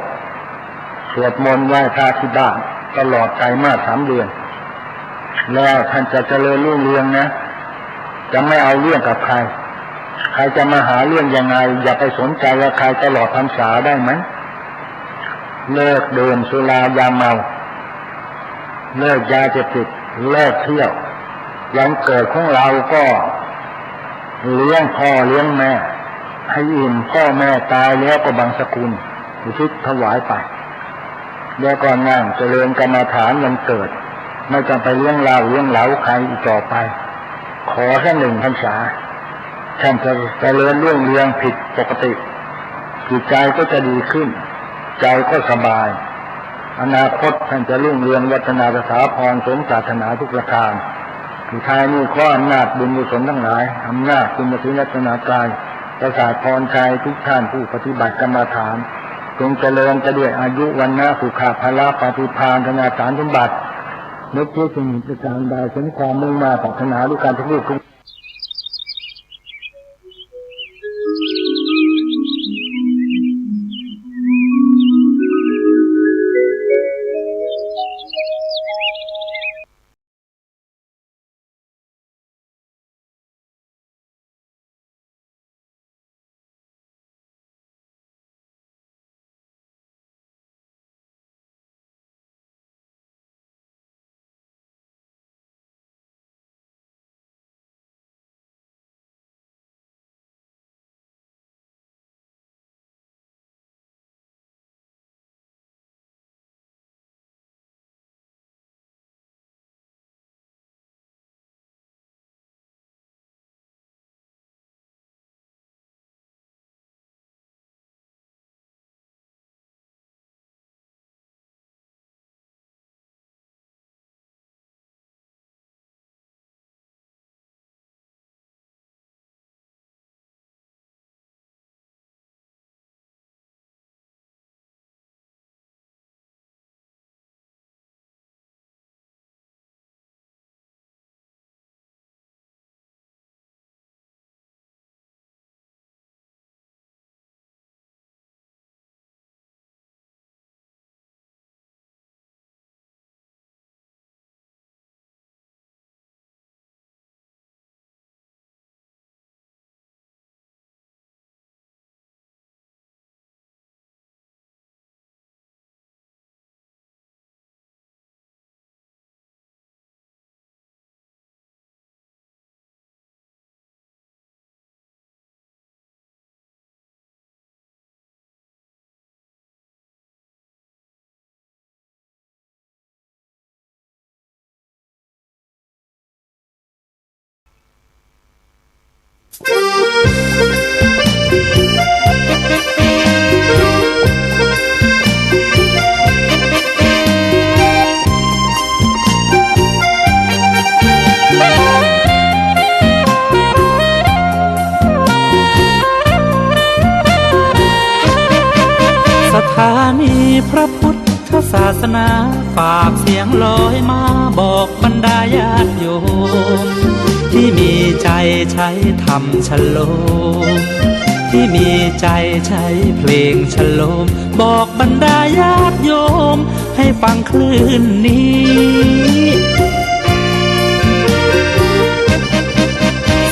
สวดมนต์ไหว้พระที่บ้านตลอดไตรมาส 3 เดือนแล้วท่านจะเจริญรุ่งเรืองนะจะไม่เอาเรื่องกับใครใครจะมาหาเรื่องยังไงอย่าไปสนใจว่าใครตลอดพรรษาได้ไหมเลิกดื่มสุรายาเมาเลิกยาเสพติดเลิกเที่ยววันเกิดของเราก็เลี้ยงพ่อเลี้ยงแม่ให้อิ่มพ่อแม่ตายแล้วก็บังสกุลอุทิศถวายไปแล้วก็นั่งเจริญกรรมฐานวันเกิดไม่จำไปเลี้ยงเหล้าใครอีกต่อไปขอแค่1 พรรษาท่านจะเจริญรุ่งเรืองผิดปกติจิตใจก็จะดีขึ้นใจก็สบายอนาคตท่านจะรุ่งเรืองวัฒนาสถาพรสมปรารถนาทุกประการสุดท้ายนี้ขออำนาจบุญกุศลทั้งหลายอำนาจคุณศรีรัตนากายประสาทพรชัยทุกท่านผู้ปฏิบัติกรรมฐานจงเจริญจะด้วยอายุวันนะสุขภาละปฏิภาณธนาสารสมบัตินึกที่สิ่งประการใดสมความมุ่งมาปรารถนาด้วยการทุกข์ สถานีพระพุทธศาสนาฝากเสียงลอยมาบอกบรรดาญาติโยมที่มีใจใช้ธรรมชโลมที่มีใจใช้เพลงชโลมบอกบรรดาญาติโยมให้ฟังคลื่นนี้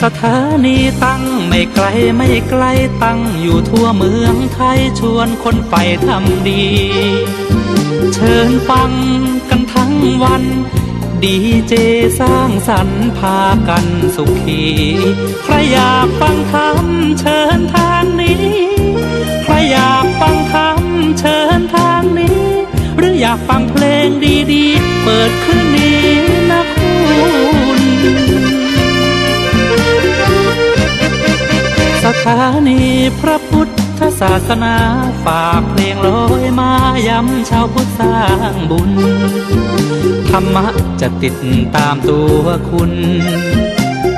สถานีตั้งไม่ไกลไม่ไกลตั้งอยู่ทั่วเมืองไทยชวนคนไปทำดีเชิญฟังกันทั้งวันดีเจสร้างสรรค์พากันสุขีใครอยากฟังธรรมเชิญทางนี้ใครอยากฟังธรรมเชิญทางนี้หรืออยากฟังเพลงดีๆเปิดคลื่นนี้นะคุณสถานีพระพุทธศาสนาฝากเพลงลอยมาย้ำชาวพุทธสร้างบุญธรรมะจะติดตามตัวคุณ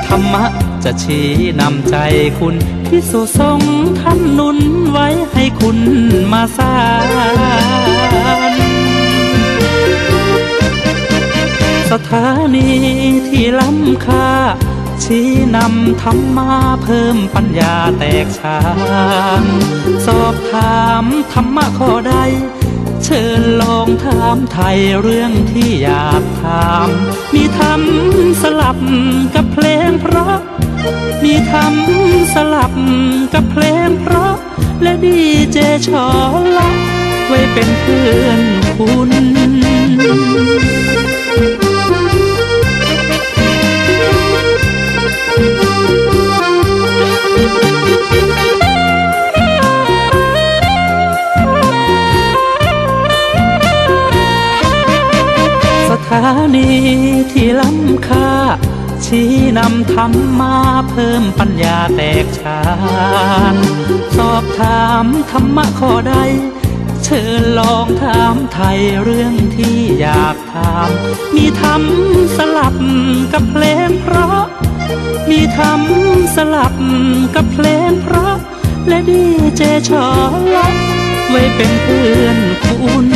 ธรรมะจะชี้นำใจคุณที่สุทรงท่านหนุนไว้ให้คุณมาสร้างสถานีที่ล้ำค่าชี้นำธรรมะเพิ่มปัญญาแตกฉานสอบถามธรรมะข้อใดเชิญลองถามไทยเรื่องที่อยากถามมีธรรมสลับกับเพลงเพราะมีธรรมสลับกับเพลงเพราะและดีเจชอละไว้เป็นเพื่อนคุณสถานีที่ล้ำค่าชี้นำธรรมะเพิ่มปัญญาแตกฉานสอบถามธรรมะข้อใดเชิญลองถามไทยเรื่องที่อยากถามมีธรรมสลับกับเพลงเพราะมีธรรมสลับกับเพลงเพราะและดีเจชอละไว้เป็นเพื่อนคุณ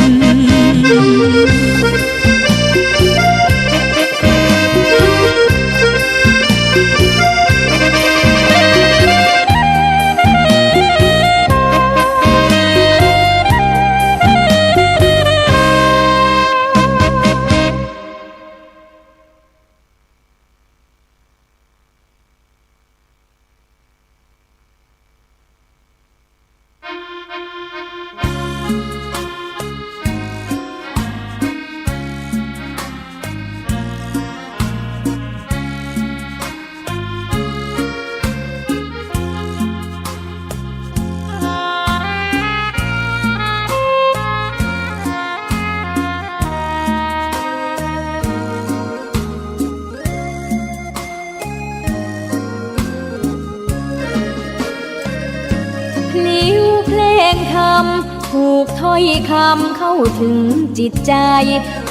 ถูกถ้อยคำเข้าถึงจิตใจ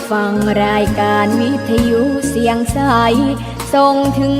ฟังรายการวิทยุเสียงใสส่งถึง